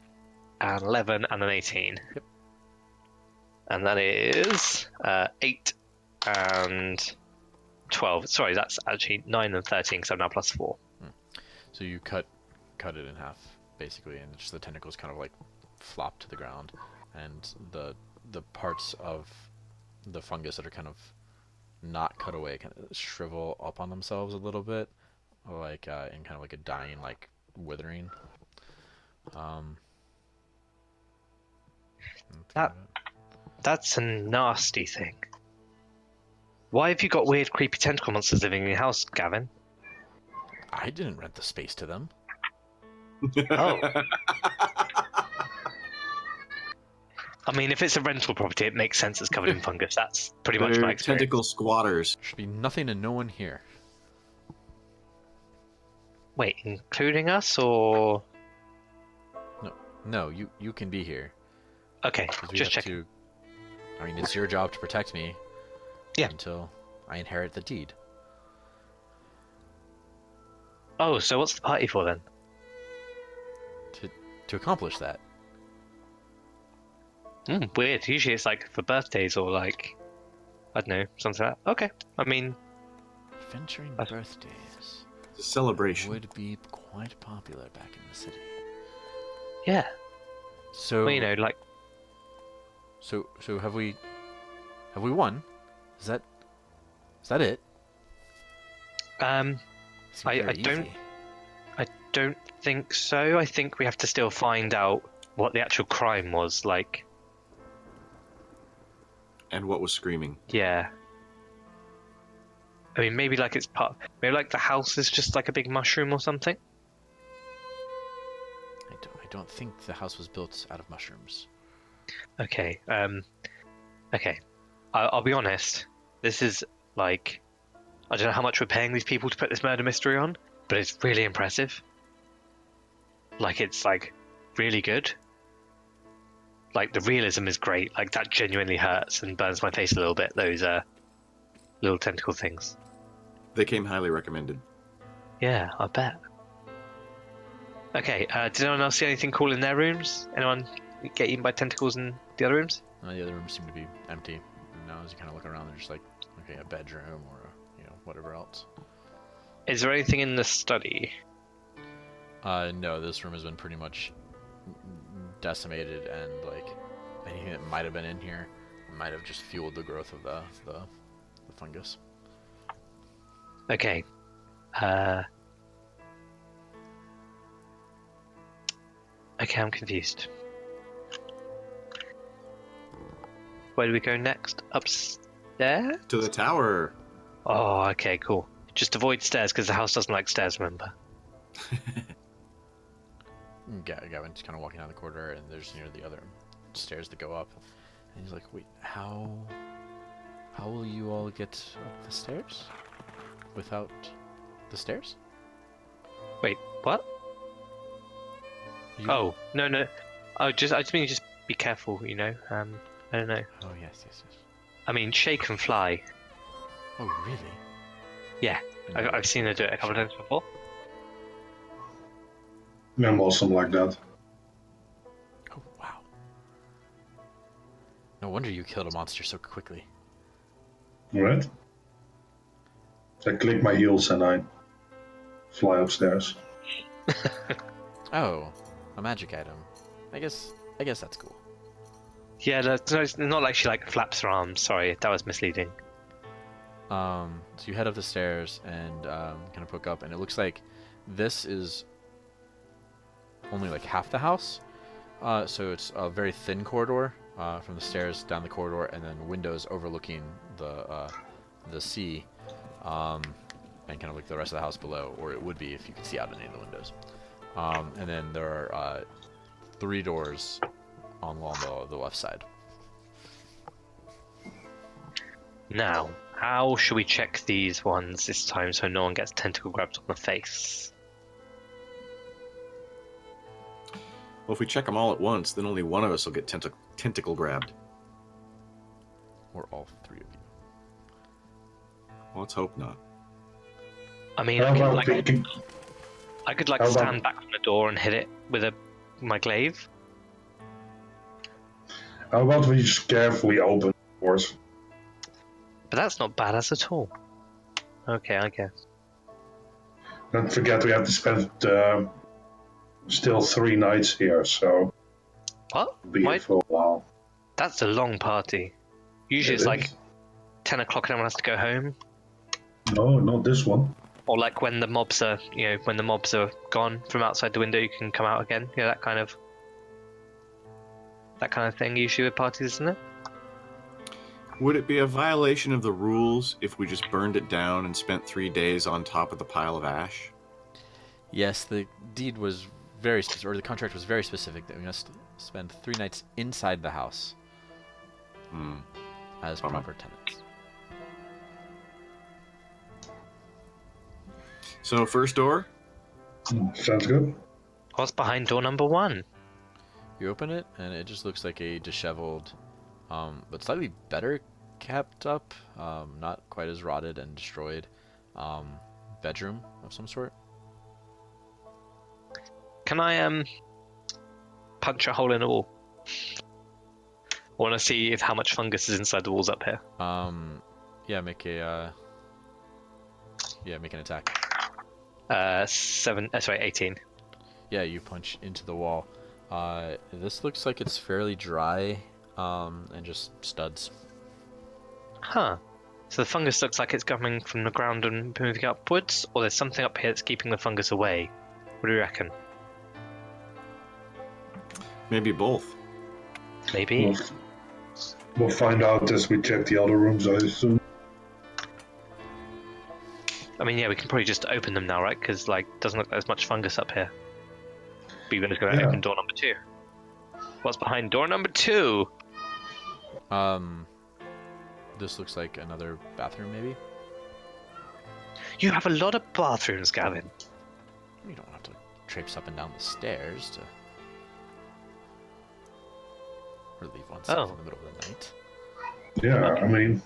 [SPEAKER 4] an 11 and an 18.
[SPEAKER 1] Yep.
[SPEAKER 4] And that is 8 and 12. Sorry, that's actually 9 and 13 because I'm now +4.
[SPEAKER 1] So you cut it in half basically, and just the tentacles kind of like flop to the ground, and the parts of the fungus that are kind of not cut away kind of shrivel up on themselves a little bit, like in kind of like a dying, like withering.
[SPEAKER 4] That's a nasty thing. Why have you got weird, creepy tentacle monsters living in your house, Gavin?
[SPEAKER 1] I didn't rent the space to them.
[SPEAKER 4] Oh. I mean, if it's a rental property, it makes sense it's covered in fungus. That's pretty much my experience.
[SPEAKER 3] Tentacle squatters.
[SPEAKER 1] Should be nothing and no one here.
[SPEAKER 4] Wait, including us, or...?
[SPEAKER 1] No, you can be here.
[SPEAKER 4] Okay,
[SPEAKER 1] 'Cause we
[SPEAKER 4] just
[SPEAKER 1] have
[SPEAKER 4] checking.
[SPEAKER 1] I mean, it's your job to protect me.
[SPEAKER 4] Yeah.
[SPEAKER 1] Until I inherit the deed.
[SPEAKER 4] Oh, so what's the party for then?
[SPEAKER 1] To accomplish that.
[SPEAKER 4] Weird. Usually it's like for birthdays or like, I don't know, something like that. Okay, I mean...
[SPEAKER 1] Adventuring birthdays
[SPEAKER 3] It's a celebration.
[SPEAKER 1] would be quite popular back in the city.
[SPEAKER 4] Yeah.
[SPEAKER 1] So,
[SPEAKER 4] Well, you know, like...
[SPEAKER 1] So have we won? Is that it?
[SPEAKER 4] I don't think so. I think we have to still find out what the actual crime was, like...
[SPEAKER 3] And what was screaming?
[SPEAKER 4] Yeah. I mean, maybe like it's part... Maybe like the house is just like a big mushroom or something?
[SPEAKER 1] I don't think the house was built out of mushrooms.
[SPEAKER 4] Okay, okay. I'll be honest. This is, like... I don't know how much we're paying these people to put this murder mystery on, but it's really impressive. Like, it's, like, really good. Like, the realism is great. Like, that genuinely hurts and burns my face a little bit, those, little tentacle things.
[SPEAKER 3] They came highly recommended.
[SPEAKER 4] Yeah, I bet. Okay, did anyone else see anything cool in their rooms? Anyone get eaten by tentacles in the other rooms?
[SPEAKER 1] The other rooms seem to be empty. And now as you kind of look around, they're just like, okay, a bedroom or whatever else.
[SPEAKER 4] Is there anything in the study?
[SPEAKER 1] No, this room has been pretty much decimated, and like anything that might have been in here might have just fueled the growth of the fungus.
[SPEAKER 4] Okay. Okay, I'm confused. Where do we go next? Upstairs?
[SPEAKER 3] To the tower.
[SPEAKER 4] Oh, okay, cool. Just avoid stairs because the house doesn't like stairs, remember?
[SPEAKER 1] Gavin's kind of walking down the corridor, and there's the other stairs that go up, and he's like, "Wait, how will you all get up the stairs without the stairs?"
[SPEAKER 4] Wait, what? Oh, no. I just mean just be careful, I don't know.
[SPEAKER 1] Oh yes.
[SPEAKER 4] I mean, Shae can fly.
[SPEAKER 1] Oh really?
[SPEAKER 4] Yeah, I've seen her do it a couple of times before.
[SPEAKER 2] I'm awesome like that.
[SPEAKER 1] Oh wow. No wonder you killed a monster so quickly.
[SPEAKER 2] Alright. I click my heels and I fly upstairs.
[SPEAKER 1] Oh, a magic item. I guess that's cool.
[SPEAKER 4] Yeah, no, it's not like she like flaps her arms. Sorry, that was misleading.
[SPEAKER 1] So you head up the stairs and kind of poke up, and it looks like this is only like half the house. So it's a very thin corridor from the stairs down the corridor, and then windows overlooking the sea, and kind of like the rest of the house below, or it would be if you could see out any of the windows. And then there are 3 doors along the left side.
[SPEAKER 4] Now, how should we check these ones this time so no one gets tentacle grabbed on the face?
[SPEAKER 3] Well, if we check them all at once, then only one of us will get tentacle grabbed.
[SPEAKER 1] Or all 3 of you.
[SPEAKER 3] Well, let's hope not.
[SPEAKER 4] I mean,
[SPEAKER 2] How about
[SPEAKER 4] I could like
[SPEAKER 2] how about-
[SPEAKER 4] stand back from the door and hit it with my glaive.
[SPEAKER 2] how about we just carefully open the doors?
[SPEAKER 4] But that's not badass at all. Okay, I guess.
[SPEAKER 2] Don't forget we have to spend still 3 nights here, so
[SPEAKER 4] What?
[SPEAKER 2] we'll be
[SPEAKER 4] Why?
[SPEAKER 2] here for a while.
[SPEAKER 4] That's a long party. Usually
[SPEAKER 2] It
[SPEAKER 4] it's like
[SPEAKER 2] is.
[SPEAKER 4] 10 o'clock and everyone has to go home.
[SPEAKER 2] No, not this one.
[SPEAKER 4] Or like when the mobs are, when the mobs are gone from outside the window, you can come out again. That kind of thing usually with parties, isn't it?
[SPEAKER 3] Would it be a violation of the rules if we just burned it down and spent 3 days on top of the pile of ash?
[SPEAKER 1] Yes, the deed was very specific, or the contract was very specific that we must spend 3 nights inside the house as
[SPEAKER 3] Bummer.
[SPEAKER 1] proper tenants.
[SPEAKER 3] So, first door?
[SPEAKER 2] Sounds good.
[SPEAKER 4] What's behind door number 1?
[SPEAKER 1] You open it, and it just looks like a disheveled, but slightly better kept up, not quite as rotted and destroyed, bedroom of some sort.
[SPEAKER 4] Can I punch a hole in the wall? I want to see how much fungus is inside the walls up here.
[SPEAKER 1] Yeah, make an attack.
[SPEAKER 4] 18.
[SPEAKER 1] Yeah, you punch into the wall. This looks like it's fairly dry, and just studs.
[SPEAKER 4] Huh. So the fungus looks like it's coming from the ground and moving upwards, or there's something up here that's keeping the fungus away. What do you reckon?
[SPEAKER 3] Maybe both.
[SPEAKER 4] Maybe.
[SPEAKER 2] We'll find out as we check the other rooms, I assume.
[SPEAKER 4] I mean, yeah, we can probably just open them now, right? Because doesn't look like there's much fungus up here. But we're just going to
[SPEAKER 2] Yeah.
[SPEAKER 4] open door number 2. What's behind door number 2?
[SPEAKER 1] This looks like another bathroom, maybe?
[SPEAKER 4] You have a lot of bathrooms, Gavin.
[SPEAKER 1] You don't have to traipse up and down the stairs to relieve oneself in the middle of the night.
[SPEAKER 2] Yeah, I mean,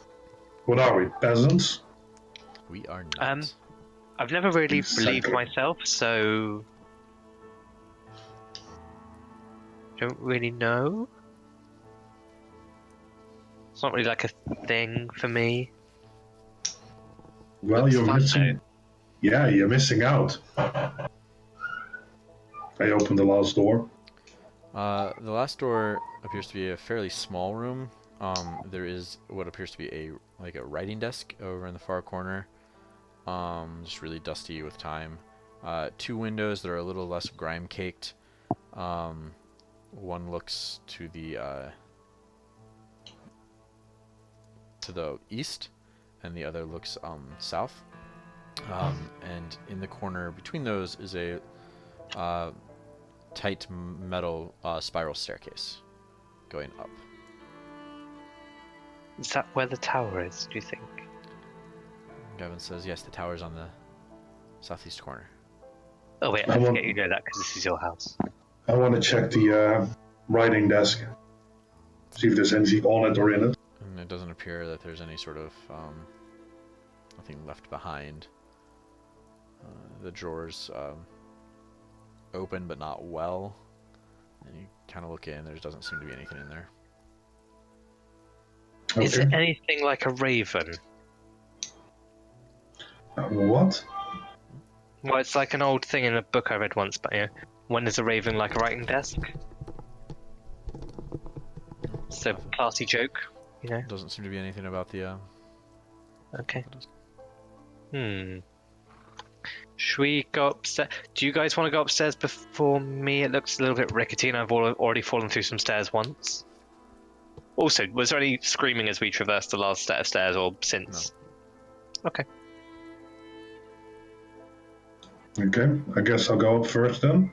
[SPEAKER 2] what are we, peasants?
[SPEAKER 1] We are not.
[SPEAKER 4] I've never really
[SPEAKER 2] Exactly.
[SPEAKER 4] relieved myself, so don't really know. It's not really like a thing for me.
[SPEAKER 2] Well,
[SPEAKER 4] Looks
[SPEAKER 2] you're
[SPEAKER 4] fun,
[SPEAKER 2] missing. Yeah, you're missing out. I opened the last door.
[SPEAKER 1] The last door appears to be a fairly small room. There is what appears to be a writing desk over in the far corner. Just really dusty with time. 2 windows that are a little less grime caked. One looks to the east, and the other looks south. And in the corner between those is a tight metal spiral staircase going up.
[SPEAKER 4] Is that where the tower is, do you think?
[SPEAKER 1] Gavin says, yes, the tower's on the southeast corner.
[SPEAKER 4] Oh wait, I forget you know that because this is your house.
[SPEAKER 2] I want to check the writing desk. See if there's anything on it or in it.
[SPEAKER 1] And it doesn't appear that there's any sort of nothing left behind. The drawers open but not well. And you kind of look in, there doesn't seem to be anything in there.
[SPEAKER 4] Is
[SPEAKER 2] Okay.
[SPEAKER 4] it anything like a raven?
[SPEAKER 2] What?
[SPEAKER 4] Well, it's like an old thing in a book I read once, but when is a raven like a writing desk? It's a classy joke,
[SPEAKER 1] Doesn't seem to be anything about the
[SPEAKER 4] Okay. Should we go upstairs? Do you guys want to go upstairs before me? It looks a little bit rickety and I've already fallen through some stairs once. Also, was there any screaming as we traversed the last set of stairs or since? No. Okay.
[SPEAKER 2] Okay, I guess I'll go up first then.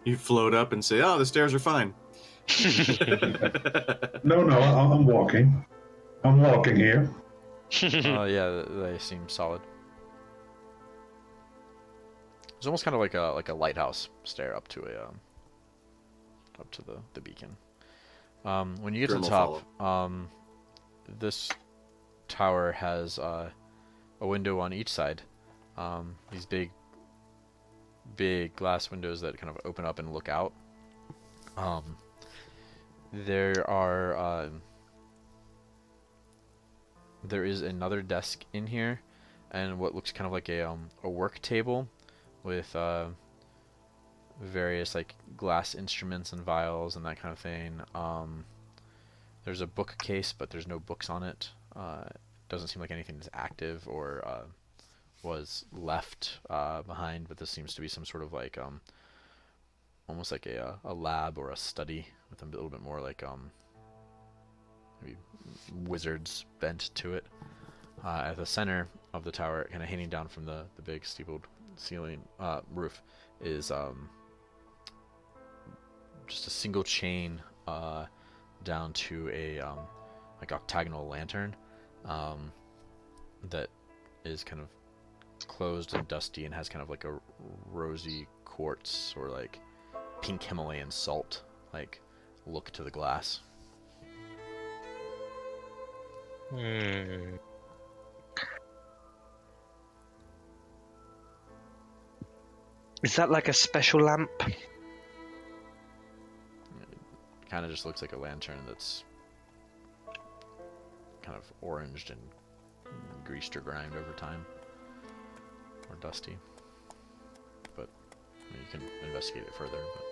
[SPEAKER 3] You float up and say, "Oh, the stairs are fine."
[SPEAKER 2] No, I'm walking. I'm walking here.
[SPEAKER 1] yeah, they seem solid. It's almost kind of like a lighthouse stair up to the beacon. When you get to the
[SPEAKER 3] Grim will
[SPEAKER 1] top, this tower has a window on each side. These big glass windows that kind of open up and look out. There is another desk in here, and what looks kind of like a work table with various like glass instruments and vials and that kind of thing. There's a bookcase, but there's no books on it. Doesn't seem like anything is active or was left behind, but this seems to be some sort of like almost like a lab or a study with a little bit more like maybe wizard's bent to it. At the center of the tower, kind of hanging down from the big steepled ceiling roof, is just a single chain down to a like octagonal lantern that is kind of closed and dusty and has kind of like a rosy quartz or like pink Himalayan salt like look to the glass.
[SPEAKER 4] Is that like a special lamp?
[SPEAKER 1] It kind of just looks like a lantern that's kind of oranged and greased or grimed over time, or dusty. But I mean, you can investigate it further. But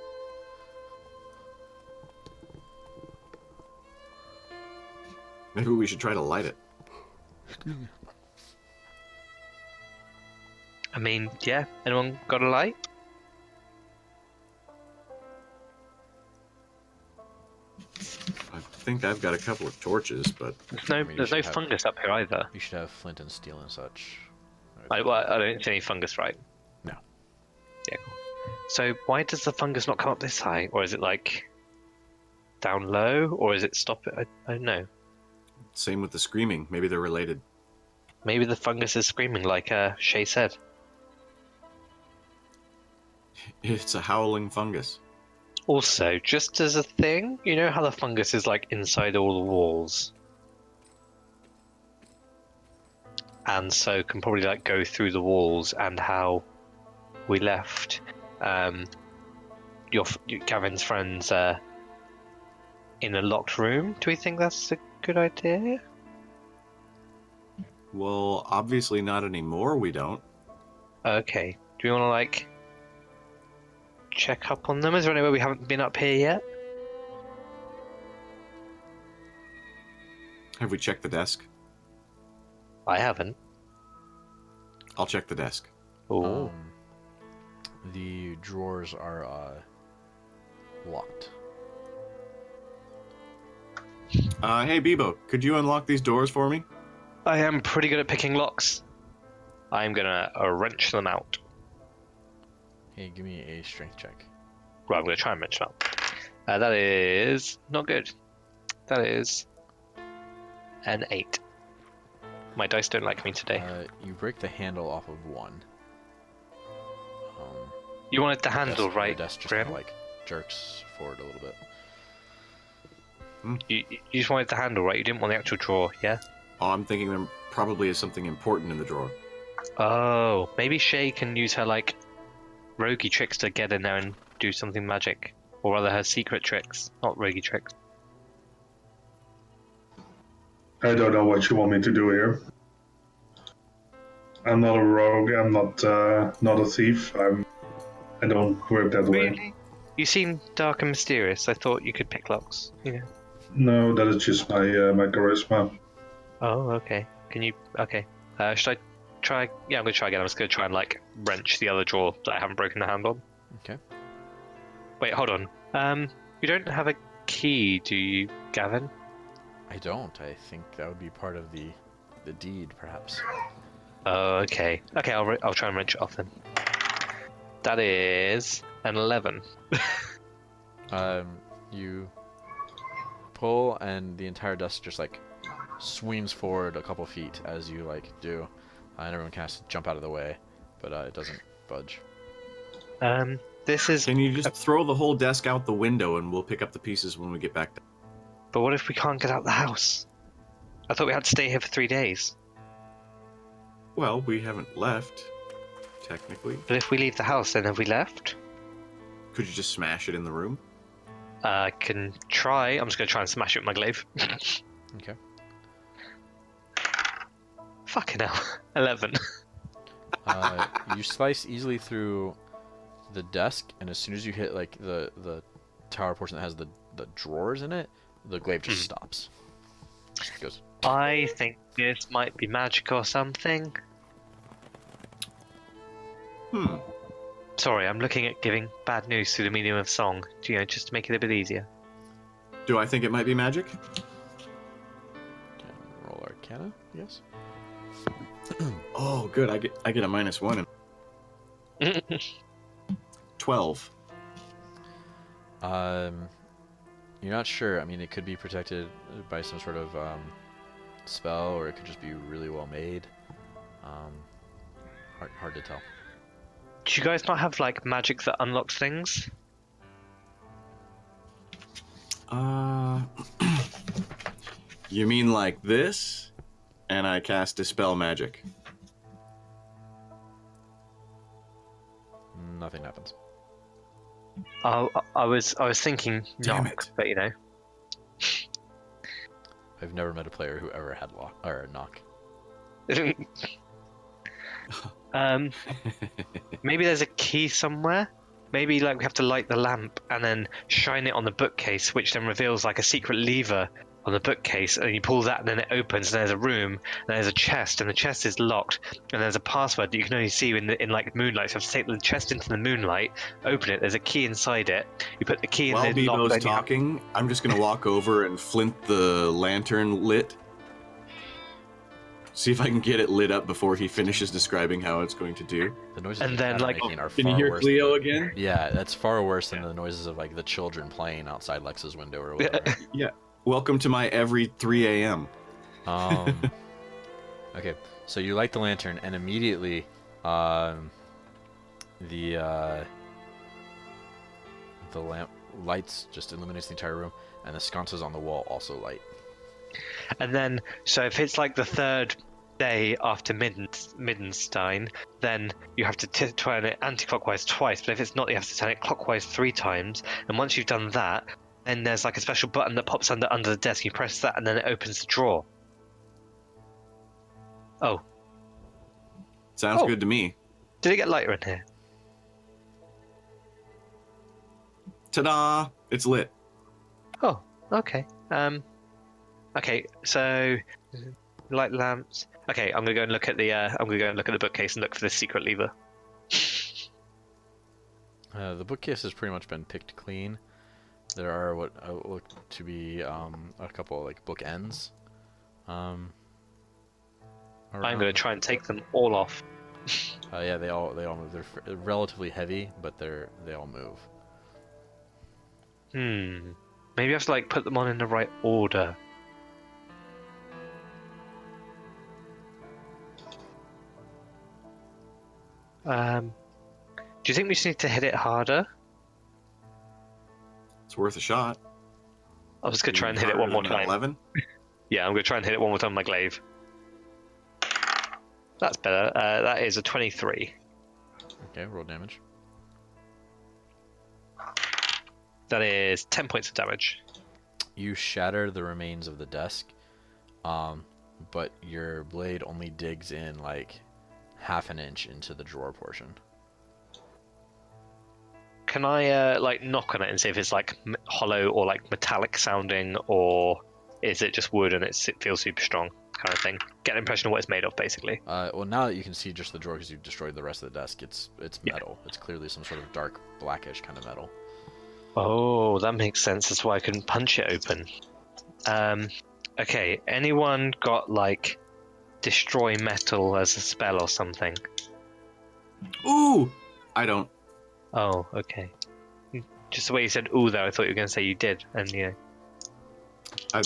[SPEAKER 3] Maybe we should try to light it.
[SPEAKER 4] I mean, yeah. Anyone got a light?
[SPEAKER 3] I think I've got a couple of torches, but
[SPEAKER 4] There's
[SPEAKER 1] you
[SPEAKER 4] no
[SPEAKER 1] should have-
[SPEAKER 4] fungus up here either.
[SPEAKER 1] you should have flint and steel and such.
[SPEAKER 4] I don't see any fungus, right?
[SPEAKER 1] No.
[SPEAKER 4] Yeah, cool. So why does the fungus not come up this high? Or is it like down low? Or is it stop it? I don't know.
[SPEAKER 3] same with the screaming. Maybe they're related.
[SPEAKER 4] Maybe the fungus is screaming like Shae said.
[SPEAKER 3] It's a howling fungus.
[SPEAKER 4] Also, just as a thing, you know how the fungus is like inside all the walls? And so can probably like go through the walls, and how we left your Gavin's friends in a locked room. Do we think that's a good idea?
[SPEAKER 3] Well, obviously not anymore, we don't.
[SPEAKER 4] Okay. Do we want to like check up on them? Is there anywhere we haven't been up here yet?
[SPEAKER 3] Have we checked the desk?
[SPEAKER 4] I haven't.
[SPEAKER 3] I'll check the desk.
[SPEAKER 4] Oh.
[SPEAKER 1] The drawers are locked.
[SPEAKER 3] Hey, Bebo, could you unlock these doors for me?
[SPEAKER 4] I am pretty good at picking locks. I'm gonna wrench them out.
[SPEAKER 1] Hey, give me a strength check.
[SPEAKER 4] Right, I'm gonna try and wrench them out. That is not good. That is an 8. My dice don't like me today.
[SPEAKER 1] You break the handle off of one.
[SPEAKER 4] You wanted the
[SPEAKER 1] The
[SPEAKER 4] handle,
[SPEAKER 1] desk-
[SPEAKER 4] right,
[SPEAKER 1] The desk just
[SPEAKER 4] Graham?
[SPEAKER 1] kind of like jerks forward a little bit.
[SPEAKER 4] You just wanted the handle, right? You didn't want the actual drawer, yeah?
[SPEAKER 3] Oh, I'm thinking there probably is something important in the drawer.
[SPEAKER 4] Oh, maybe Shae can use her, like, roguey tricks to get in there and do something magic. Or rather, her secret tricks, not roguey tricks.
[SPEAKER 2] I don't know what you want me to do here. I'm not a rogue. I'm not a thief. I don't work that way.
[SPEAKER 4] Really? You seem dark and mysterious. I thought you could pick locks. Yeah.
[SPEAKER 2] No, that is just my my charisma.
[SPEAKER 4] Oh, okay. Can you... Okay. Should I try... Yeah, I'm going to try again. I'm just going to try and, like, wrench the other drawer that I haven't broken the hand on.
[SPEAKER 1] Okay.
[SPEAKER 4] Wait, hold on. You don't have a key, do you, Gavin?
[SPEAKER 1] I don't. I think that would be part of the deed, perhaps.
[SPEAKER 4] Oh, okay. Okay, I'll try and wrench it off then. That is an 11.
[SPEAKER 1] You pull, and the entire desk just like swims forward a couple feet as you like do, and everyone kind of jump out of the way, but it doesn't budge.
[SPEAKER 4] This is...
[SPEAKER 3] Can you just throw the whole desk out the window and we'll pick up the pieces when we get back?
[SPEAKER 4] But what if we can't get out the house? I thought we had to stay here for 3 days.
[SPEAKER 3] Well, we haven't left, technically.
[SPEAKER 4] But if we leave the house, then have we left?
[SPEAKER 3] Could you just smash it in the room?
[SPEAKER 4] I can try. I'm just going to try and smash it with my glaive.
[SPEAKER 1] Okay.
[SPEAKER 4] Fucking hell. 11.
[SPEAKER 1] You slice easily through the desk, and as soon as you hit like the tower portion that has the drawers in it, the glaive just stops. Just goes.
[SPEAKER 4] I think this might be magic or something. Sorry, I'm looking at giving bad news through the medium of song, just to make it a bit easier.
[SPEAKER 3] Do I think it might be magic?
[SPEAKER 1] Can roll Arcana, yes.
[SPEAKER 3] Oh, good. I get a -1. 12.
[SPEAKER 1] You're not sure. I mean, it could be protected by some sort of spell, or it could just be really well made. Hard to tell.
[SPEAKER 4] Do you guys not have like magic that unlocks things?
[SPEAKER 3] You mean like this? And I cast Dispel Magic.
[SPEAKER 1] Nothing happens.
[SPEAKER 4] I was thinking
[SPEAKER 3] Damn
[SPEAKER 4] knock,
[SPEAKER 3] it.
[SPEAKER 4] but
[SPEAKER 1] I've never met a player who ever had knock.
[SPEAKER 4] Maybe there's a key somewhere. Maybe like we have to light the lamp and then shine it on the bookcase, which then reveals like a secret lever on the bookcase, and you pull that and then it opens and there's a room and there's a chest and the chest is locked and there's a password that you can only see in like moonlight. So you have to take the chest into the moonlight, open it, there's a key inside it, you put the key in
[SPEAKER 3] While
[SPEAKER 4] the lock.
[SPEAKER 3] Bebo's talking, I'm just gonna walk over and flint the lantern lit. See if I can get it lit up before he finishes describing how it's going to do.
[SPEAKER 1] The noises
[SPEAKER 4] And
[SPEAKER 1] that
[SPEAKER 4] then,
[SPEAKER 1] you're
[SPEAKER 4] like,
[SPEAKER 1] making are
[SPEAKER 3] Can you
[SPEAKER 1] far
[SPEAKER 3] hear
[SPEAKER 1] worse
[SPEAKER 3] Cleo
[SPEAKER 1] than
[SPEAKER 3] again?
[SPEAKER 1] Yeah, that's far worse than the noises of like the children playing outside Lex's window or whatever.
[SPEAKER 3] Welcome to my every 3 a.m.
[SPEAKER 1] Okay, so you light the lantern, and immediately, the lamp lights just illuminates the entire room, and the sconces on the wall also light.
[SPEAKER 4] And then, so if it's like the third day after Middenstein, then you have to turn it anti-clockwise twice. But if it's not, you have to turn it clockwise 3 times. And once you've done that, then there's like a special button that pops under the desk. You press that, and then it opens the drawer. Oh,
[SPEAKER 3] Sounds
[SPEAKER 4] Oh.
[SPEAKER 3] good to me.
[SPEAKER 4] did it get lighter in here?
[SPEAKER 3] Ta-da! It's lit.
[SPEAKER 4] Oh, okay. Okay, so light lamps. Okay, I'm gonna go and look at the bookcase and look for the secret lever.
[SPEAKER 1] The bookcase has pretty much been picked clean. There are what look to be a couple like bookends.
[SPEAKER 4] I'm gonna try and take them all off.
[SPEAKER 1] Yeah, they all move. They're relatively heavy, but they all move.
[SPEAKER 4] Maybe I have to like put them on in the right order. Do you think we just need to hit it harder?
[SPEAKER 3] It's worth a shot.
[SPEAKER 4] I was gonna try and hit it one more time.
[SPEAKER 3] 11?
[SPEAKER 4] Yeah, I'm gonna try and hit it one more time with my glaive. That's better. That is a 23.
[SPEAKER 1] Okay, roll damage.
[SPEAKER 4] That is 10 points of damage.
[SPEAKER 1] You shatter the remains of the desk, but your blade only digs in like half an inch into the drawer portion.
[SPEAKER 4] Can I like knock on it and see if it's like hollow or like metallic sounding, or is it just wood and it feels super strong kind of thing? Get an impression of what it's made of, basically.
[SPEAKER 1] Well, now that you can see just the drawer because you've destroyed the rest of the desk, it's metal. It's clearly some sort of dark blackish kind of metal.
[SPEAKER 4] Oh, that makes sense. That's why I couldn't punch it open. Okay, anyone got like destroy metal as a spell or something?
[SPEAKER 3] Ooh! I don't.
[SPEAKER 4] Oh, okay. Just the way you said "ooh" there, I thought you were going to say you did, and yeah.
[SPEAKER 3] I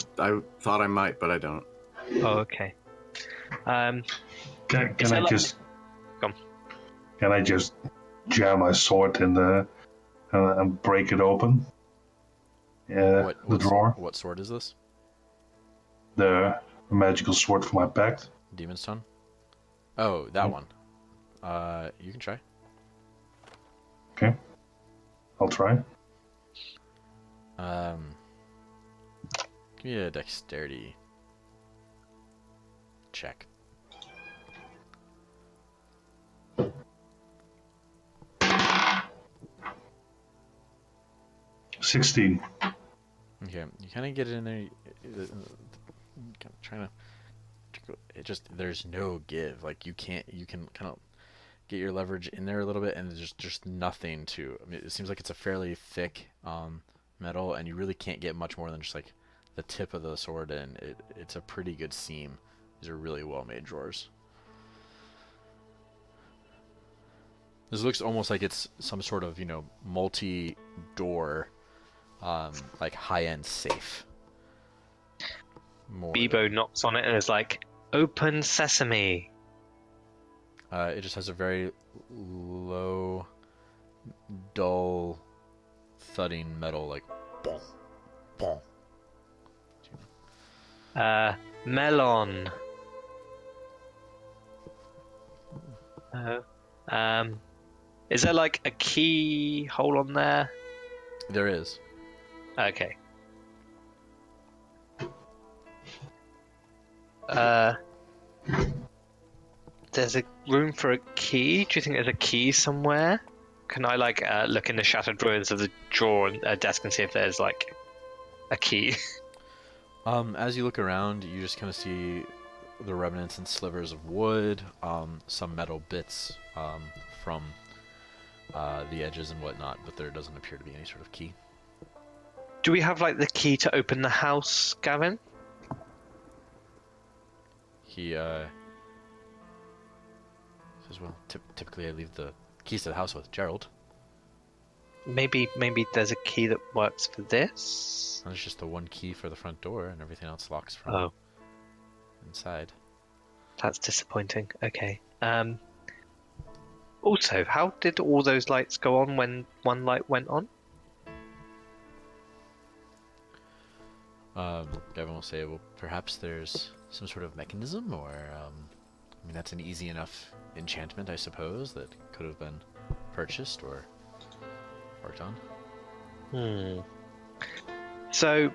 [SPEAKER 3] thought I might, but I don't.
[SPEAKER 4] Oh, okay.
[SPEAKER 2] Can
[SPEAKER 4] Is
[SPEAKER 2] I
[SPEAKER 4] there, like-
[SPEAKER 2] just?
[SPEAKER 4] Come.
[SPEAKER 2] Can I just jam my sword in the and break it open? Yeah, the drawer.
[SPEAKER 1] What sword is this?
[SPEAKER 2] The magical sword for my pact.
[SPEAKER 1] Demon's Tongue? Oh, that one. You can try.
[SPEAKER 2] Okay. I'll try.
[SPEAKER 1] Give me a dexterity check.
[SPEAKER 2] $16.
[SPEAKER 1] Okay, you kind of get it in there. Trying to. It just there's no give. Like you can kind of get your leverage in there a little bit, and there's just nothing to. I mean, it seems like it's a fairly thick metal, and you really can't get much more than just like the tip of the sword in. It's a pretty good seam. These are really well made drawers. This looks almost like it's some sort of multi-door, like high-end safe.
[SPEAKER 4] Bebo knocks on it and is like, "Open sesame."
[SPEAKER 1] It just has a very low, dull, thudding metal, like boom, boom.
[SPEAKER 4] Melon. Is there like a key hole on there?
[SPEAKER 1] There is.
[SPEAKER 4] Okay. There's a room for a key. Do you think there's a key somewhere? Can I look in the shattered ruins of the drawer and desk and see if there's like a key?
[SPEAKER 1] As you look around, you just kind of see the remnants and slivers of wood, some metal bits from the edges and whatnot, but there doesn't appear to be any sort of key.
[SPEAKER 4] Do we have like the key to open the house, Gavin?
[SPEAKER 1] He says, "Well, typically I leave the keys to the house with Gerald."
[SPEAKER 4] Maybe there's a key that works for this.
[SPEAKER 1] There's just the one key for the front door, and everything else locks from inside.
[SPEAKER 4] That's disappointing. Okay. Also, how did all those lights go on when one light went on?
[SPEAKER 1] Gavin will say, "Well, perhaps there's some sort of mechanism, or I mean, that's an easy enough enchantment, I suppose, that could have been purchased or worked on."
[SPEAKER 4] So,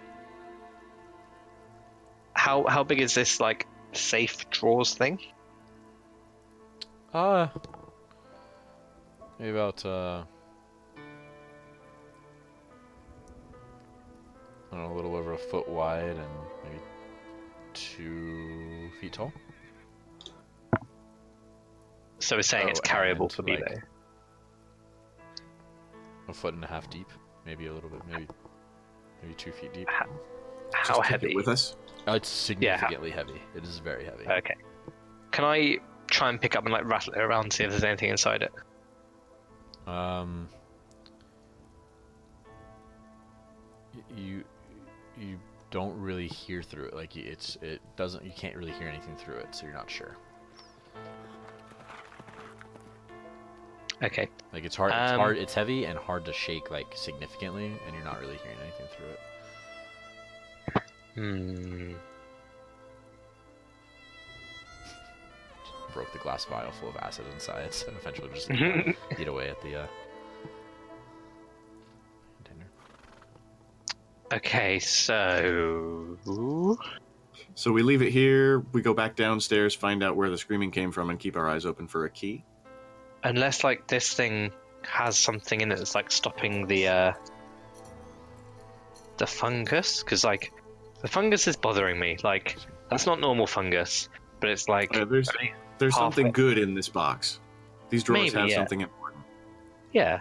[SPEAKER 4] how big is this like safe drawers thing?
[SPEAKER 1] Maybe about I don't know, a little over a foot wide and maybe 2 feet tall.
[SPEAKER 4] So we're saying it's carryable
[SPEAKER 1] and
[SPEAKER 4] for
[SPEAKER 1] like
[SPEAKER 4] Bebo.
[SPEAKER 1] a foot and a half deep, maybe a little bit, maybe 2 feet deep.
[SPEAKER 4] How
[SPEAKER 3] Just take
[SPEAKER 4] heavy?
[SPEAKER 3] it with us?
[SPEAKER 1] It's significantly heavy. It is very heavy.
[SPEAKER 4] Okay. Can I try and pick up and like rattle it around and see if there's anything inside it?
[SPEAKER 1] You don't really hear through it. Like you can't really hear anything through it, so you're not sure.
[SPEAKER 4] Okay.
[SPEAKER 1] Like it's hard. It's heavy and hard to shake like significantly, and you're not really hearing anything through it. Broke the glass vial full of acid inside, so eventually just eat away at the container.
[SPEAKER 4] Okay, so
[SPEAKER 3] we leave it here. We go back downstairs, find out where the screaming came from, and keep our eyes open for a key.
[SPEAKER 4] unless like this thing has something in it that's like stopping the fungus, because like the fungus is bothering me. Like that's not normal fungus, but it's like
[SPEAKER 3] there's something good in this box. These drawers have something important.
[SPEAKER 4] Yeah.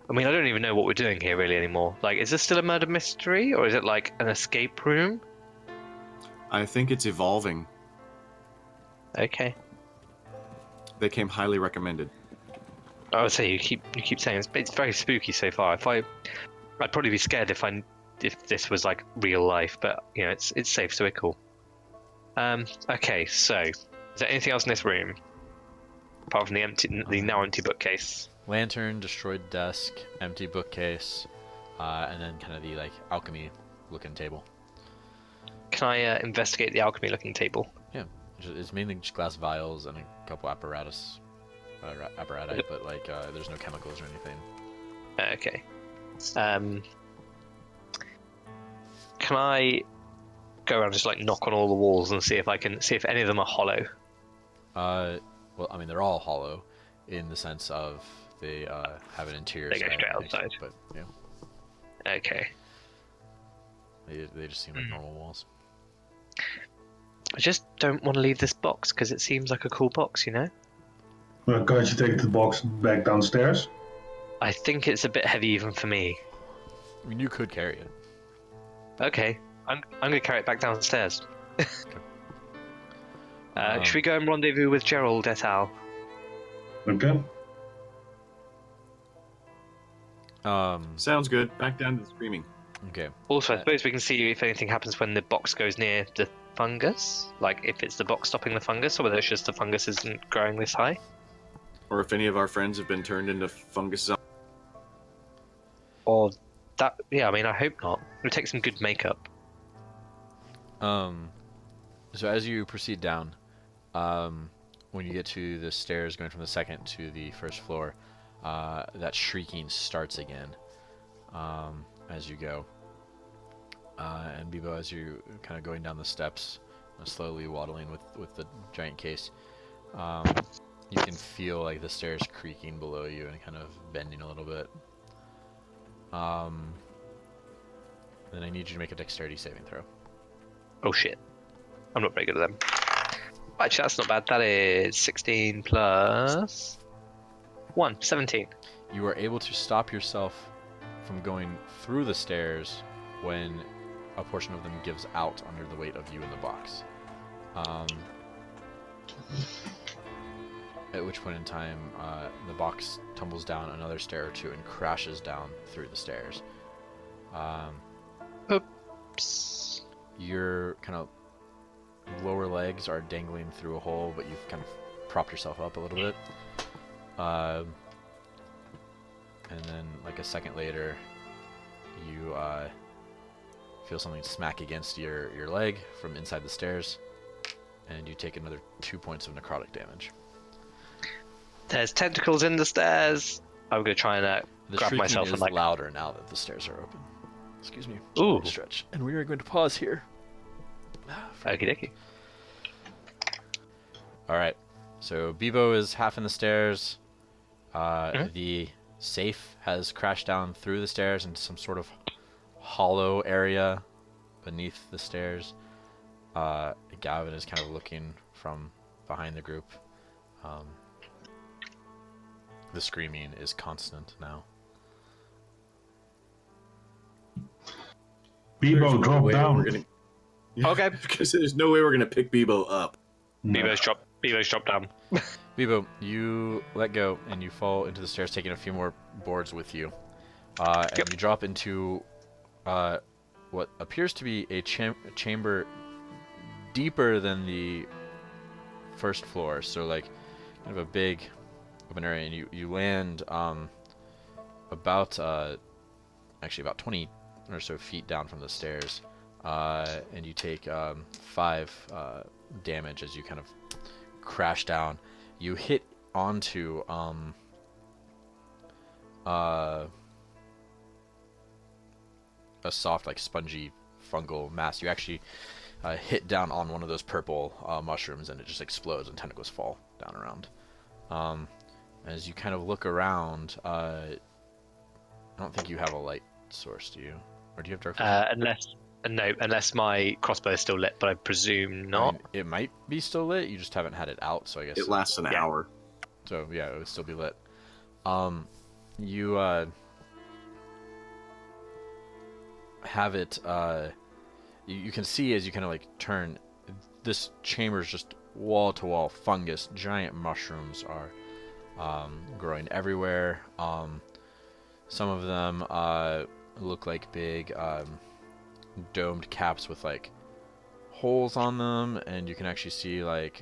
[SPEAKER 4] I mean, I don't even know what we're doing here really anymore. Like, is this still a murder mystery, or is it like an escape room?
[SPEAKER 3] I think it's evolving.
[SPEAKER 4] Okay.
[SPEAKER 3] They came highly recommended.
[SPEAKER 4] I would say you keep saying it's very spooky so far. I'd probably be scared if this was like real life, but you know, it's safe, so we're cool. Okay, so is there anything else in this room apart from the now empty bookcase?
[SPEAKER 1] Lantern, destroyed desk, empty bookcase, and then kind of the like alchemy looking table.
[SPEAKER 4] Can I investigate the alchemy looking table?
[SPEAKER 1] Yeah. It's mainly just glass vials and a couple apparatus, apparatus, but like there's no chemicals or anything.
[SPEAKER 4] Okay. Can I go around and just like knock on all the walls and see if any of them are hollow?
[SPEAKER 1] Well, I mean they're all hollow, in the sense of they have an interior.
[SPEAKER 4] They go straight outside.
[SPEAKER 1] But yeah.
[SPEAKER 4] Okay.
[SPEAKER 1] They just seem like normal walls.
[SPEAKER 4] I just don't want to leave this box because it seems like a cool box, you know?
[SPEAKER 2] Well, can't you take the box back downstairs?
[SPEAKER 4] I think it's a bit heavy even for me.
[SPEAKER 1] I mean, you could carry it.
[SPEAKER 4] Okay, I'm gonna carry it back downstairs. Should we go and rendezvous with Gerald et al?
[SPEAKER 2] Okay.
[SPEAKER 3] Sounds good. Back down to the screaming.
[SPEAKER 1] Okay.
[SPEAKER 4] Also, I suppose we can see if anything happens when the box goes near the fungus. Like, if it's the box stopping the fungus, or whether it's just the fungus isn't growing this high.
[SPEAKER 3] Or if any of our friends have been turned into fungus.
[SPEAKER 4] Or that, yeah, I mean, I hope not. It would take some good makeup.
[SPEAKER 1] So as you proceed down, when you get to the stairs going from the second to the first floor, that shrieking starts again as you go. And Bebo, as you kind of going down the steps, slowly waddling with the giant case, you can feel like the stairs creaking below you and kind of bending a little bit. Then I need you to make a dexterity saving throw.
[SPEAKER 4] Oh shit. I'm not very good at them. Actually, that's not bad. That is 16 plus 1, 17.
[SPEAKER 1] You are able to stop yourself from going through the stairs when a portion of them gives out under the weight of you in the box. At which point in time, the box tumbles down another stair or two and crashes down through the stairs.
[SPEAKER 4] Oops.
[SPEAKER 1] Your kind of lower legs are dangling through a hole, but you've kind of propped yourself up a little bit. And then, like a second later, you feel something smack against your leg from inside the stairs, and you take another 2 points of necrotic damage.
[SPEAKER 4] There's tentacles in the stairs. I'm gonna try and
[SPEAKER 1] The
[SPEAKER 4] grab
[SPEAKER 1] shrieking
[SPEAKER 4] myself
[SPEAKER 1] is
[SPEAKER 4] and like.
[SPEAKER 1] louder now that the stairs are open. Excuse me.
[SPEAKER 4] Ooh.
[SPEAKER 1] Stretch. And we are going to pause here.
[SPEAKER 4] Okie dokie.
[SPEAKER 1] Alright. So Bebo is half in the stairs. The safe has crashed down through the stairs into some sort of hollow area beneath the stairs. Gavin is kind of looking from behind the group. The screaming is constant now.
[SPEAKER 2] Bebo, drop down.
[SPEAKER 4] Okay.
[SPEAKER 3] Because there's no way we're gonna pick Bebo up.
[SPEAKER 2] No.
[SPEAKER 4] Bebo's dropped down.
[SPEAKER 1] Bebo, you let go and you fall into the stairs, taking a few more boards with you. And
[SPEAKER 4] Yep.
[SPEAKER 1] you drop into what appears to be a chamber deeper than the first floor. So like kind of a big open area, and you land about actually about 20 or so feet down from the stairs, and you take 5 damage as you kind of crash down. You hit onto a soft, like spongy fungal mass. You actually hit down on one of those purple mushrooms, and it just explodes, and tentacles fall down around. As you kind of look around, I don't think you have a light source, do you? Or do you have dark vision?
[SPEAKER 4] Unless my crossbow is still lit, but I presume not.
[SPEAKER 1] I mean, it might be still lit. You just haven't had it out, so I guess
[SPEAKER 3] It lasts an hour.
[SPEAKER 1] So yeah, it would still be lit. You have it. You can see as you kind of like turn. This chamber is just wall to wall fungus. Giant mushrooms are growing everywhere. Some of them look like big domed caps with like holes on them, and you can actually see like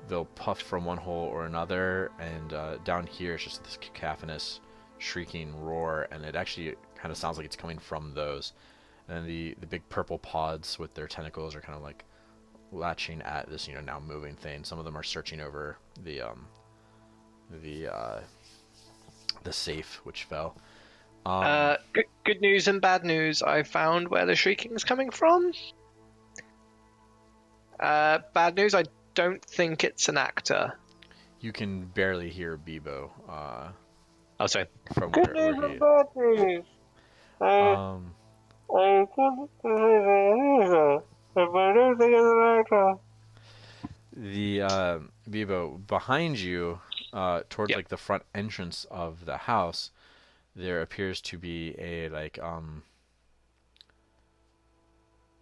[SPEAKER 1] they'll puff from one hole or another, and down here it's just this cacophonous shrieking roar, and it actually kind of sounds like it's coming from those. And the big purple pods with their tentacles are kind of like latching at this, now moving thing. Some of them are searching over the safe which fell.
[SPEAKER 4] Good news and bad news. I found where the shrieking is coming from. Bad news. I don't think it's an actor.
[SPEAKER 1] You can barely hear Bebo.
[SPEAKER 4] Oh, sorry.
[SPEAKER 1] From
[SPEAKER 4] Good
[SPEAKER 1] where
[SPEAKER 4] news
[SPEAKER 1] he.
[SPEAKER 4] and bad news. I don't think it's an actor.
[SPEAKER 1] The Bebo, behind you, towards
[SPEAKER 4] Yep.
[SPEAKER 1] like the front entrance of the house, there appears to be a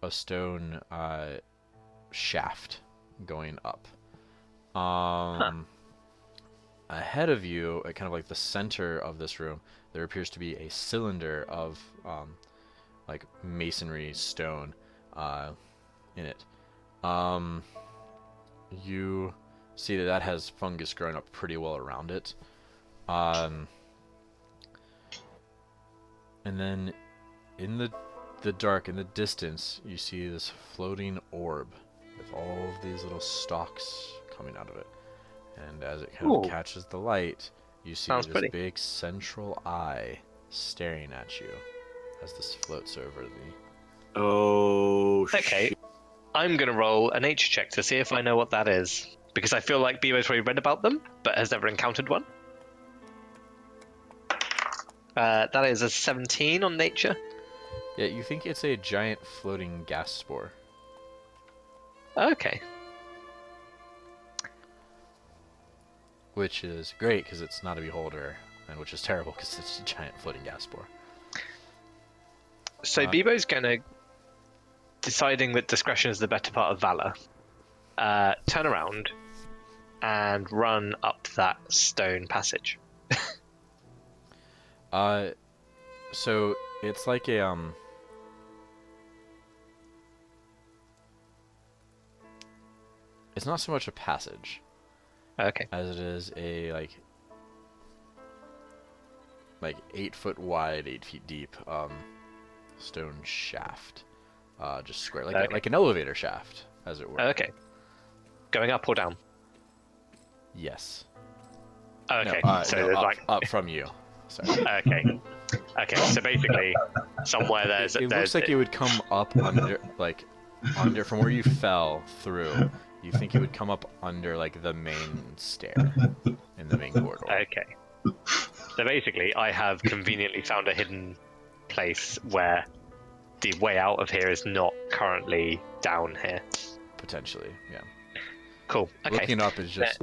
[SPEAKER 1] stone shaft going up. Ahead of you, at kind of like the center of this room, there appears to be a cylinder of like masonry stone in it. You see that has fungus growing up pretty well around it. And then in the dark, in the distance, you see this floating orb with all of these little stalks coming out of it. And as it kind of catches the light, you see
[SPEAKER 4] Sounds
[SPEAKER 1] this
[SPEAKER 4] pretty.
[SPEAKER 1] big central eye staring at you as this floats over the...
[SPEAKER 3] Oh,
[SPEAKER 4] Okay. I'm going to roll a nature check to see if I know what that is. Because I feel like Bebo's probably read about them, but has never encountered one. That is a 17 on nature.
[SPEAKER 1] Yeah, you think it's a giant floating gas spore.
[SPEAKER 4] Okay.
[SPEAKER 1] Which is great because it's not a beholder, and which is terrible because it's a giant floating gas spore.
[SPEAKER 4] So Bebo's going to, deciding that discretion is the better part of valor, turn around and run up that stone passage.
[SPEAKER 1] So it's like a it's not so much a passage
[SPEAKER 4] Okay.
[SPEAKER 1] as it is a like 8 foot wide, 8 feet deep stone shaft, just square like
[SPEAKER 4] Okay.
[SPEAKER 1] like an elevator shaft, as it were.
[SPEAKER 4] Okay. Going up or down?
[SPEAKER 1] Yes.
[SPEAKER 4] Okay.
[SPEAKER 1] No,
[SPEAKER 4] so
[SPEAKER 1] no,
[SPEAKER 4] there's
[SPEAKER 1] up,
[SPEAKER 4] like.
[SPEAKER 1] up from you. Sorry.
[SPEAKER 4] Okay. Okay. So basically, somewhere there's.
[SPEAKER 1] It looks like it would come up under under from where you fell through. You think it would come up under like the main stair in the main corridor.
[SPEAKER 4] Okay. So basically, I have conveniently found a hidden place where the way out of here is not currently down here.
[SPEAKER 1] Potentially, yeah.
[SPEAKER 4] Cool. Okay.
[SPEAKER 1] Looking up is just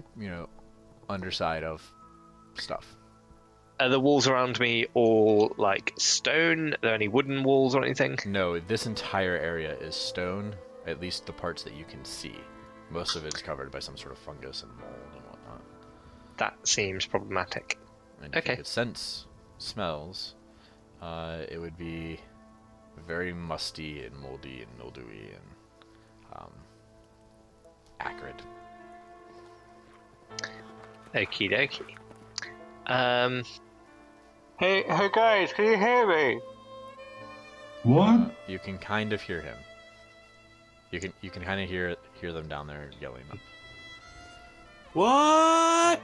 [SPEAKER 1] underside of stuff.
[SPEAKER 4] Are the walls around me all like stone? Are there any wooden walls or anything?
[SPEAKER 1] No, this entire area is stone. At least the parts that you can see. Most of it is covered by some sort of fungus and mold and whatnot.
[SPEAKER 4] That seems problematic.
[SPEAKER 1] And if
[SPEAKER 4] Okay.
[SPEAKER 1] you could sense smells, it would be very musty and moldy and mildewy and acrid.
[SPEAKER 4] Okie dokie. Hey guys, can you hear me?
[SPEAKER 2] What?
[SPEAKER 1] You can kind of hear him. You can kind of hear them down there yelling up.
[SPEAKER 3] what?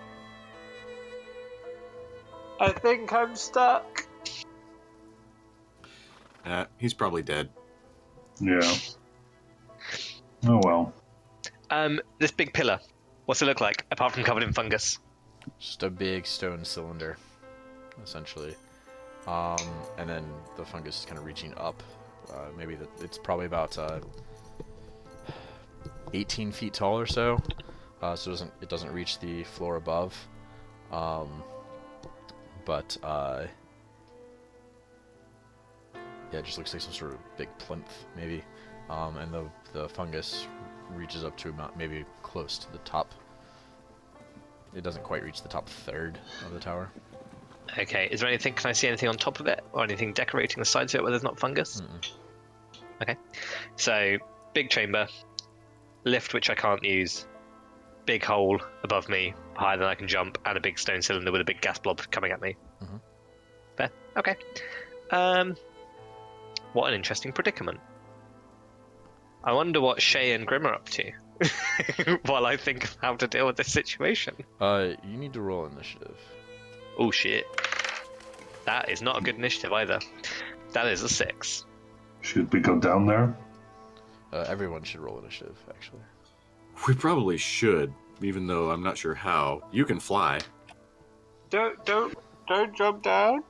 [SPEAKER 4] I think I'm stuck.
[SPEAKER 3] He's probably dead.
[SPEAKER 2] Yeah. Oh well.
[SPEAKER 4] This big pillar. What's it look like, apart from covered in fungus?
[SPEAKER 1] Just a big stone cylinder, essentially. And then the fungus is kind of reaching up. It's probably about 18 feet tall or so. So it doesn't reach the floor above. But yeah, it just looks like some sort of big plinth, maybe. And the fungus reaches up to about maybe close to the top. It doesn't quite reach the top third of the tower.
[SPEAKER 4] Okay, is there anything, can I see anything on top of it? Or anything decorating the sides of it where there's not fungus?
[SPEAKER 1] Mm-mm.
[SPEAKER 4] Okay. So, big chamber, lift which I can't use, big hole above me, higher than I can jump, and a big stone cylinder with a big gas blob coming at me.
[SPEAKER 1] Mhm.
[SPEAKER 4] Fair. Okay. What an interesting predicament. I wonder what Shae and Grim are up to while I think of how to deal with this situation.
[SPEAKER 1] You need to roll initiative.
[SPEAKER 4] Oh shit. That is not a good initiative either. That is a 6.
[SPEAKER 2] Should we go down there?
[SPEAKER 1] Everyone should roll initiative, actually.
[SPEAKER 3] We probably should, even though I'm not sure how. You can fly.
[SPEAKER 4] Don't jump down.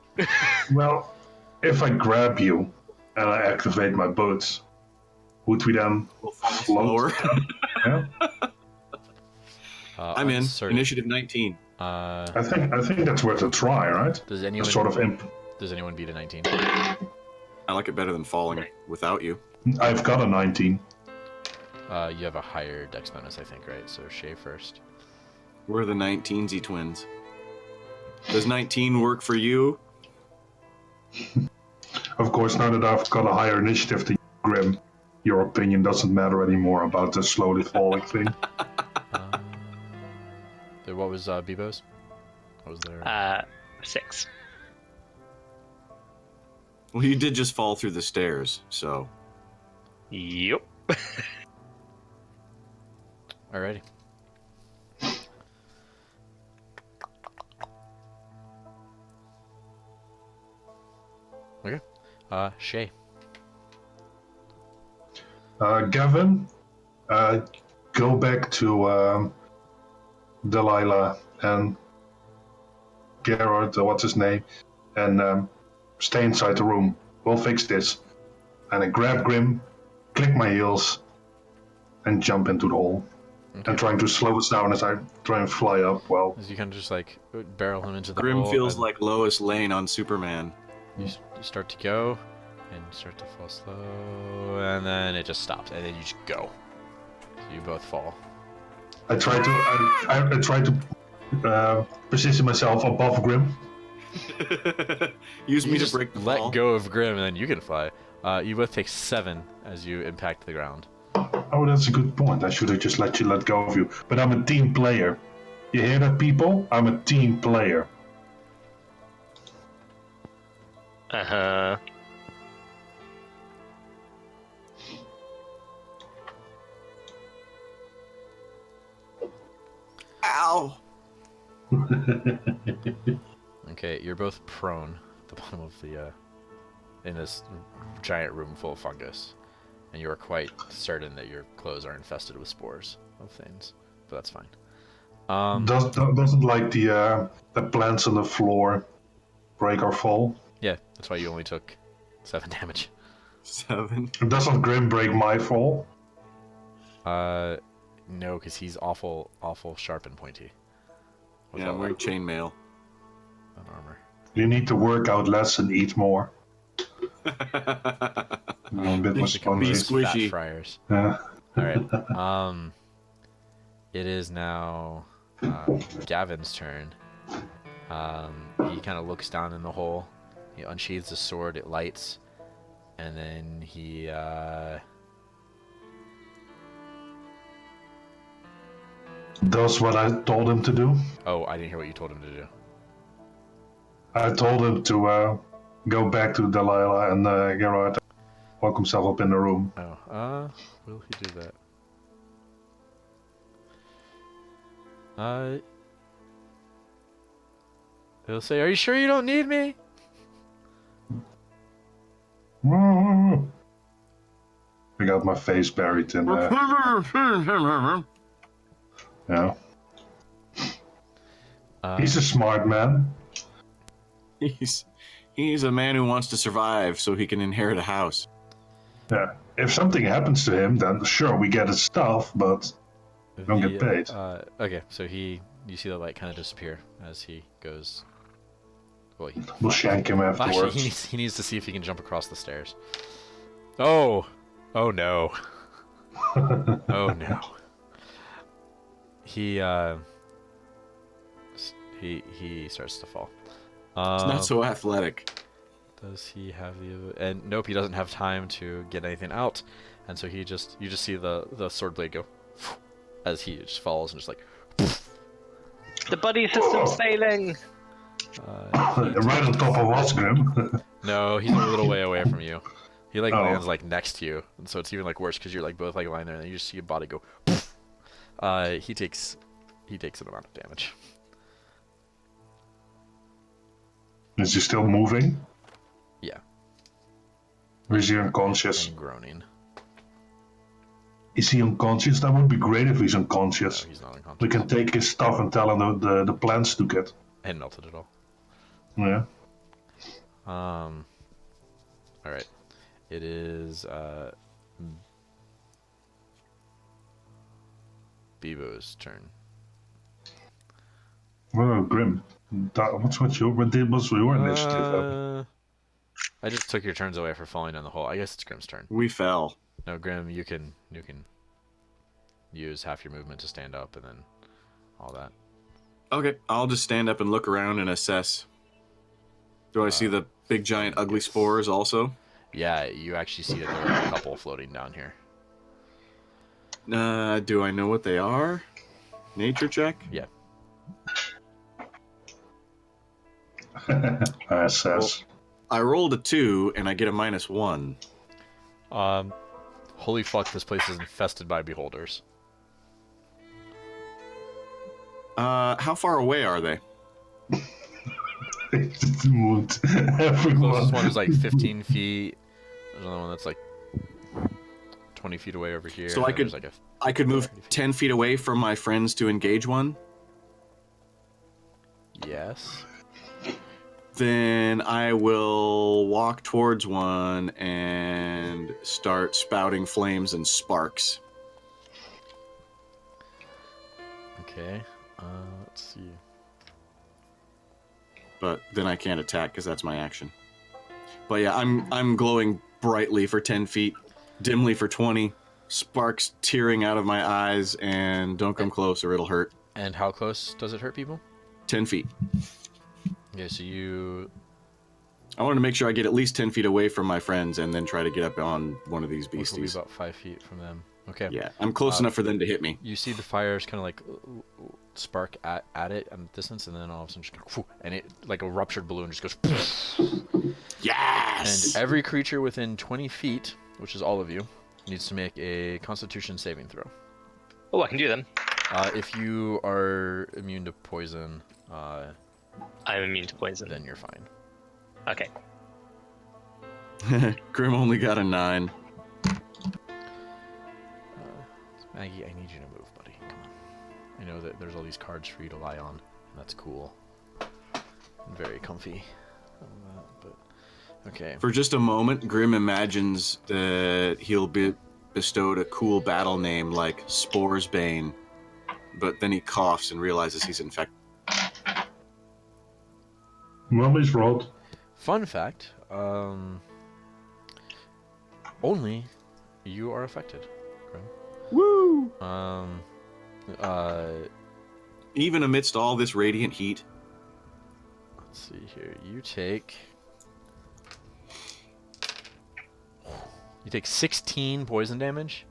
[SPEAKER 2] Well, if I grab you and I activate my boats, would we then float?
[SPEAKER 3] Slower.
[SPEAKER 2] Yeah?
[SPEAKER 3] I'm in.
[SPEAKER 1] uncertain.
[SPEAKER 3] Initiative 19.
[SPEAKER 2] I think that's worth a try, right?
[SPEAKER 1] Does
[SPEAKER 2] A
[SPEAKER 1] anyone
[SPEAKER 2] sort of
[SPEAKER 1] does anyone beat a 19?
[SPEAKER 3] I like it better than falling without you.
[SPEAKER 2] I've got a 19.
[SPEAKER 1] You have a higher dex bonus, I think, right? So Shae first.
[SPEAKER 3] We're the 19-y twins. Does 19 work for you?
[SPEAKER 2] Of course, now that I've got a higher initiative than Grim, your opinion doesn't matter anymore about the slowly falling thing.
[SPEAKER 1] What was Bebo's? What was there?
[SPEAKER 4] 6.
[SPEAKER 3] Well, you did just fall through the stairs, so...
[SPEAKER 4] Yep.
[SPEAKER 1] Alrighty. Okay. Shae.
[SPEAKER 2] Gavin, go back to Delilah and Gerard, what's his name, and stay inside the room. We'll fix this. And I grab Grim, click my heels, and jump into the hole.
[SPEAKER 1] Okay.
[SPEAKER 2] And trying to slow us down as I try and fly up. Well,
[SPEAKER 1] As you kind of just like barrel him into the
[SPEAKER 3] Grim
[SPEAKER 1] hole.
[SPEAKER 3] feels
[SPEAKER 1] and
[SPEAKER 3] like Lois Lane on Superman.
[SPEAKER 1] you start to go, and you start to fall slow, and then it just stops, and then you just go. So you both fall.
[SPEAKER 2] I try to position myself above Grim.
[SPEAKER 3] Use
[SPEAKER 1] You
[SPEAKER 3] me to
[SPEAKER 1] just
[SPEAKER 3] break the
[SPEAKER 1] let
[SPEAKER 3] fall.
[SPEAKER 1] go of Grim, and then you can fly. You both take 7 as you impact the ground.
[SPEAKER 2] Oh, that's a good point. I should have just let go of you. But I'm a team player. You hear that, people? I'm a team player.
[SPEAKER 4] Uh-huh.
[SPEAKER 3] Ow!
[SPEAKER 1] Okay, you're both prone at the bottom of the, in this giant room full of fungus. And you are quite certain that your clothes are infested with spores of things. But that's fine.
[SPEAKER 2] Doesn't like the plants on the floor break or fall?
[SPEAKER 1] Yeah, that's why you only took 7 damage.
[SPEAKER 3] 7.
[SPEAKER 2] Doesn't Grim break my fall?
[SPEAKER 1] No, because he's awful sharp and pointy. With
[SPEAKER 3] Yeah,
[SPEAKER 1] all
[SPEAKER 3] I'm wearing
[SPEAKER 1] that
[SPEAKER 3] chainmail.
[SPEAKER 1] armor.
[SPEAKER 2] You need to work out less and eat more. I'm a bit more
[SPEAKER 1] Bunch of company
[SPEAKER 2] spongy.
[SPEAKER 3] squishy.
[SPEAKER 1] fat friars.
[SPEAKER 2] Yeah.
[SPEAKER 1] Alright. It is now Gavin's turn. He kind of looks down in the hole. He unsheathes his sword, it lights, and then he
[SPEAKER 2] Does what I told him to do.
[SPEAKER 1] oh, I didn't hear what you told him to do.
[SPEAKER 2] I told him to go back to Delilah and Gerard, lock himself up in the room.
[SPEAKER 1] Oh, will he do that? He'll say, "Are you sure you don't need me?"
[SPEAKER 2] I got my face buried in yeah. He's a smart man.
[SPEAKER 3] He's a man who wants to survive so he can inherit a house.
[SPEAKER 2] Yeah. If something happens to him, then sure, we get his stuff, but we don't get paid.
[SPEAKER 1] Okay, so you see the light kind of disappear as he goes. Well,
[SPEAKER 2] We'll shank him
[SPEAKER 1] actually,
[SPEAKER 2] afterwards.
[SPEAKER 1] he needs to see if he can jump across the stairs. Oh no. Oh no. He starts to fall.
[SPEAKER 3] It's not so athletic.
[SPEAKER 1] Does he have the? And nope, he doesn't have time to get anything out, and so you just see the sword blade go as he just falls and just like.
[SPEAKER 4] The buddy system's failing.
[SPEAKER 2] Right on top of us, Grim.
[SPEAKER 1] No, he's a little way away from you. He like
[SPEAKER 2] Oh.
[SPEAKER 1] lands like next to you, and so it's even like worse because you're like both like lying there, and then you just see a body go. He takes an amount of damage.
[SPEAKER 2] Is he still moving?
[SPEAKER 1] Yeah,
[SPEAKER 2] Or is he unconscious?
[SPEAKER 1] and groaning.
[SPEAKER 2] Is he unconscious? That would be great if he's
[SPEAKER 1] No,
[SPEAKER 2] unconscious.
[SPEAKER 1] he's not unconscious.
[SPEAKER 2] We can take his stuff and tell him the plans to get.
[SPEAKER 1] And melted it all.
[SPEAKER 2] Yeah.
[SPEAKER 1] All right. It is Bebo's turn.
[SPEAKER 2] Oh, Grim. What's your initiative?
[SPEAKER 1] I just took your turns away for falling down the hole. I guess it's Grim's turn.
[SPEAKER 3] We fell.
[SPEAKER 1] No, Grim, you can use half your movement to stand up and then all that.
[SPEAKER 3] Okay, I'll just stand up and look around and assess. Do I see the big giant ugly spores also?
[SPEAKER 1] Yeah, you actually see that there are a couple floating down here.
[SPEAKER 3] Do I know what they are? Nature check?
[SPEAKER 1] Yeah.
[SPEAKER 2] Assess.
[SPEAKER 3] I rolled a 2 and I get a -1.
[SPEAKER 1] Holy fuck, this place is infested by beholders.
[SPEAKER 3] How far away are they?
[SPEAKER 2] Moved. Everyone.
[SPEAKER 1] Closest one is like 15 feet. There's another one that's like 20 feet away over here.
[SPEAKER 3] So I
[SPEAKER 1] and
[SPEAKER 3] could-
[SPEAKER 1] there's like a
[SPEAKER 3] I could move 10 feet away from my friends to engage one.
[SPEAKER 1] yes.
[SPEAKER 3] Then I will walk towards one and start spouting flames and sparks.
[SPEAKER 1] Okay. Let's see.
[SPEAKER 3] But then I can't attack because that's my action. But yeah, I'm glowing brightly for 10 feet, dimly for 20, sparks tearing out of my eyes, and don't come close or it'll hurt.
[SPEAKER 1] And how close does it hurt people?
[SPEAKER 3] 10 feet.
[SPEAKER 1] Okay, so you.
[SPEAKER 3] I wanted to make sure I get at least 10 feet away from my friends and then try to get up on one of these
[SPEAKER 1] Which will be
[SPEAKER 3] beasties.
[SPEAKER 1] about 5 feet from them. Okay.
[SPEAKER 3] Yeah, I'm close enough for them to hit me.
[SPEAKER 1] You see the fires kind of like spark at it at a distance, and then all of a sudden, just go, and it like a ruptured balloon just goes.
[SPEAKER 3] Yes!
[SPEAKER 1] And every creature within 20 feet, which is all of you, needs to make a Constitution saving throw.
[SPEAKER 4] Oh, I can do them.
[SPEAKER 1] If you are immune to poison,
[SPEAKER 4] I'm immune to poison.
[SPEAKER 1] then you're fine.
[SPEAKER 4] Okay.
[SPEAKER 3] Grim only got a 9.
[SPEAKER 1] Maggie, I need you to move, buddy. Come on. I know that there's all these cards for you to lie on, and that's cool. And very comfy. But okay.
[SPEAKER 3] For just a moment, Grim imagines that he'll be bestowed a cool battle name like Spore's Bane, but then he coughs and realizes he's infected.
[SPEAKER 2] Mummy's rolled.
[SPEAKER 1] Fun fact, only you are affected, Grim.
[SPEAKER 3] Woo! Even amidst all this radiant heat.
[SPEAKER 1] Let's see here. You take 16 poison damage.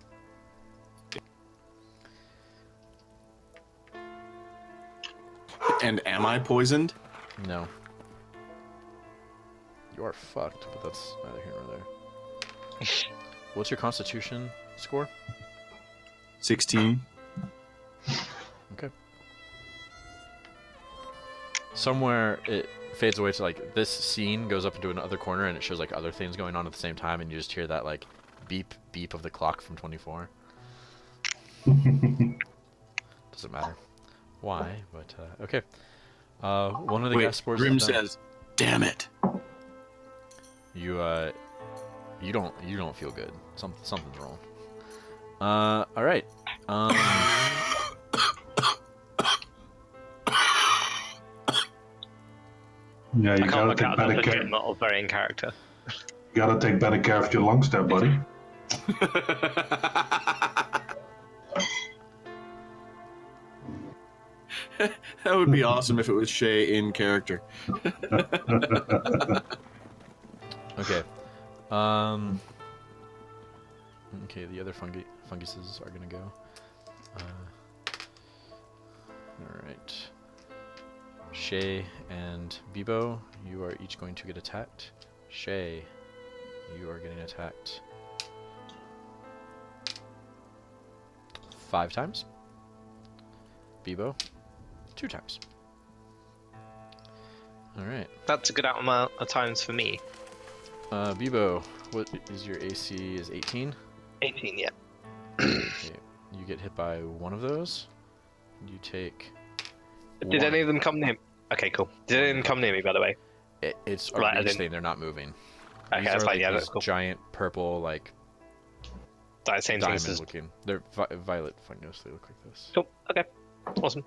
[SPEAKER 3] And am I poisoned?
[SPEAKER 1] No. You are fucked, but that's neither here nor there. What's your Constitution score?
[SPEAKER 3] 16.
[SPEAKER 1] Okay. Somewhere it fades away to like this scene goes up into another corner and it shows like other things going on at the same time, and you just hear that like beep beep of the clock from 24. Doesn't matter why, but okay. One of the gas spores.
[SPEAKER 3] Grim
[SPEAKER 1] is done.
[SPEAKER 3] says, "Damn it."
[SPEAKER 1] You don't feel good. Something's wrong. All right.
[SPEAKER 2] Yeah, you
[SPEAKER 4] I can't
[SPEAKER 2] gotta
[SPEAKER 4] work
[SPEAKER 2] take
[SPEAKER 4] out
[SPEAKER 2] better
[SPEAKER 4] that's
[SPEAKER 2] care.
[SPEAKER 4] not very in character.
[SPEAKER 2] Gotta take better care of your lungs, there, buddy.
[SPEAKER 3] That would be awesome if it was Shae in character.
[SPEAKER 1] Okay. Okay, the other funguses are gonna go. Alright. Shae and Bebo, you are each going to get attacked. Shae, you are getting attacked 5 times. Bebo, 2 times. Alright.
[SPEAKER 4] That's a good amount of times for me.
[SPEAKER 1] Bebo, what is your AC is 18?
[SPEAKER 4] 18, yeah.
[SPEAKER 1] Okay. You get hit by one of those. You take
[SPEAKER 4] Did any of them come near me? Okay, cool. Did any of them come near me, by the way?
[SPEAKER 1] It's a
[SPEAKER 4] Right,
[SPEAKER 1] reach thing, they're not moving.
[SPEAKER 4] Okay,
[SPEAKER 1] These
[SPEAKER 4] that's
[SPEAKER 1] are
[SPEAKER 4] fine,
[SPEAKER 1] like
[SPEAKER 4] yeah,
[SPEAKER 1] these
[SPEAKER 4] that's cool.
[SPEAKER 1] giant purple, like,
[SPEAKER 4] That same thing
[SPEAKER 1] diamond
[SPEAKER 4] as...
[SPEAKER 1] looking. They're violet fungus, they look like this.
[SPEAKER 4] Cool, okay. Awesome.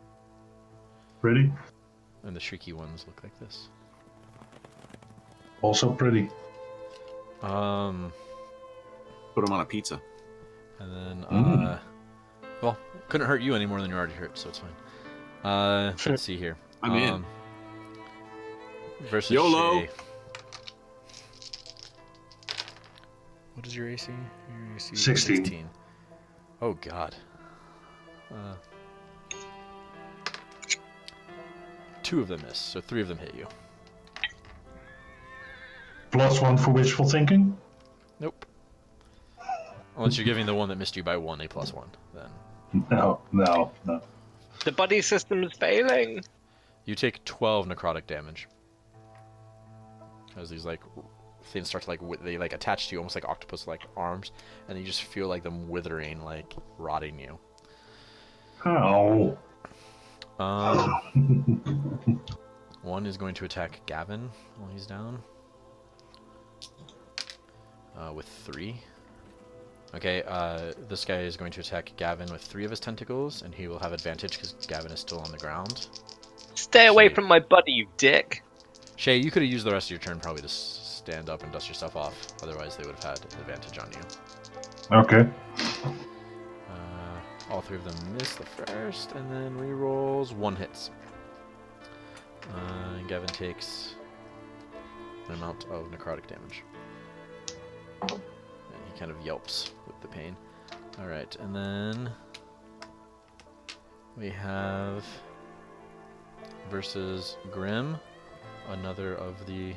[SPEAKER 2] Pretty.
[SPEAKER 1] And the shrieky ones look like this.
[SPEAKER 2] Also pretty.
[SPEAKER 3] Put them on a pizza.
[SPEAKER 1] And then, well, couldn't hurt you any more than you're already hurt, so it's fine. Let's see here.
[SPEAKER 3] I'm in.
[SPEAKER 1] Versus
[SPEAKER 3] YOLO.
[SPEAKER 1] Shae. What is your AC? Your AC is
[SPEAKER 2] 16.
[SPEAKER 1] Oh, God. 2 of them miss, so 3 of them hit you.
[SPEAKER 2] +1 for wishful thinking?
[SPEAKER 1] Nope. Unless you're giving the one that missed you by 1 a +1, then.
[SPEAKER 2] No.
[SPEAKER 4] The buddy system is failing.
[SPEAKER 1] You take 12 necrotic damage. As these, like, things start to, like, they, like, attach to you almost like octopus-like arms, and you just feel like them withering, like, rotting you.
[SPEAKER 2] Ow.
[SPEAKER 1] One is going to attack Gavin while he's down. With 3. Okay, this guy is going to attack Gavin with 3 of his tentacles, and he will have advantage because Gavin is still on the ground.
[SPEAKER 4] Stay away
[SPEAKER 1] Shae.
[SPEAKER 4] from my buddy, you dick.
[SPEAKER 1] Shae, you could have used the rest of your turn probably to stand up and dust yourself off. Otherwise, they would have had advantage on you.
[SPEAKER 2] Okay.
[SPEAKER 1] All 3 of them miss the first, and then rerolls 1 hits. Gavin takes an amount of necrotic damage. And he kind of yelps with the pain. Alright, and then we have versus Grim. Another of the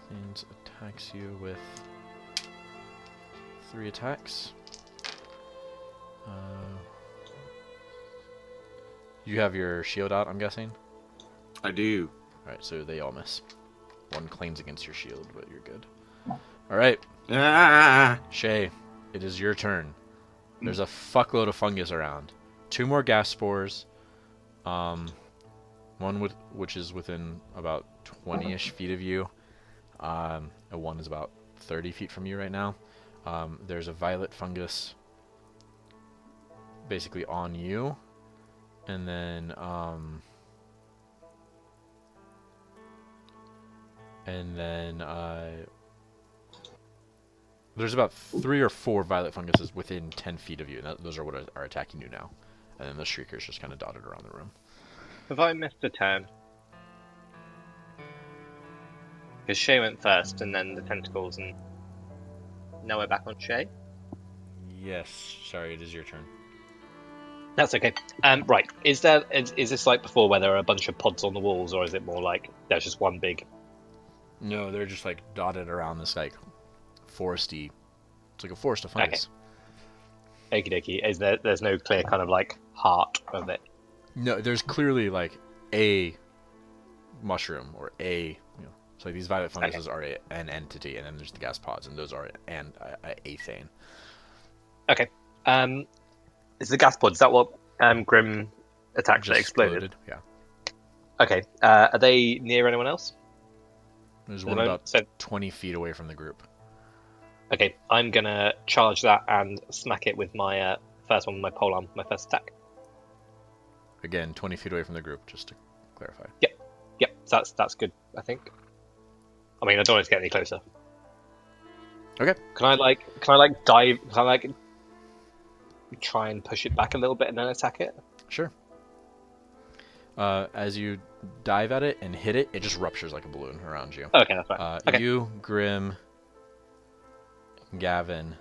[SPEAKER 1] things attacks you with 3 attacks. You have your shield out, I'm guessing?
[SPEAKER 3] I do.
[SPEAKER 1] Alright, so they all miss. 1 claims against your shield, but you're good. Alright,
[SPEAKER 3] Ah!
[SPEAKER 1] Shae, it is your turn. There's a fuckload of fungus around. 2 more gas spores. One which is within about 20-ish feet of you. And one is about 30 feet from you right now. There's a violet fungus basically on you. And then, there's about 3 or 4 violet funguses within 10 feet of you, and those are what are attacking you now. And then the shriekers just kind of dotted around the room.
[SPEAKER 4] Have I missed a turn? Because Shae went first, and then the tentacles, and now we're back on Shae.
[SPEAKER 1] Yes, sorry, it is your turn.
[SPEAKER 4] That's okay. Right, is this like before where there are a bunch of pods on the walls, or is it more like there's just one big...
[SPEAKER 1] No, they're just like dotted around this like foresty. It's like a forest of fungus.
[SPEAKER 4] Okie dokie. There's no clear kind of like heart of it?
[SPEAKER 1] No, there's clearly like a mushroom or a, so like these violet funguses are an entity, and then there's the gas pods, and those are a thing.
[SPEAKER 4] Okay. Is the gas pod, is that what Grim attacked that exploded?
[SPEAKER 1] Yeah.
[SPEAKER 4] Okay. Are they near anyone else?
[SPEAKER 1] There's one about 20 feet away from the group.
[SPEAKER 4] Okay, I'm gonna charge that and smack it with my first one with my polearm, my first attack.
[SPEAKER 1] Again, 20 feet away from the group, just to clarify.
[SPEAKER 4] Yep, that's good, I think. I mean, I don't want to get any closer.
[SPEAKER 1] Okay.
[SPEAKER 4] Can I dive? Can I try and push it back a little bit and then attack it?
[SPEAKER 1] Sure. As you dive at it and hit it, it just ruptures like a balloon around you.
[SPEAKER 4] Okay, that's fine. Okay.
[SPEAKER 1] You, Grim, Gavin.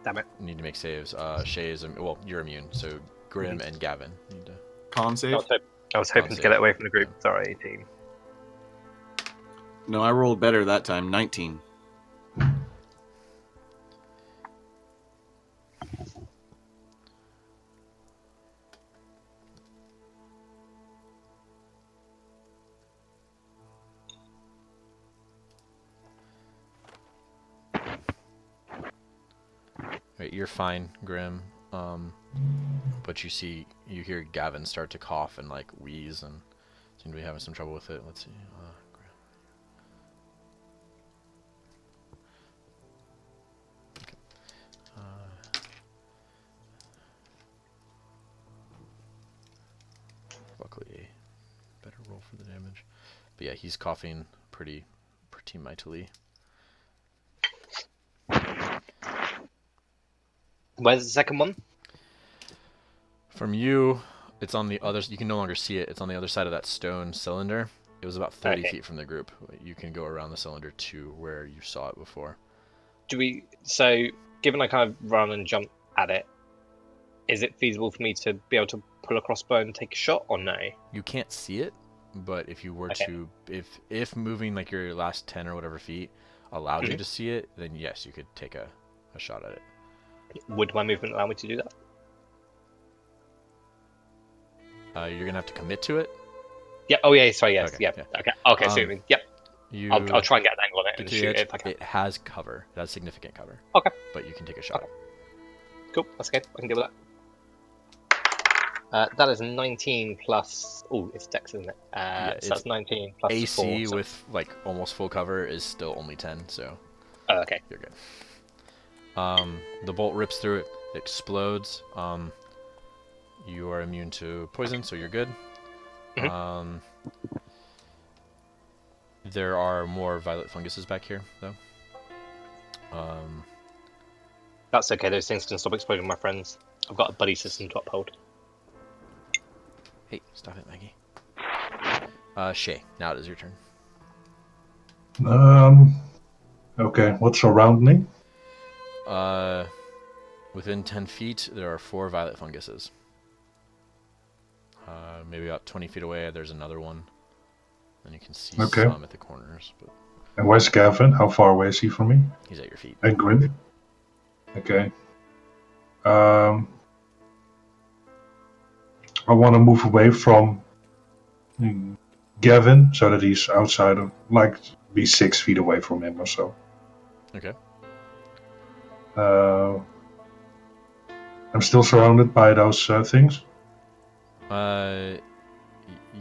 [SPEAKER 4] Damn it.
[SPEAKER 1] Need to make saves. Shae is you're immune, so Grim and Gavin need to.
[SPEAKER 3] Con save?
[SPEAKER 4] I was hoping to get it away from the group. Sorry, 18.
[SPEAKER 3] No, I rolled better that time. 19.
[SPEAKER 1] you're fine, Grim. But you hear Gavin start to cough and like wheeze and seem to be having some trouble with it. Let's see. Okay. Luckily, a better roll for the damage. But yeah, he's coughing pretty mightily.
[SPEAKER 4] Where's the second one?
[SPEAKER 1] From you, it's on the other. You can no longer see it. It's on the other side of that stone cylinder. It was about 30 feet from the group. You can go around the cylinder to where you saw it before.
[SPEAKER 4] So, given I kind of run and jump at it, is it feasible for me to be able to pull a crossbow and take a shot, or no?
[SPEAKER 1] You can't see it, but if you were to, if moving like your last 10 or whatever feet allowed you to see it, then yes, you could take a shot at it.
[SPEAKER 4] Would my movement allow me to do that?
[SPEAKER 1] You're gonna have to commit to it.
[SPEAKER 4] Yeah. Oh yeah. Sorry. Yes.
[SPEAKER 1] Okay,
[SPEAKER 4] Yeah.
[SPEAKER 1] yeah.
[SPEAKER 4] Okay. So yep. I'll try and get an angle on it and
[SPEAKER 1] to the
[SPEAKER 4] shoot
[SPEAKER 1] edge.
[SPEAKER 4] it if I can.
[SPEAKER 1] It has cover. It has significant cover.
[SPEAKER 4] Okay.
[SPEAKER 1] But you can take a shot.
[SPEAKER 4] Okay. Cool. That's okay. I can deal with that. That is 19 plus. Oh, it's Dex, isn't it? So that's 19 plus
[SPEAKER 1] AC
[SPEAKER 4] 4. So...
[SPEAKER 1] with like almost full cover is still only 10. So.
[SPEAKER 4] Oh, okay.
[SPEAKER 1] You're good. The bolt rips through it. It explodes. You are immune to poison, so you're good. There are more violet funguses back here, though.
[SPEAKER 4] That's okay. Those things can stop exploding, my friends. I've got a buddy system to uphold.
[SPEAKER 1] Hey, stop it, Maggie. Shae, now it is your turn.
[SPEAKER 2] Okay, what's around me?
[SPEAKER 1] Within 10 feet, there are 4 violet funguses. Maybe about 20 feet away, there's another one. And you can see some at the corners. But
[SPEAKER 2] And where's Gavin? How far away is he from me?
[SPEAKER 1] he's at your feet.
[SPEAKER 2] And Grim? Okay. I want to move away from Gavin so that he's outside of, like, be 6 feet away from him or so.
[SPEAKER 1] Okay.
[SPEAKER 2] I'm still surrounded by those things.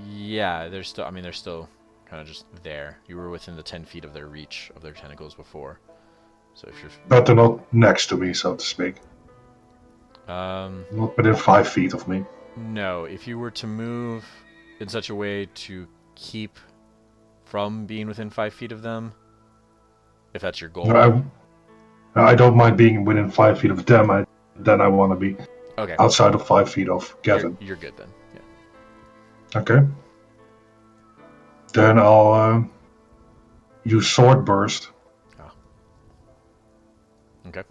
[SPEAKER 1] Yeah, they're still. I mean, they're still kind of just there. You were within the 10 feet of their reach of their tentacles before, so if you're.
[SPEAKER 2] But they're not next to me, so to speak.
[SPEAKER 1] Not
[SPEAKER 2] within 5 feet of me.
[SPEAKER 1] No, if you were to move in such a way to keep from being within 5 feet of them, if that's your goal.
[SPEAKER 2] No, I don't mind being within 5 feet of them. Then I want to be outside of 5 feet of Gavin.
[SPEAKER 1] You're good then. Yeah.
[SPEAKER 2] Okay. Then I'll use Sword Burst.
[SPEAKER 1] Okay.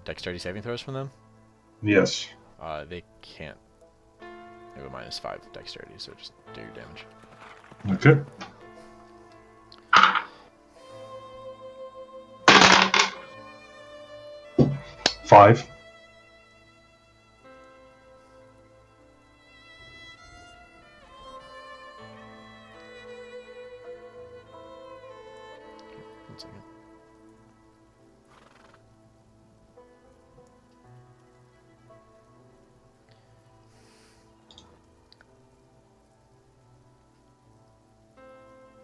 [SPEAKER 1] Dexterity saving throws from them?
[SPEAKER 2] Yes.
[SPEAKER 1] They can't. They have a -5 dexterity, so just do your damage.
[SPEAKER 2] Okay. Five.
[SPEAKER 1] One second.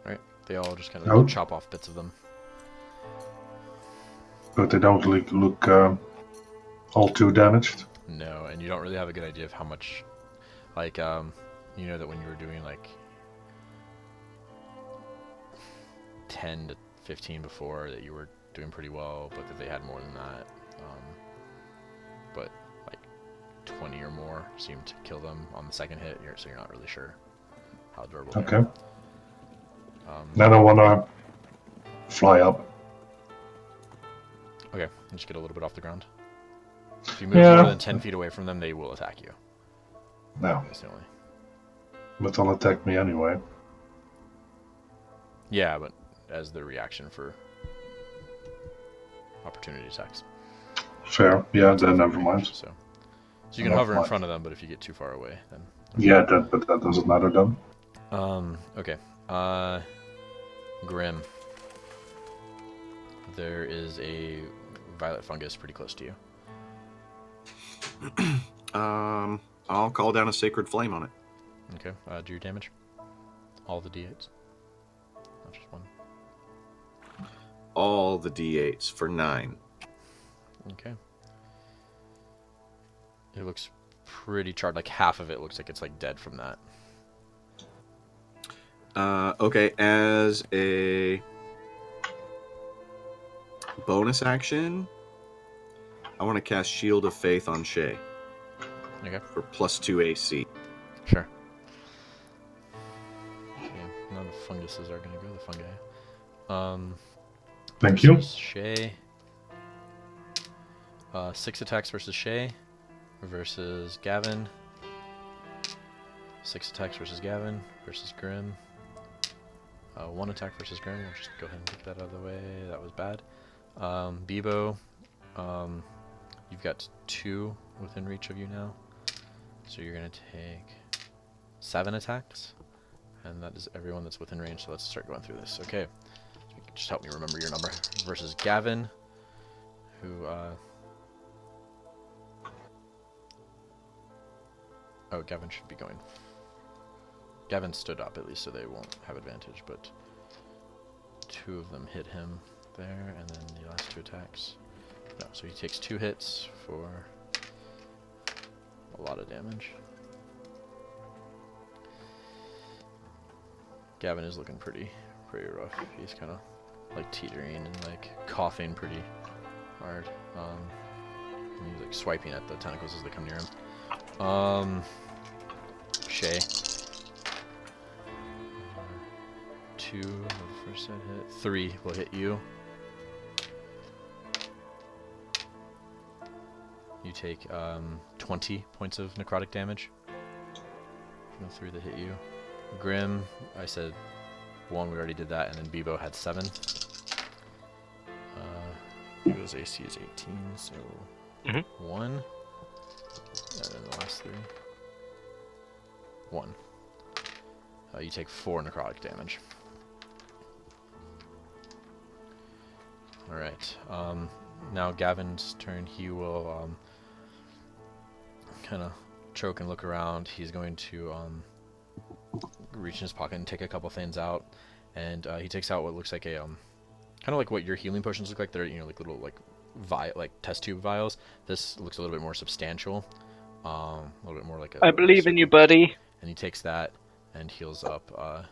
[SPEAKER 1] Alright, they all just kind of chop off bits of them.
[SPEAKER 2] But they don't look all too damaged.
[SPEAKER 1] No, and you don't really have a good idea of how much, like, you know that when you were doing like 10 to 15 before, that you were doing pretty well, but that they had more than that. But like 20 or more seemed to kill them on the second hit, so you're not really sure how durable they are.
[SPEAKER 2] Then I want to fly up.
[SPEAKER 1] Okay, and just get a little bit off the ground. If you move more than 10 feet away from them, they will attack you.
[SPEAKER 2] No.
[SPEAKER 1] Instantly.
[SPEAKER 2] But they'll attack me anyway.
[SPEAKER 1] Yeah, but as the reaction for opportunity attacks.
[SPEAKER 2] Fair. Yeah, then never mind.
[SPEAKER 1] So you can hover in front of them, but if you get too far away, then.
[SPEAKER 2] Yeah, but that doesn't matter then.
[SPEAKER 1] Okay. Grim. There is a violet fungus pretty close to you.
[SPEAKER 3] I'll call down a sacred flame on it.
[SPEAKER 1] Okay, do your damage. All the d8s. Not just one.
[SPEAKER 3] All the d8s for 9.
[SPEAKER 1] Okay. It looks pretty charred. Like half of it looks like it's like dead from that.
[SPEAKER 3] Okay, as a bonus action, I want to cast Shield of Faith on Shae.
[SPEAKER 1] Okay.
[SPEAKER 3] For +2 AC.
[SPEAKER 1] Sure. Okay, none of the funguses are going to go the fungi.
[SPEAKER 2] Thank you.
[SPEAKER 1] Shae. 6 attacks versus Shae versus Gavin. 6 attacks versus Gavin versus Grim. 1 attack versus Grim. We'll just go ahead and get that out of the way. That was bad. Bebo. You've got 2 within reach of you now. So you're going to take 7 attacks. And that is everyone that's within range. So let's start going through this. Okay. Just help me remember your number. Versus Gavin, who... Oh, Gavin should be going. Gavin stood up at least, so they won't have advantage, but 2 of them hit him there, and then the last 2 attacks. No, so he takes 2 hits for a lot of damage. Gavin is looking pretty rough. He's kind of like teetering and like coughing pretty hard. And he's like swiping at the tentacles as they come near him. Shae. 2 the first set hit. 3 will hit you. You take 20 points of necrotic damage from the 3 that hit you. Grim, I said 1, we already did that, and then Bebo had 7. Bebo's AC is 18, so 1. And then the last 3. 1. You take 4 necrotic damage. Alright, now Gavin's turn. He will kind of choke and look around. He's going to reach in his pocket and take a couple things out, and he takes out what looks like a kind of like what your healing potions look like. They're, you know, like little like test tube vials. This looks a little bit more substantial, a little bit more like a...
[SPEAKER 4] I believe in you, buddy.
[SPEAKER 1] And he takes that and heals up a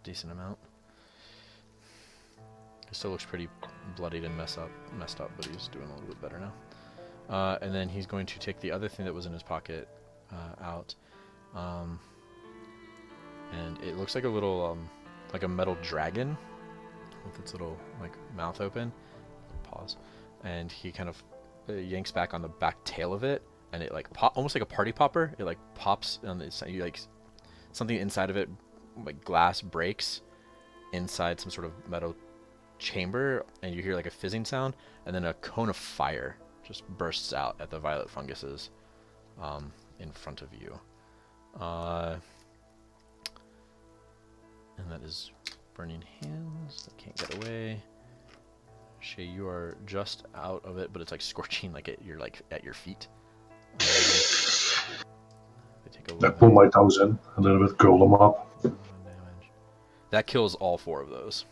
[SPEAKER 1] decent amount. He still looks pretty bloodied and messed up, but he's doing a little bit better now. And then he's going to take the other thing that was in his pocket out, and it looks like a little like a metal dragon with its little like mouth open. Pause. And he kind of yanks back on the back tail of it, and it like almost like a party popper. It like pops on the side. You like something inside of it, like glass breaks inside some sort of metal chamber, and you hear like a fizzing sound, and then a cone of fire just bursts out at the violet funguses in front of you. And that is burning hands that can't get away. Shae, you are just out of it, but it's like scorching like at your feet. They take a
[SPEAKER 2] I pull my toes in a little bit, curl them up.
[SPEAKER 1] damage. That kills all 4 of those.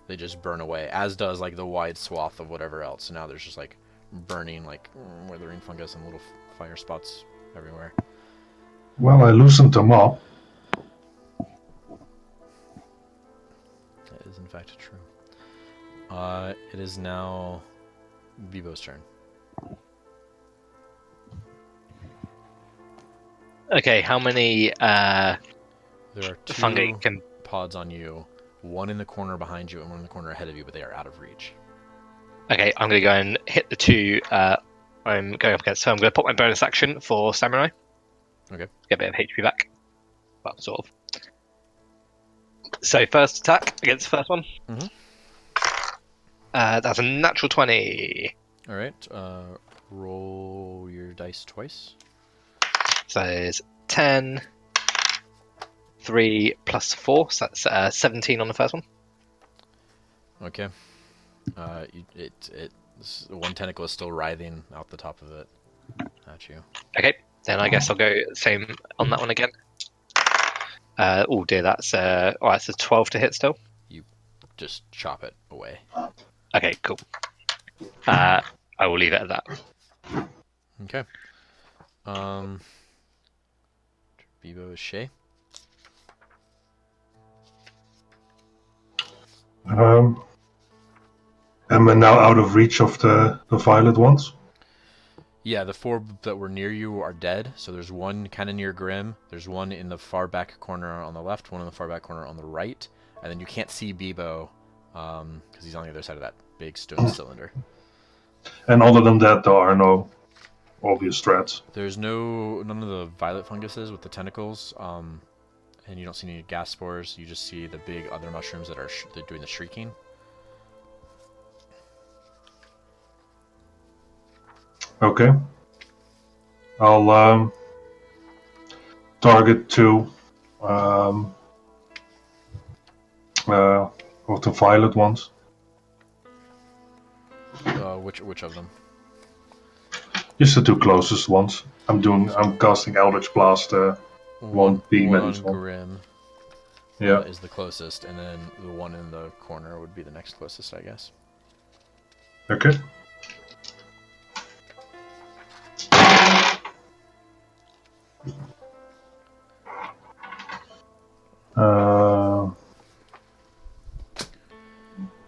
[SPEAKER 1] They just burn away, as does like the wide swath of whatever else. So now there's just like burning, like withering fungus and little fire spots everywhere.
[SPEAKER 2] Well, I loosened them up.
[SPEAKER 1] That is in fact true. It is now Bebo's turn.
[SPEAKER 4] Okay, how many
[SPEAKER 1] There are 2
[SPEAKER 4] fungi can...
[SPEAKER 1] pods on you. 1 in the corner behind you and 1 in the corner ahead of you, but they are out of reach.
[SPEAKER 4] Okay, I'm going to go and hit the 2 I'm going up against. So I'm going to put my bonus action for Samurai.
[SPEAKER 1] Okay.
[SPEAKER 4] Get a bit of HP back. Well, sort of. So first attack against the first one.
[SPEAKER 1] Mhm.
[SPEAKER 4] That's a natural 20.
[SPEAKER 1] All right. Roll your dice twice.
[SPEAKER 4] So it's 10, 3 plus 4, so that's 17 on the first one.
[SPEAKER 1] Okay. One tentacle is still writhing out the top of it at you.
[SPEAKER 4] Okay, then I guess I'll go same on that one again. Oh dear, that's it's a 12 to hit still.
[SPEAKER 1] You just chop it away.
[SPEAKER 4] Okay, cool. I will leave it at that.
[SPEAKER 1] Okay. Bebo is Shae.
[SPEAKER 2] Am I now out of reach of the violet ones?
[SPEAKER 1] Yeah, the 4 that were near you are dead. So there's one kind of near Grim. There's one in the far back corner on the left, one in the far back corner on the right. And then you can't see Bebo because he's on the other side of that big stone cylinder.
[SPEAKER 2] And other than that, there are no obvious threats.
[SPEAKER 1] There's none of the violet funguses with the tentacles, and you don't see any gas spores. You just see the big other mushrooms that are they're doing the shrieking.
[SPEAKER 2] Okay. I'll target 2 of the violet ones.
[SPEAKER 1] Which of them?
[SPEAKER 2] Just the 2 closest ones. I'm casting Eldritch Blast. One beam
[SPEAKER 1] one
[SPEAKER 2] at
[SPEAKER 1] on
[SPEAKER 2] each one.
[SPEAKER 1] Grim.
[SPEAKER 2] Yeah.
[SPEAKER 1] Is the closest, and then the one in the corner would be the next closest, I guess.
[SPEAKER 2] Okay. Uh,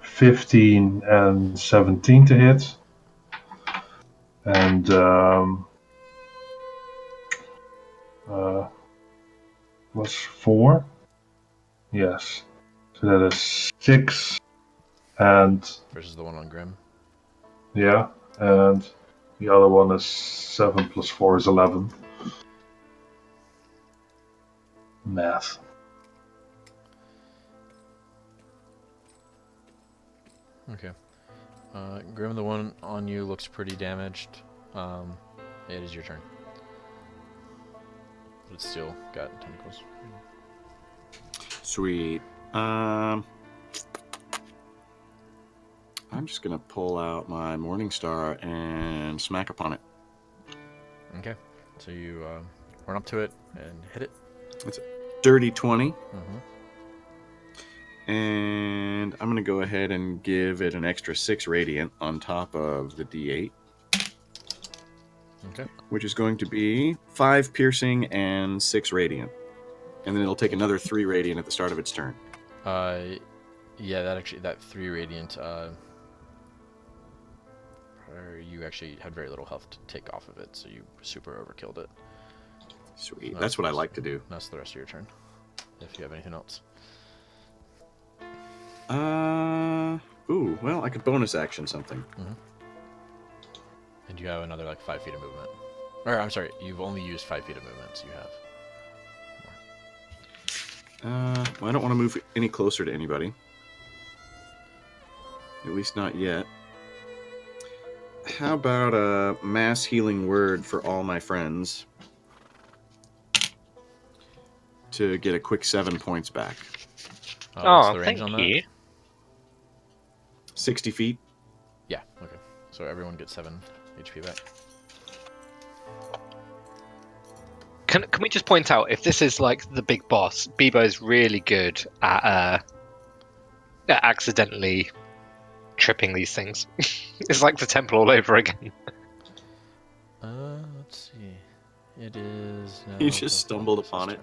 [SPEAKER 2] 15 and 17 to hit. And plus 4. Yes. So that is 6. And
[SPEAKER 1] Versus the one on Grim.
[SPEAKER 2] yeah, and the other one is 7 plus 4 is 11. Math.
[SPEAKER 1] Okay. Grim, the one on you looks pretty damaged. It is your turn. But it's still got tentacles.
[SPEAKER 3] Sweet. I'm just gonna pull out my Morning Star and smack upon it.
[SPEAKER 1] Okay. So you run up to it and hit it.
[SPEAKER 3] It's a dirty 20.
[SPEAKER 1] Mm-hmm.
[SPEAKER 3] And I'm gonna go ahead and give it an extra 6 radiant on top of the D8.
[SPEAKER 1] Okay.
[SPEAKER 3] Which is going to be 5 piercing and 6 radiant. And then it'll take another 3 radiant at the start of its turn.
[SPEAKER 1] Yeah, that 3 radiant. You actually had very little health to take off of it, so you super overkilled it.
[SPEAKER 3] Sweet. That's what I like to do.
[SPEAKER 1] That's the rest of your turn. If you have anything else.
[SPEAKER 3] Ooh, well, I could bonus action something.
[SPEAKER 1] Mm-hmm. And you have another 5 feet of movement. Or I'm sorry, you've only used 5 feet of movement, so you have.
[SPEAKER 3] Well, I don't want to move any closer to anybody. At least not yet. How about a mass healing word for all my friends to get a quick 7 points back?
[SPEAKER 1] What's the range on that?
[SPEAKER 4] you.
[SPEAKER 3] 60 feet.
[SPEAKER 1] Yeah, okay. So everyone gets 7 HP back.
[SPEAKER 4] Can we just point out, if this is like the big boss, Bebo's really good at accidentally tripping these things. It's like the temple all over again.
[SPEAKER 1] Let's see. It is. Now
[SPEAKER 3] You just stumbled upon it.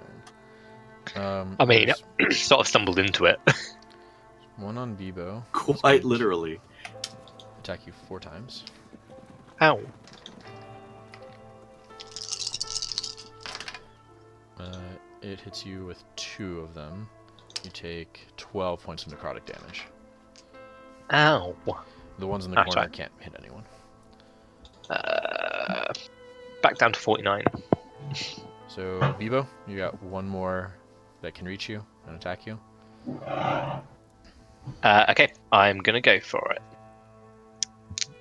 [SPEAKER 1] Turn.
[SPEAKER 4] I mean,
[SPEAKER 1] there's
[SPEAKER 4] sort of stumbled into it.
[SPEAKER 1] one on Bebo.
[SPEAKER 3] Quite literally.
[SPEAKER 1] Attack you 4 times.
[SPEAKER 4] Ow.
[SPEAKER 1] It hits you with 2 of them. You take 12 points of necrotic damage.
[SPEAKER 4] Ow.
[SPEAKER 1] The ones in the corner
[SPEAKER 4] sorry.
[SPEAKER 1] can't hit anyone.
[SPEAKER 4] Back down to 49.
[SPEAKER 1] So, Bebo, you got 1 more that can reach you and attack you.
[SPEAKER 4] Okay, I'm gonna go for it.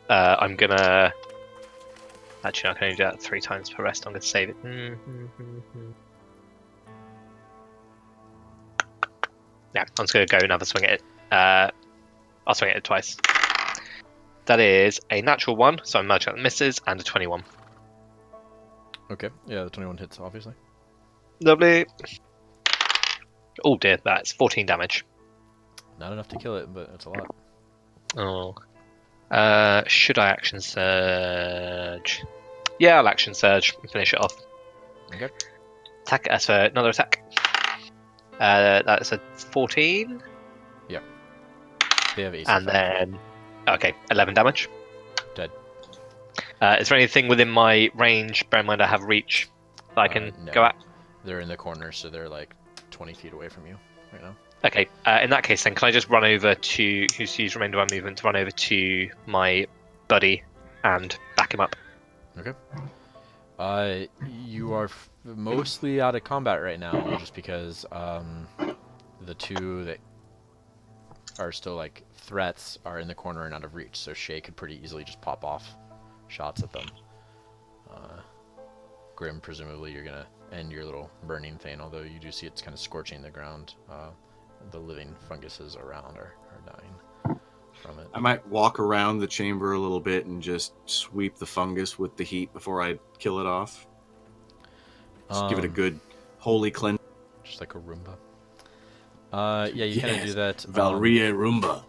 [SPEAKER 4] I'm gonna Actually, I can only do that 3 times per rest. I'm going to save it. Yeah, I'm just going to go another swing at it. I'll swing at it twice. That is a natural 1, so I'm merging up the misses, and a 21.
[SPEAKER 1] Okay, yeah, the 21 hits, obviously.
[SPEAKER 4] Lovely. Oh dear, that's 14 damage.
[SPEAKER 1] Not enough to kill it, but it's a lot.
[SPEAKER 4] Oh. Should I action surge? Yeah, I'll action surge and finish it off.
[SPEAKER 1] Okay.
[SPEAKER 4] Attack as for another attack. That's a 14.
[SPEAKER 1] They have AC
[SPEAKER 4] And
[SPEAKER 1] effect.
[SPEAKER 4] then, okay, 11 damage.
[SPEAKER 1] Dead.
[SPEAKER 4] Is there anything within my range? Bear in mind I have reach that I can
[SPEAKER 1] No.
[SPEAKER 4] go at.
[SPEAKER 1] They're in the corner, so they're like 20 feet away from you right now.
[SPEAKER 4] Okay, in that case then, can I just run over to, who's used remainder of my movement, to run over to my buddy and back him up?
[SPEAKER 1] Okay. You are mostly out of combat right now, just because the two that are still like threats are in the corner and out of reach, so Shae could pretty easily just pop off shots at them. Grim, presumably you're gonna end your little burning thing, although you do see it's kind of scorching the ground. The living funguses around are dying from it.
[SPEAKER 3] I might walk around the chamber a little bit and just sweep the fungus with the heat before I kill it off. Just give it a good holy cleanse.
[SPEAKER 1] Just like a Roomba. Yeah, you kind of do that.
[SPEAKER 3] Valeria Roomba.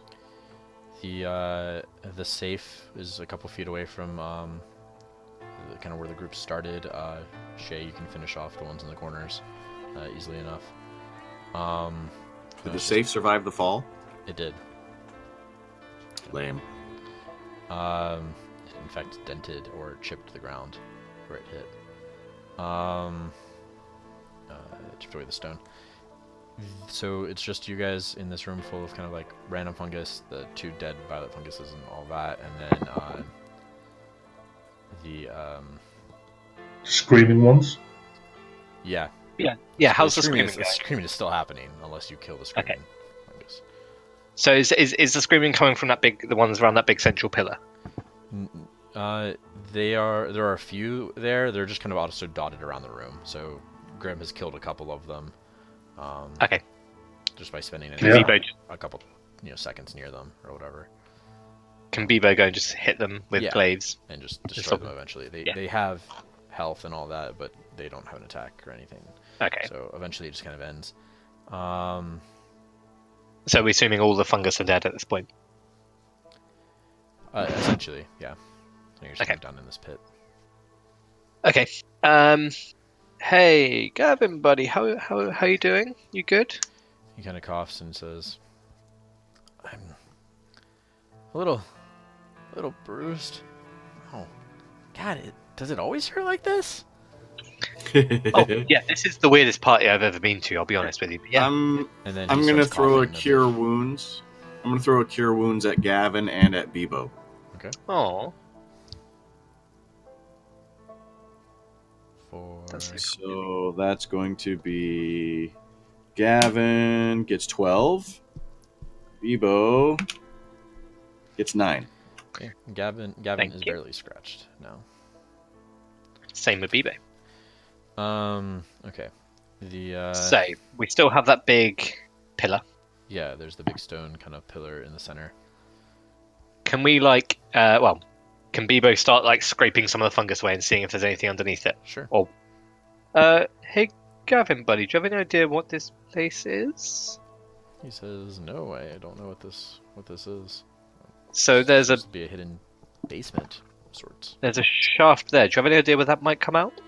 [SPEAKER 1] The safe is a couple feet away from kind of where the group started. Shae, you can finish off the ones in the corners easily enough.
[SPEAKER 3] Did the safe survive the fall?
[SPEAKER 1] It did.
[SPEAKER 3] Lame.
[SPEAKER 1] In fact, dented or chipped the ground where it hit. Chipped away the stone. So it's just you guys in this room full of kind of like random fungus, the 2 dead violet funguses and all that, and then the
[SPEAKER 2] Screaming ones.
[SPEAKER 1] yeah.
[SPEAKER 4] Yeah, how's the screaming
[SPEAKER 1] The
[SPEAKER 4] going?
[SPEAKER 1] screaming is still happening unless you kill the screaming fungus.
[SPEAKER 4] So is the screaming coming from the ones around that big central pillar?
[SPEAKER 1] There are a few there. They're just kind of also dotted around the room. So Grim has killed a couple of them.
[SPEAKER 4] Okay.
[SPEAKER 1] Just by spending a couple, seconds near them or whatever.
[SPEAKER 4] Can Bebo go and just hit them with glaives?
[SPEAKER 1] And just destroy
[SPEAKER 4] stop
[SPEAKER 1] them
[SPEAKER 4] them.
[SPEAKER 1] eventually.
[SPEAKER 4] Yeah.
[SPEAKER 1] They have health and all that, but they don't have an attack or anything.
[SPEAKER 4] Okay.
[SPEAKER 1] So eventually it just kind of ends.
[SPEAKER 4] So we're assuming all the fungus are dead at this point.
[SPEAKER 1] Essentially, yeah. So you're just
[SPEAKER 4] Okay.
[SPEAKER 1] kind of down in this pit.
[SPEAKER 4] Okay. Hey, Gavin, buddy, how you doing? You good?
[SPEAKER 1] He kind of coughs and says, "I'm a little bruised. Oh, God, does it always hurt like this?"
[SPEAKER 4] Oh, yeah. This is the weirdest party I've ever been to. I'll be honest with you. But yeah.
[SPEAKER 1] And then
[SPEAKER 3] I'm
[SPEAKER 1] he
[SPEAKER 3] gonna
[SPEAKER 1] starts
[SPEAKER 3] throw a
[SPEAKER 1] coughing
[SPEAKER 3] cure
[SPEAKER 1] bit.
[SPEAKER 3] wounds. I'm gonna throw a cure wounds at Gavin and at Bebo.
[SPEAKER 1] Okay.
[SPEAKER 4] Oh.
[SPEAKER 3] So that's going to be Gavin gets 12. Bebo gets 9.
[SPEAKER 1] Okay. Gavin
[SPEAKER 4] Thank
[SPEAKER 1] is
[SPEAKER 4] you.
[SPEAKER 1] barely scratched now.
[SPEAKER 4] Same with Bebo.
[SPEAKER 1] Okay. The
[SPEAKER 4] So we still have that big pillar.
[SPEAKER 1] yeah, there's the big stone kind of pillar in the center.
[SPEAKER 4] Can we can Bebo start scraping some of the fungus away and seeing if there's anything underneath it?
[SPEAKER 1] Sure.
[SPEAKER 4] Or hey Gavin, buddy, do you have any idea what this place is?
[SPEAKER 1] He says, "No, I don't know what this is."
[SPEAKER 4] So there's
[SPEAKER 1] Supposed to be a hidden basement of sorts.
[SPEAKER 4] a shaft there. Do you have any idea where that might come out?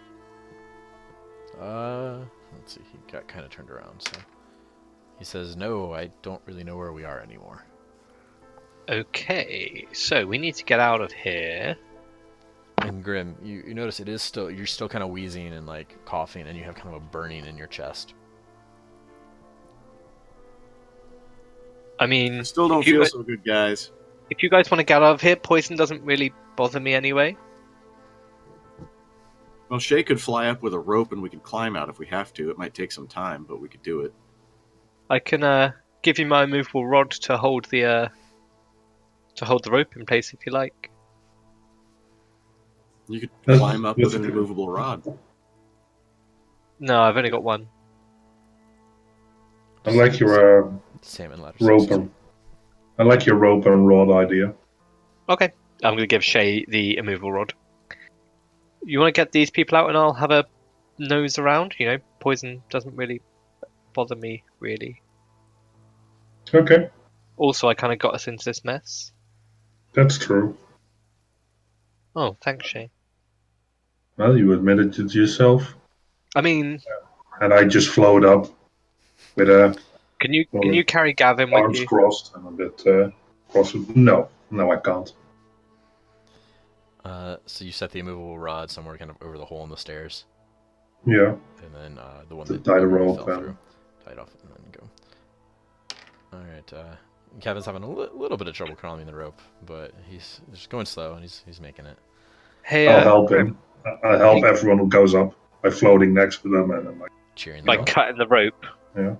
[SPEAKER 1] Let's see. He got kind of turned around, so he says, "No, I don't really know where we are anymore."
[SPEAKER 4] Okay, so we need to get out of here.
[SPEAKER 1] And Grim, you notice you're still kind of wheezing and coughing, and you have kind of a burning in your chest.
[SPEAKER 4] I mean,
[SPEAKER 3] I still don't
[SPEAKER 4] if you
[SPEAKER 3] feel
[SPEAKER 4] guys-
[SPEAKER 3] so good, guys.
[SPEAKER 4] If you guys want to get out of here, poison doesn't really bother me anyway.
[SPEAKER 3] Well, Shae could fly up with a rope and we could climb out if we have to. It might take some time, but we could do it.
[SPEAKER 4] I can give you my movable rod to hold the rope in place if you like.
[SPEAKER 3] You could
[SPEAKER 2] That's-
[SPEAKER 3] climb up
[SPEAKER 2] that's
[SPEAKER 3] with an
[SPEAKER 2] good.
[SPEAKER 3] immovable rod.
[SPEAKER 4] No, I've only got one.
[SPEAKER 2] I like your
[SPEAKER 1] Salmon ladder.
[SPEAKER 2] rope and I like your rope and rod idea.
[SPEAKER 4] Okay, I'm going to give Shae the immovable rod. You want to get these people out and I'll have a nose around? You know, poison doesn't really bother me, really.
[SPEAKER 2] Okay,
[SPEAKER 4] Also, I kind of got us into this mess.
[SPEAKER 2] that's true.
[SPEAKER 4] Oh, thanks, Shae.
[SPEAKER 2] Well, you admitted it yourself,
[SPEAKER 4] I mean,
[SPEAKER 2] and I just float up with
[SPEAKER 4] can you carry Gavin with
[SPEAKER 2] arms
[SPEAKER 4] you?
[SPEAKER 2] crossed and a bit crossed. No, I can't.
[SPEAKER 1] So you set the immovable rod somewhere kind of over the hole in the stairs,
[SPEAKER 2] Yeah,
[SPEAKER 1] and then the one
[SPEAKER 2] To
[SPEAKER 1] that
[SPEAKER 2] tie the
[SPEAKER 1] you
[SPEAKER 2] rope
[SPEAKER 1] fell
[SPEAKER 2] and-
[SPEAKER 1] through, tie it off, and then go. All right. Kevin's having a little bit of trouble crawling the rope, but he's just going slow, and he's making it.
[SPEAKER 4] Hey,
[SPEAKER 2] I'll help him. I'll help everyone who goes up by floating next to them, and I'm like,
[SPEAKER 1] Cheering them
[SPEAKER 4] like
[SPEAKER 1] on.
[SPEAKER 4] cutting the rope.
[SPEAKER 2] yeah.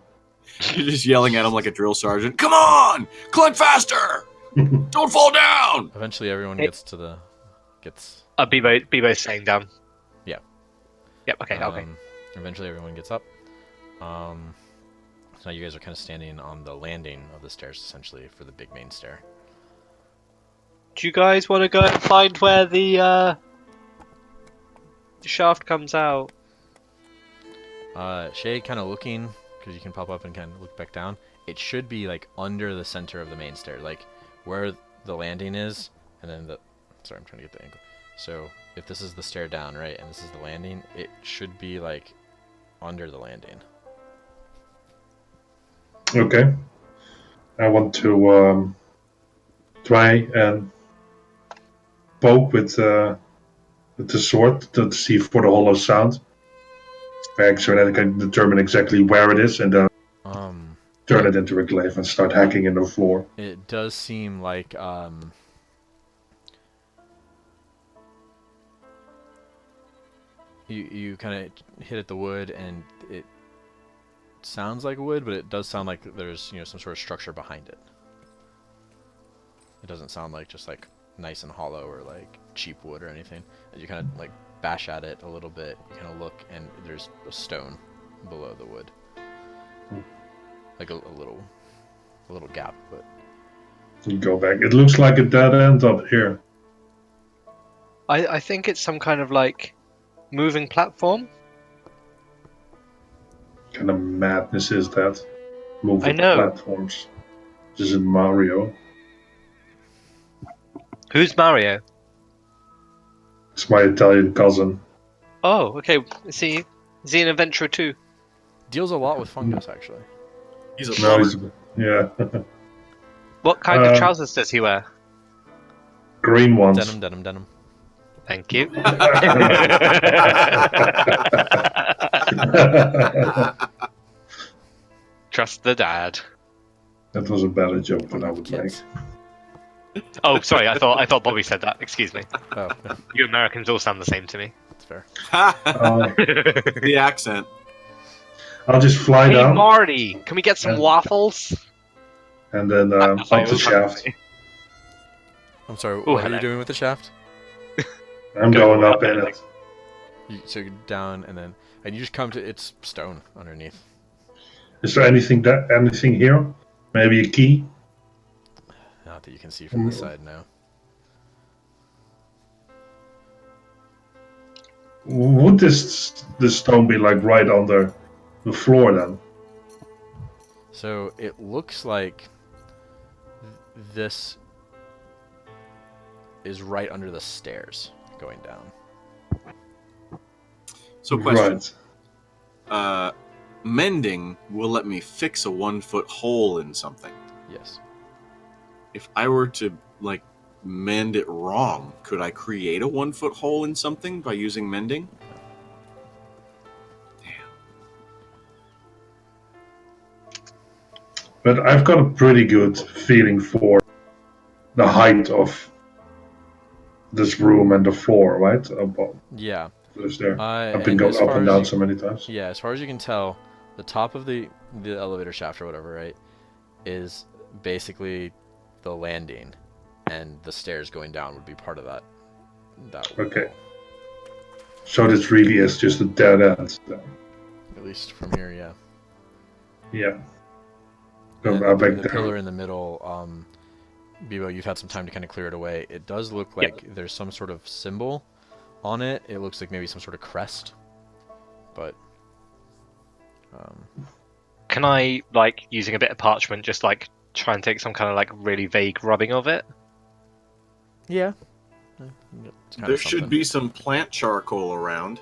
[SPEAKER 3] You're just yelling at him like a drill sergeant. Come on! Climb faster! Don't fall down!
[SPEAKER 1] Eventually, everyone
[SPEAKER 4] Hey.
[SPEAKER 1] gets.
[SPEAKER 4] Bebo's staying down.
[SPEAKER 1] Yeah.
[SPEAKER 4] Yep. Okay. Okay.
[SPEAKER 1] Eventually, everyone gets up. So now you guys are kind of standing on the landing of the stairs, essentially, for the big main stair.
[SPEAKER 4] Do you guys want to go and find where the shaft comes out?
[SPEAKER 1] Shae kind of looking, because you can pop up and kind of look back down. It should be like under the center of the main stair, like where the landing is, and then the. Sorry, I'm trying to get the angle. So if this is the stair down, right, and this is the landing, it should be like under the landing.
[SPEAKER 2] Okay. I want to try and poke with the sword to see for the hollow sound. So that I can determine exactly where it is and then turn it into a glaive and start hacking in the floor.
[SPEAKER 1] It does seem like you kind of hit at the wood, and it sounds like wood, but it does sound like there's some sort of structure behind it. It doesn't sound like just like nice and hollow or like cheap wood or anything. As you kind of like bash at it a little bit, you kind of look, and there's a stone below the wood, like a little gap. But
[SPEAKER 2] You go back. It looks like a dead end up here.
[SPEAKER 4] I think it's some kind of like moving platform.
[SPEAKER 2] What kind of madness is that? Moving
[SPEAKER 4] I know.
[SPEAKER 2] platforms. This is Mario.
[SPEAKER 4] Who's Mario?
[SPEAKER 2] It's my Italian cousin.
[SPEAKER 4] Oh, okay. Is he an adventurer too?
[SPEAKER 1] deals a lot with fungus actually.
[SPEAKER 3] He's a
[SPEAKER 2] No,
[SPEAKER 3] plumber.
[SPEAKER 2] he's, yeah.
[SPEAKER 4] What kind of trousers does he wear?
[SPEAKER 2] Green ones.
[SPEAKER 1] Denim.
[SPEAKER 4] Thank you. Trust the dad.
[SPEAKER 2] That was a better joke than I would make.
[SPEAKER 1] Kids.
[SPEAKER 4] Oh, sorry. I thought Bobby said that. Excuse me.
[SPEAKER 1] Oh,
[SPEAKER 4] You Americans all sound the same to me.
[SPEAKER 1] that's fair.
[SPEAKER 3] The accent.
[SPEAKER 2] I'll just fly
[SPEAKER 4] Hey,
[SPEAKER 2] down
[SPEAKER 4] Marty, can we get some
[SPEAKER 2] Yeah.
[SPEAKER 4] waffles?
[SPEAKER 2] and then up the shaft.
[SPEAKER 1] I'm sorry.
[SPEAKER 4] Ooh,
[SPEAKER 1] What are
[SPEAKER 4] hello.
[SPEAKER 1] you doing with the shaft?
[SPEAKER 2] I'm
[SPEAKER 4] Go
[SPEAKER 2] going up
[SPEAKER 4] up
[SPEAKER 2] in
[SPEAKER 4] and
[SPEAKER 2] it.
[SPEAKER 1] So you're down, and you just come to it's stone underneath.
[SPEAKER 2] Is there anything here? Maybe a key?
[SPEAKER 1] Not that you can see from the side now.
[SPEAKER 2] Would this stone be like right under the floor then?
[SPEAKER 1] So it looks like this is right under the stairs going down.
[SPEAKER 3] So, question.
[SPEAKER 2] Right.
[SPEAKER 3] Mending will let me fix a 1-foot hole in something.
[SPEAKER 1] Yes.
[SPEAKER 3] If I were to, like, mend it wrong, could I create a 1-foot hole in something by using mending?
[SPEAKER 2] But I've got a pretty good feeling for the height of this room and the floor, right? Above.
[SPEAKER 1] Yeah.
[SPEAKER 2] Is there? I've
[SPEAKER 1] And
[SPEAKER 2] been going
[SPEAKER 1] as
[SPEAKER 2] up
[SPEAKER 1] far
[SPEAKER 2] and
[SPEAKER 1] as
[SPEAKER 2] down
[SPEAKER 1] you-
[SPEAKER 2] so many times.
[SPEAKER 1] Yeah, as far as you can tell, the top of the elevator shaft or whatever, right, is basically the landing, and the stairs going down would be part of that.
[SPEAKER 2] Okay. So this really is just a dead end.
[SPEAKER 1] At least from here, yeah.
[SPEAKER 2] Yeah.
[SPEAKER 1] And
[SPEAKER 2] Go back
[SPEAKER 1] the
[SPEAKER 2] there.
[SPEAKER 1] pillar in the middle, Bibo, you've had some time to kind of clear it away. It does look like there's some sort of symbol on it. It looks like maybe some sort of crest, but
[SPEAKER 4] Can I, like, using a bit of parchment, just like try and take some kind of like really vague rubbing of it?
[SPEAKER 1] yeah.
[SPEAKER 3] There should be some plant charcoal around.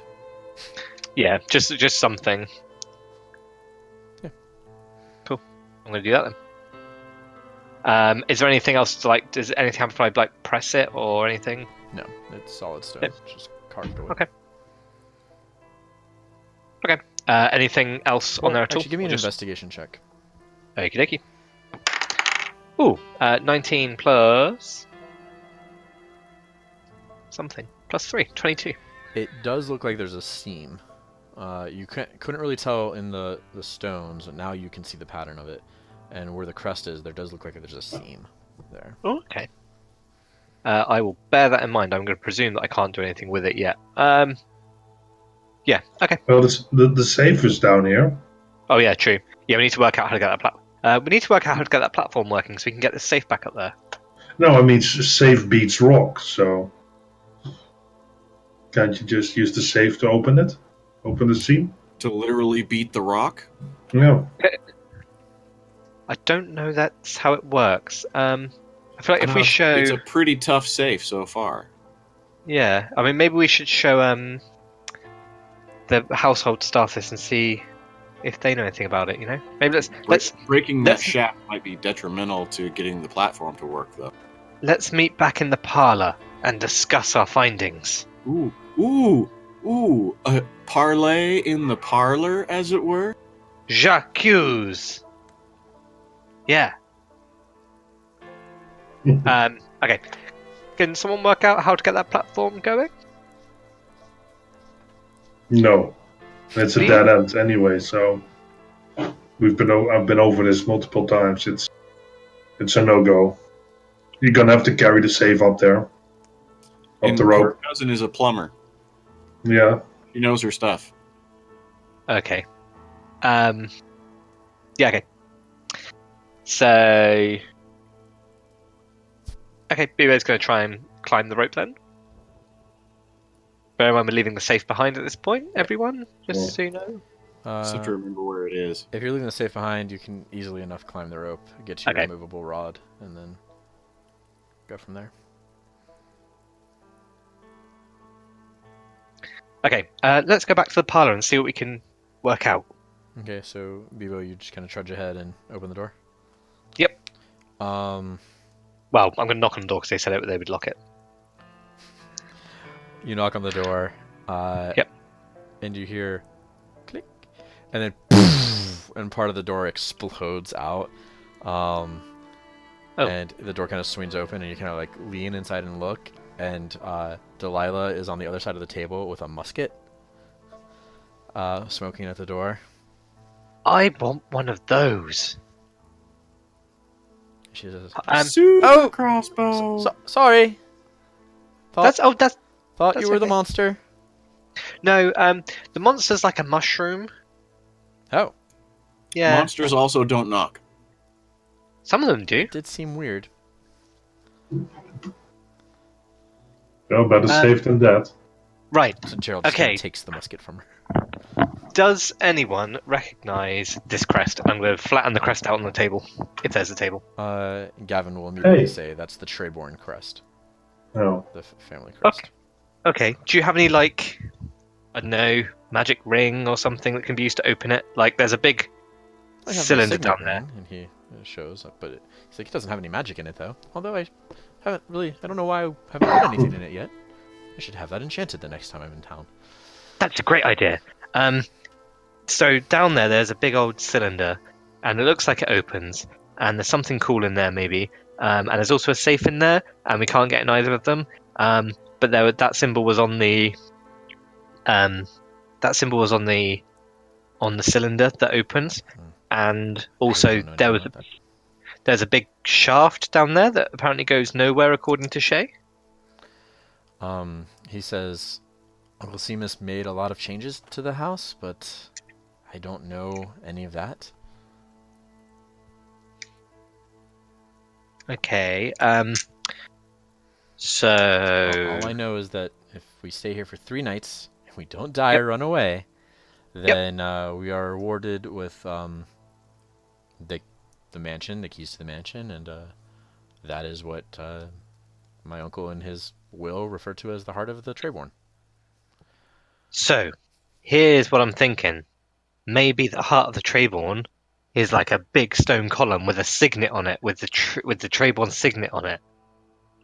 [SPEAKER 4] Yeah, just something.
[SPEAKER 1] Yeah.
[SPEAKER 4] Cool. I'm gonna do that then. Is there anything else to like? Does anything happen if I like press it or anything?
[SPEAKER 1] No, it's solid stone.
[SPEAKER 4] Yep.
[SPEAKER 1] Just carved away.
[SPEAKER 4] Okay. Okay. Anything else on there at all?
[SPEAKER 1] Actually, give me
[SPEAKER 4] Or
[SPEAKER 1] an
[SPEAKER 4] just...
[SPEAKER 1] investigation check.
[SPEAKER 4] Okie dokie. Ooh, 19 plus something. Plus 3, 22.
[SPEAKER 1] It does look like there's a seam. You couldn't really tell in the stones, and now you can see the pattern of it. And where the crest is, there does look like there's a seam there.
[SPEAKER 4] Oh, okay. I will bear that in mind. I'm going to presume that I can't do anything with it yet. Yeah, okay.
[SPEAKER 2] Well, the safe is down here.
[SPEAKER 4] Oh yeah, true. Yeah, we need to work out how to get that we need to work out how to get that platform working so we can get the safe back up there.
[SPEAKER 2] No, I mean safe beats rock, so can't you just use the safe to open it? Open the seam?
[SPEAKER 3] To literally beat the rock?
[SPEAKER 2] No.
[SPEAKER 4] I don't know that's how it works. I feel like if we show...
[SPEAKER 3] It's a pretty tough safe so far.
[SPEAKER 4] Yeah, I mean, maybe we should show the household staff this and see if they know anything about it, you know? Maybe let's
[SPEAKER 3] Breaking that shaft might be detrimental to getting the platform to work, though.
[SPEAKER 4] let's meet back in the parlor and discuss our findings.
[SPEAKER 3] Ooh, a parlay in the parlor, as it were?
[SPEAKER 4] J'accuse. Yeah. Okay. Can someone work out how to get that platform going?
[SPEAKER 2] No. It's a
[SPEAKER 4] Me?
[SPEAKER 2] dead end anyway, so I've been over this multiple times. It's a no-go. You're gonna have to carry the safe up there. Up
[SPEAKER 3] And
[SPEAKER 2] the rope.
[SPEAKER 3] her cousin is a plumber.
[SPEAKER 2] Yeah.
[SPEAKER 3] She knows her stuff.
[SPEAKER 4] Okay. Yeah, okay. So... Okay, Bibo's going to try and climb the rope then. Bear in mind we're leaving the safe behind at this point, everyone, just so you know.
[SPEAKER 3] Just have to remember where it is.
[SPEAKER 1] If you're leaving the safe behind, you can easily enough climb the rope, get to your
[SPEAKER 4] Okay.
[SPEAKER 1] movable rod, and then go from there.
[SPEAKER 4] Okay, let's go back to the parlor and see what we can work out.
[SPEAKER 1] Okay, so Bibo, you just kind of trudge ahead and open the door.
[SPEAKER 4] Yep.
[SPEAKER 1] Well,
[SPEAKER 4] I'm going to knock on the door because they said they would lock it.
[SPEAKER 1] You knock on the door.
[SPEAKER 4] Yep.
[SPEAKER 1] And you hear click, and then poof, and part of the door explodes out. And the door kind of swings open, and you kind of like lean inside and look, and Delilah is on the other side of the table with a musket, smoking at the door.
[SPEAKER 4] I want one of those.
[SPEAKER 1] She says,
[SPEAKER 3] Oh, crossbow.
[SPEAKER 1] sorry.
[SPEAKER 4] That's
[SPEAKER 1] Thought
[SPEAKER 4] that's
[SPEAKER 1] you were the
[SPEAKER 4] okay.
[SPEAKER 1] monster.
[SPEAKER 4] No, the monster's like a mushroom.
[SPEAKER 1] Oh,
[SPEAKER 4] Yeah,
[SPEAKER 3] Monsters also don't knock.
[SPEAKER 4] some of them do.
[SPEAKER 1] it did seem weird.
[SPEAKER 2] No, better safe than that.
[SPEAKER 4] Right.
[SPEAKER 1] So Gerald just kinda
[SPEAKER 4] Okay.
[SPEAKER 1] takes the musket from her.
[SPEAKER 4] Does anyone recognize this crest? I'm going to flatten the crest out on the table, if there's a table.
[SPEAKER 1] Gavin will immediately
[SPEAKER 2] Hey.
[SPEAKER 1] say that's the Trayborne crest,
[SPEAKER 2] No.
[SPEAKER 1] the family crest.
[SPEAKER 4] Okay. Do you have any, like, I don't know, magic ring or something that can be used to open it? Like, there's a big
[SPEAKER 1] I have my
[SPEAKER 4] cylinder
[SPEAKER 1] signet
[SPEAKER 4] down there.
[SPEAKER 1] ring, and he shows up, but he's like, he doesn't have any magic in it though. Although I don't know why I haven't put anything in it yet. I should have that enchanted the next time I'm in town.
[SPEAKER 4] That's a great idea. So down there's a big old cylinder, and it looks like it opens, and there's something cool in there maybe, and there's also a safe in there, and we can't get in either of them. But that symbol was on the cylinder that opens, and also
[SPEAKER 1] don't know anything about
[SPEAKER 4] there's a big shaft down there that apparently goes nowhere according to Shae.
[SPEAKER 1] He says, Uncle Seamus made a lot of changes to the house, but I don't know any of that.
[SPEAKER 4] Okay. So
[SPEAKER 1] All I know is that if we stay here for 3 nights, and we don't die or run away, then we are rewarded with the mansion, the keys to the mansion, and that is what my uncle in his will referred to as the heart of the Trayborne.
[SPEAKER 4] So, here's what I'm thinking. Maybe the heart of the Trayborne is like a big stone column with a signet on it, with the Trayborne signet on it.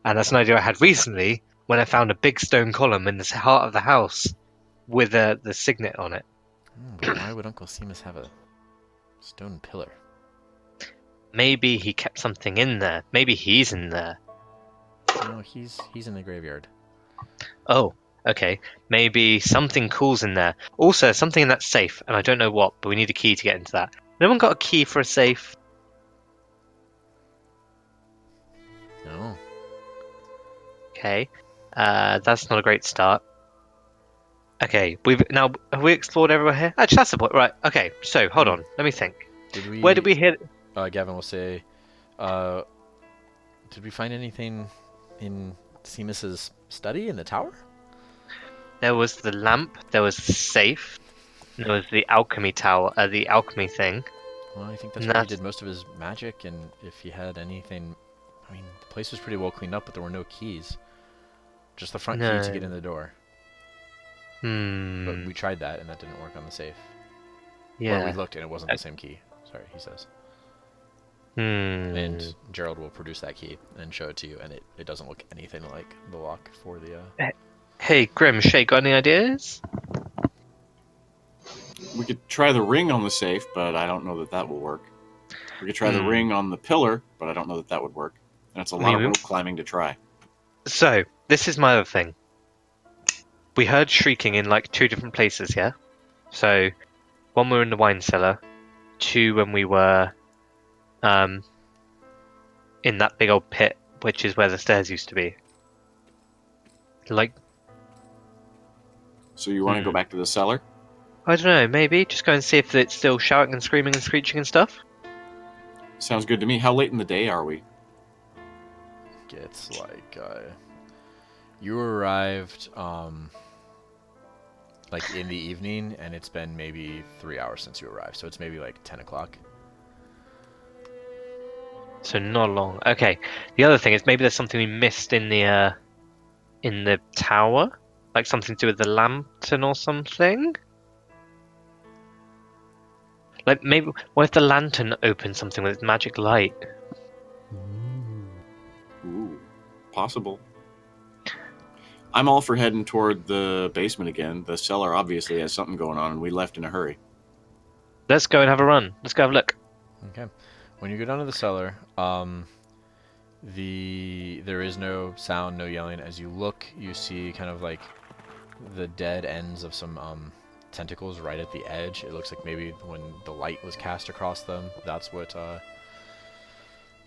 [SPEAKER 4] And that's an idea I had recently when I found a big stone column in the heart of the house with the signet on it.
[SPEAKER 1] But why would Uncle Seamus have a stone pillar?
[SPEAKER 4] Maybe he kept something in there. Maybe he's in there.
[SPEAKER 1] No, he's in the graveyard.
[SPEAKER 4] Oh, okay. Maybe something cool's in there. Also, something in that safe, and I don't know what, but we need a key to get into that. No one got a key for a safe?
[SPEAKER 1] No.
[SPEAKER 4] Okay. That's not a great start. Okay, have we explored everywhere here? Actually, that's the point. Right. Okay. So hold on. Let me think. Where did we hit?
[SPEAKER 1] Gavin will say, did we find anything in Seamus's study in the tower?
[SPEAKER 4] There was the lamp. There was the safe. There was the alchemy tower. The alchemy thing.
[SPEAKER 1] Well, I think that's where he did most of his magic, and if he had anything, I mean, the place was pretty well cleaned up, but there were no keys. Just the front key to get in the door. But we tried that, and that didn't work on the safe.
[SPEAKER 4] Yeah.
[SPEAKER 1] Or we looked, and it wasn't the same key. Sorry, he says. And Gerald will produce that key and show it to you, and it doesn't look anything like the lock for the...
[SPEAKER 4] Hey, Grim, Shae, got any ideas?
[SPEAKER 3] We could try the ring on the safe, but I don't know that that will work. We could try the ring on the pillar, but I don't know that that would work. And it's a lot of rope climbing to try.
[SPEAKER 4] So, this is my other thing. We heard shrieking in like 2 different places, yeah? So, one we were in the wine cellar, 2 when we were in that big old pit, which is where the stairs used to be. Like...
[SPEAKER 3] So you want to go back to the cellar?
[SPEAKER 4] I don't know, maybe? Just go and see if it's still shouting and screaming and screeching and stuff?
[SPEAKER 3] Sounds good to me. How late in the day are we?
[SPEAKER 1] It's like, you arrived, like in the evening, and it's been maybe 3 hours since you arrived, so it's maybe like 10 o'clock.
[SPEAKER 4] So not long. Okay. The other thing is maybe there's something we missed in the tower? Like something to do with the lantern or something? Like maybe, what if the lantern opens something with its magic light?
[SPEAKER 3] Ooh, possible. I'm all for heading toward the basement again. The cellar obviously has something going on, and we left in a hurry.
[SPEAKER 4] Let's go and have a run. Let's go have a look.
[SPEAKER 1] Okay. When you go down to the cellar, there is no sound, no yelling. As you look, you see kind of like the dead ends of some tentacles right at the edge. It looks like maybe when the light was cast across them, that's what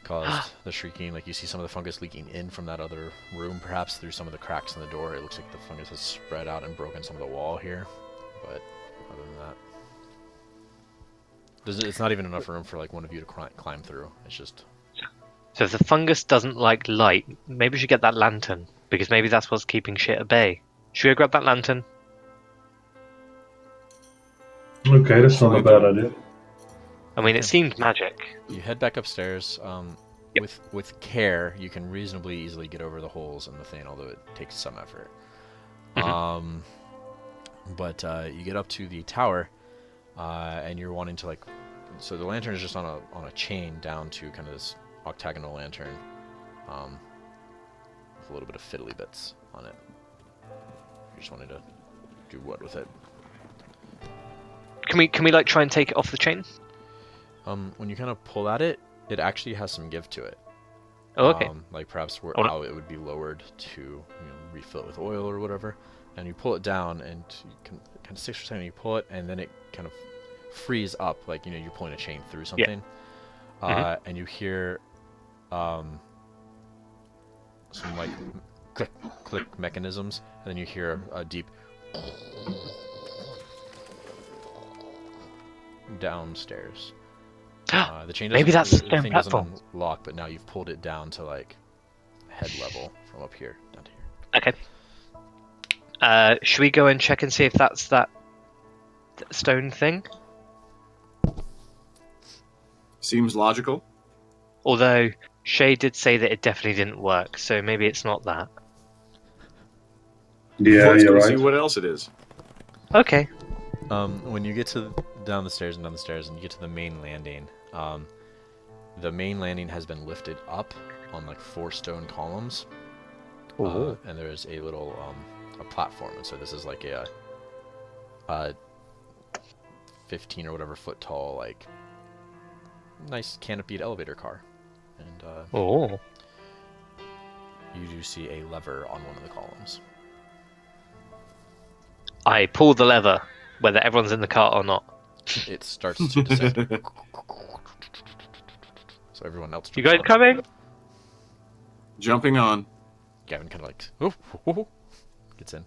[SPEAKER 1] caused the shrieking. Like you see some of the fungus leaking in from that other room, perhaps through some of the cracks in the door. It looks like the fungus has spread out and broken some of the wall here. But other than that, it's not even enough room for like one of you to climb through. It's just...
[SPEAKER 4] So if the fungus doesn't like light, maybe we should get that lantern, because maybe that's what's keeping shit at bay. Should we go grab that lantern?
[SPEAKER 2] Okay, that's not a bad idea.
[SPEAKER 4] I mean, it seemed magic.
[SPEAKER 1] You head back upstairs. With care, you can reasonably easily get over the holes in the thing, although it takes some effort. But you get up to the tower, and you're wanting to like... So the lantern is just on a chain down to kind of this octagonal lantern, with a little bit of fiddly bits on it. You just wanted to do what with it?
[SPEAKER 4] Can we like try and take it off the chain?
[SPEAKER 1] When you kind of pull at it, it actually has some give to it.
[SPEAKER 4] Oh, okay.
[SPEAKER 1] Like perhaps how it would be lowered to refill it with oil or whatever. And you pull it down, and you can kind of 6 or 7. You pull it, and then it kind of frees up, like you're pulling a chain through something. Yeah. And you hear some like click mechanisms, and then you hear a deep downstairs. The chain doesn't,
[SPEAKER 4] Maybe that's the
[SPEAKER 1] the
[SPEAKER 4] stone
[SPEAKER 1] thing
[SPEAKER 4] platform.
[SPEAKER 1] doesn't unlock, but now you've pulled it down to like head level from up here down to here.
[SPEAKER 4] Okay. Should we go and check and see if that's that stone thing?
[SPEAKER 3] Seems logical.
[SPEAKER 4] Although Shae did say that it definitely didn't work, so maybe it's not that.
[SPEAKER 2] Yeah,
[SPEAKER 3] Let's
[SPEAKER 2] you're
[SPEAKER 3] go
[SPEAKER 2] right.
[SPEAKER 3] see what else it is.
[SPEAKER 4] Okay.
[SPEAKER 1] When you get to down the stairs and you get to the main landing, the main landing has been lifted up on like 4 stone columns, and there's a little a platform, and so this is like a 15 or whatever foot tall, like nice canopied elevator car, and you do see a lever on one of the columns.
[SPEAKER 4] I pull the lever, whether everyone's in the car or not.
[SPEAKER 1] It starts to descend. So everyone else.
[SPEAKER 4] You guys coming?
[SPEAKER 3] Jumping on.
[SPEAKER 1] Gavin kind of like gets in.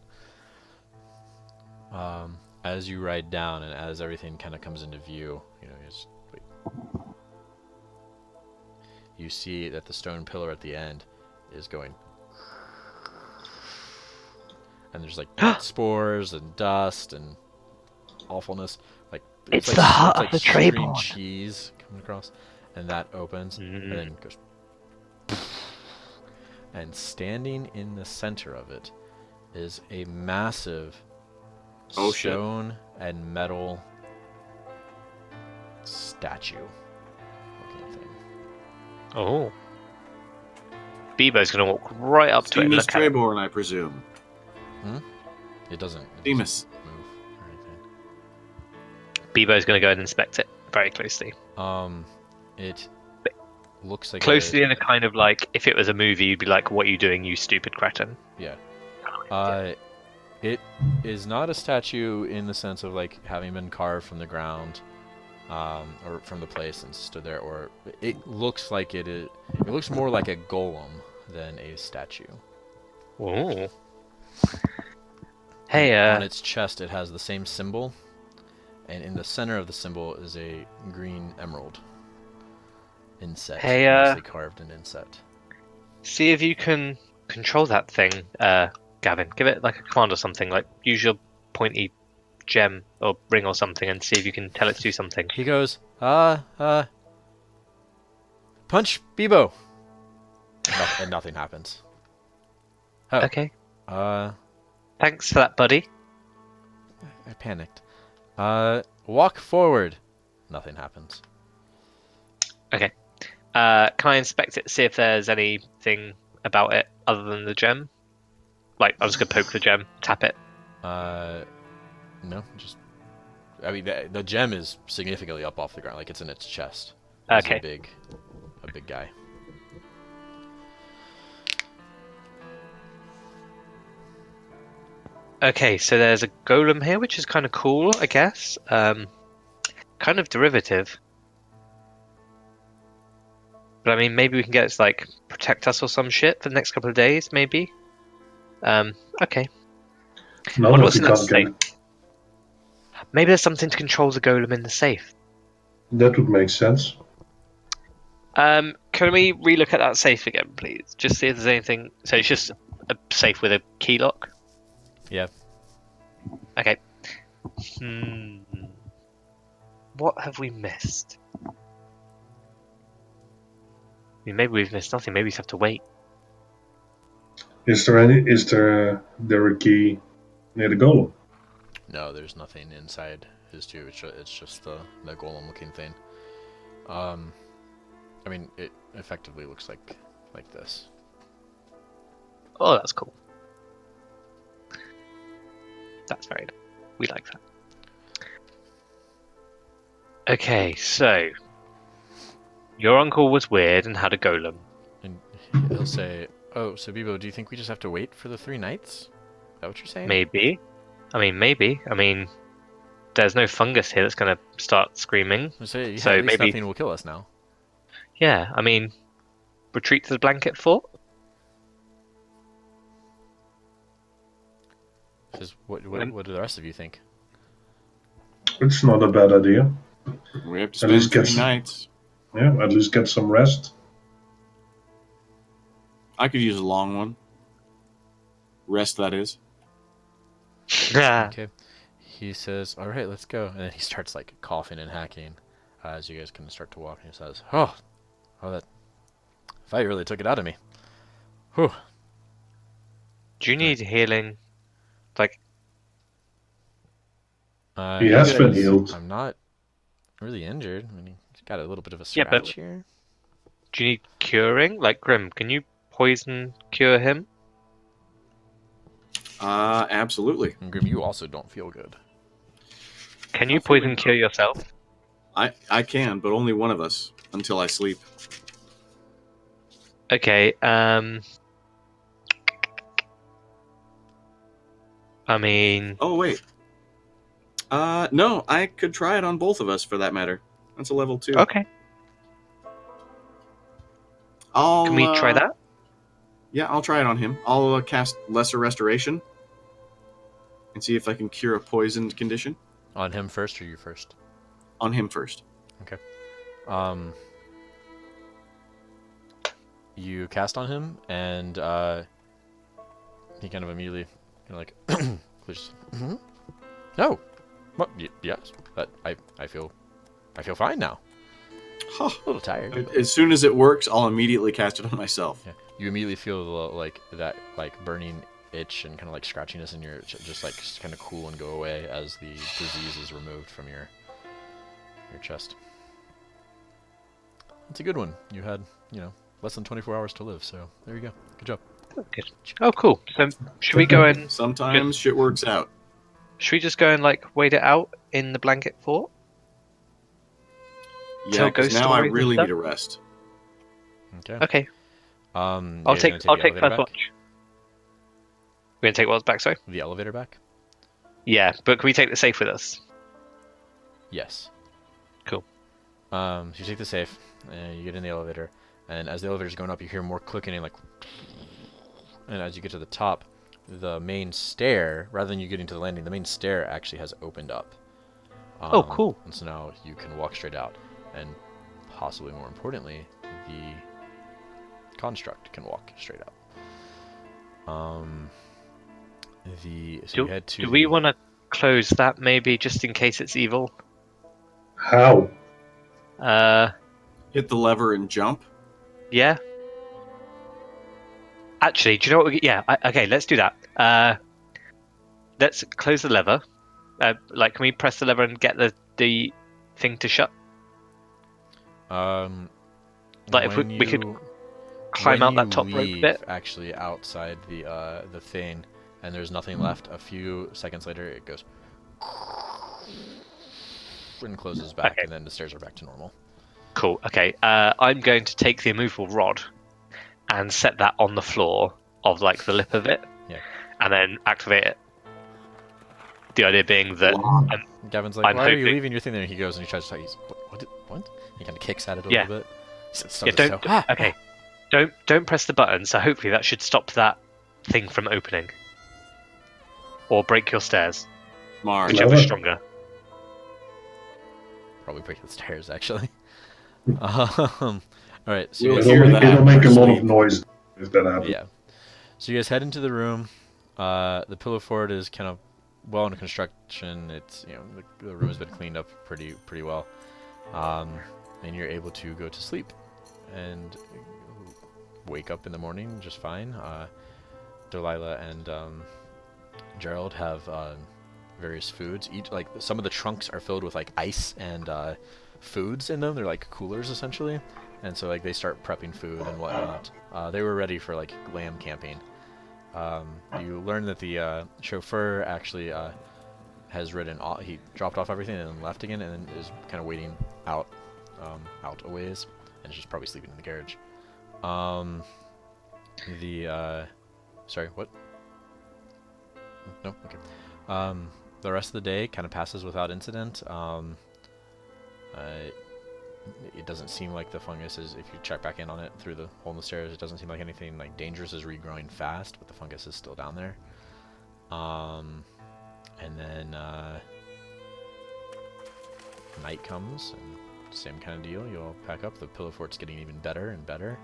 [SPEAKER 1] As you ride down and as everything kind of comes into view, you know, you see that the stone pillar at the end is going, and there's like spores and dust and awfulness. Like
[SPEAKER 4] It's
[SPEAKER 1] like,
[SPEAKER 4] the heart
[SPEAKER 1] like
[SPEAKER 4] of the
[SPEAKER 1] string
[SPEAKER 4] Trayborne.
[SPEAKER 1] cheese coming across, and that opens and then goes. And standing in the center of it is a massive stone and metal statue looking thing.
[SPEAKER 4] Oh. Bebo's gonna walk right up to it and
[SPEAKER 3] Steamus
[SPEAKER 4] look at it.
[SPEAKER 3] Trayborne, I presume.
[SPEAKER 1] It doesn't
[SPEAKER 3] Steamus.
[SPEAKER 1] move or anything.
[SPEAKER 4] Bebo's gonna go and inspect it very closely.
[SPEAKER 1] It looks like
[SPEAKER 4] Closely in a kind of like, if it was a movie, you'd be like, "What are you doing, you stupid cretin?"
[SPEAKER 1] It is not a statue in the sense of like having been carved from the ground, or from the place and stood there. Or it looks like it is. It looks more like a golem than a statue.
[SPEAKER 4] Oh. Hey,
[SPEAKER 1] On its chest, it has the same symbol, and in the center of the symbol is a green emerald inset.
[SPEAKER 4] Hey,
[SPEAKER 1] nicely carved and inset.
[SPEAKER 4] see if you can control that thing, Gavin. Give it like a command or something. Like use your pointy gem or ring or something, and see if you can tell it to do something.
[SPEAKER 1] He goes, punch Bebo, and nothing happens. Oh,
[SPEAKER 4] Okay.
[SPEAKER 1] I
[SPEAKER 4] Thanks for that, buddy.
[SPEAKER 1] panicked. Walk forward. Nothing happens.
[SPEAKER 4] Okay. Can I inspect it, see if there's anything about it other than the gem? Like, I'm just gonna poke the gem, tap it.
[SPEAKER 1] No, just. I mean, the gem is significantly up off the ground, like it's in its chest.
[SPEAKER 4] Okay.
[SPEAKER 1] It's a big guy.
[SPEAKER 4] Okay, so there's a golem here, which is kind of cool, I guess. Kind of derivative. But I mean, maybe we can get it to, like, protect us or some shit for the next couple of days, maybe? Okay.
[SPEAKER 2] No,
[SPEAKER 4] Wonder
[SPEAKER 2] that
[SPEAKER 4] what's
[SPEAKER 2] we
[SPEAKER 4] in that
[SPEAKER 2] can't
[SPEAKER 4] safe.
[SPEAKER 2] get.
[SPEAKER 4] Maybe there's something to control the golem in the safe.
[SPEAKER 2] That would make sense.
[SPEAKER 4] Can we relook at that safe again, please? Just see if there's anything. So it's just a safe with a key lock?
[SPEAKER 1] Yeah.
[SPEAKER 4] Okay. What have we missed? I mean, maybe we've missed nothing. Maybe we just have to wait.
[SPEAKER 2] Is there a key near the golem?
[SPEAKER 1] No, there's nothing inside his tube. It's just the golem-looking thing. I mean, it effectively looks like this.
[SPEAKER 4] Oh, that's cool. That's very nice. We like that. Okay, so your uncle was weird and had a golem.
[SPEAKER 1] And he'll say, "Oh, so Bebo, do you think we just have to wait for the 3 nights? Is that what you're saying?"
[SPEAKER 4] Maybe. Maybe. There's no fungus here that's going to start screaming.
[SPEAKER 1] I say, yeah,
[SPEAKER 4] So
[SPEAKER 1] at least
[SPEAKER 4] maybe-
[SPEAKER 1] nothing will kill us now.
[SPEAKER 4] Yeah, retreat to the blanket fort?
[SPEAKER 1] Says, what do the rest of you think?
[SPEAKER 2] It's not a bad idea.
[SPEAKER 3] We have to
[SPEAKER 2] At least
[SPEAKER 3] spend
[SPEAKER 2] get
[SPEAKER 3] 3 nights.
[SPEAKER 2] Yeah, at least get some rest.
[SPEAKER 3] I could use a long one. Rest, that is.
[SPEAKER 1] Okay. He says, "All right, let's go," and then he starts like coughing and hacking as you guys can start to walk. And he says, "Oh, that fight really took it out of me." Whew.
[SPEAKER 4] Do you need healing? Like,
[SPEAKER 2] He has been
[SPEAKER 1] yes,
[SPEAKER 2] healed.
[SPEAKER 1] I'm not really injured. I mean, he's got a little bit of a
[SPEAKER 4] Yeah,
[SPEAKER 1] scratch
[SPEAKER 4] but-
[SPEAKER 1] here.
[SPEAKER 4] do you need curing? Like, Grim, can you poison cure him?
[SPEAKER 3] Absolutely.
[SPEAKER 1] And Grim, you also don't feel good.
[SPEAKER 4] Can you
[SPEAKER 3] I'll figure
[SPEAKER 4] poison
[SPEAKER 3] it
[SPEAKER 4] cure yourself?
[SPEAKER 3] I can, but only one of us until I sleep.
[SPEAKER 4] Okay, I mean,
[SPEAKER 3] Oh, wait. No, I could try it on both of us for that matter. That's a level 2.
[SPEAKER 4] okay. Can we try that?
[SPEAKER 3] Yeah, I'll try it on him. I'll cast Lesser Restoration and see if I can cure a poisoned condition.
[SPEAKER 1] On him first, or you first?
[SPEAKER 3] On him first.
[SPEAKER 1] You cast on him, and he kind of immediately, like, clears. No, what? Yes, but I feel fine now.
[SPEAKER 3] Huh.
[SPEAKER 1] A little tired.
[SPEAKER 3] As soon as it works, I'll immediately cast it on myself.
[SPEAKER 1] Yeah. You immediately feel like that burning itch and kind of like scratchiness in your just like kind of cool and go away as the disease is removed from your chest. It's a good one. You had less than 24 hours to live, so there you go. Good job.
[SPEAKER 4] Good. Oh, cool. So, should we go and
[SPEAKER 3] Sometimes shit works out.
[SPEAKER 4] should we just go and like wait it out in the blanket fort?
[SPEAKER 3] Yeah,
[SPEAKER 4] Tell
[SPEAKER 3] because
[SPEAKER 4] ghost
[SPEAKER 3] now I
[SPEAKER 4] stories and
[SPEAKER 3] really
[SPEAKER 4] stuff?
[SPEAKER 3] need a rest.
[SPEAKER 1] Okay.
[SPEAKER 4] Okay,
[SPEAKER 1] You
[SPEAKER 4] I'll
[SPEAKER 1] guys
[SPEAKER 4] take
[SPEAKER 1] gonna
[SPEAKER 4] I'll
[SPEAKER 1] the
[SPEAKER 4] take
[SPEAKER 1] elevator
[SPEAKER 4] first
[SPEAKER 1] back?
[SPEAKER 4] watch. We're gonna take what's back, sorry.
[SPEAKER 1] The elevator back?
[SPEAKER 4] Yeah, but can we take the safe with us?
[SPEAKER 1] Yes.
[SPEAKER 4] Cool.
[SPEAKER 1] So you take the safe, and you get in the elevator, and as the elevator's going up, you hear more clicking and and as you get to the top, the main stair, rather than you getting to the landing, the main stair actually has opened up.
[SPEAKER 4] Oh, cool.
[SPEAKER 1] And so now you can walk straight out, and possibly more importantly, the construct can walk straight out. So you head to
[SPEAKER 4] Do we want to close that maybe just in case it's evil?
[SPEAKER 2] How?
[SPEAKER 3] Hit the lever and jump.
[SPEAKER 4] Yeah. Actually, do you know what? Okay, let's do that. Let's close the lever. Like, can we press the lever and get the thing to shut? Like, if we could climb out that top rope
[SPEAKER 1] leave,
[SPEAKER 4] bit.
[SPEAKER 1] actually outside the thing, and there's nothing left. A few seconds later, it goes and closes back,
[SPEAKER 4] Okay.
[SPEAKER 1] and then the stairs are back to normal.
[SPEAKER 4] Cool. Okay. I'm going to take the immovable rod and set that on the floor of like the lip of it.
[SPEAKER 1] Yeah.
[SPEAKER 4] And then activate it. The idea being that
[SPEAKER 1] Gavin's like,
[SPEAKER 4] I'm
[SPEAKER 1] "Why are you
[SPEAKER 4] hoping-
[SPEAKER 1] leaving your thing there?" And he goes and he tries to talk. He's, what? He kind of kicks at it a
[SPEAKER 4] Yeah.
[SPEAKER 1] little bit. Stomach
[SPEAKER 4] yeah, don't
[SPEAKER 1] so-
[SPEAKER 4] okay. Don't press the button. So hopefully that should stop that thing from opening. Or break your stairs,
[SPEAKER 3] Mars.
[SPEAKER 4] whichever's
[SPEAKER 2] Love it.
[SPEAKER 4] stronger.
[SPEAKER 1] Probably break the stairs, actually. All right, so you
[SPEAKER 3] We'll
[SPEAKER 1] guys,
[SPEAKER 3] hear that
[SPEAKER 2] It'll make a lot
[SPEAKER 3] sleep.
[SPEAKER 2] of noise if that happens.
[SPEAKER 1] yeah. So you guys head into the room. The pillow fort is kind of well under construction. It's the room has been cleaned up pretty well, and you're able to go to sleep and wake up in the morning just fine. Delilah and Gerald have various foods. Like some of the trunks are filled with like ice and foods in them. They're like coolers essentially, and so like they start prepping food and whatnot. They were ready for like lamb camping. You learn that the chauffeur actually has ridden. He dropped off everything and then left again, and then is kind of waiting out a ways, and is just probably sleeping in the garage. Sorry, what? No, okay. The rest of the day kind of passes without incident. It doesn't seem like the fungus is, if you check back in on it through the hole in the stairs, it doesn't seem like anything like dangerous is regrowing fast, but the fungus is still down there. And then night comes, and same kind of deal. You all pack up. The pillow fort's getting even better and better.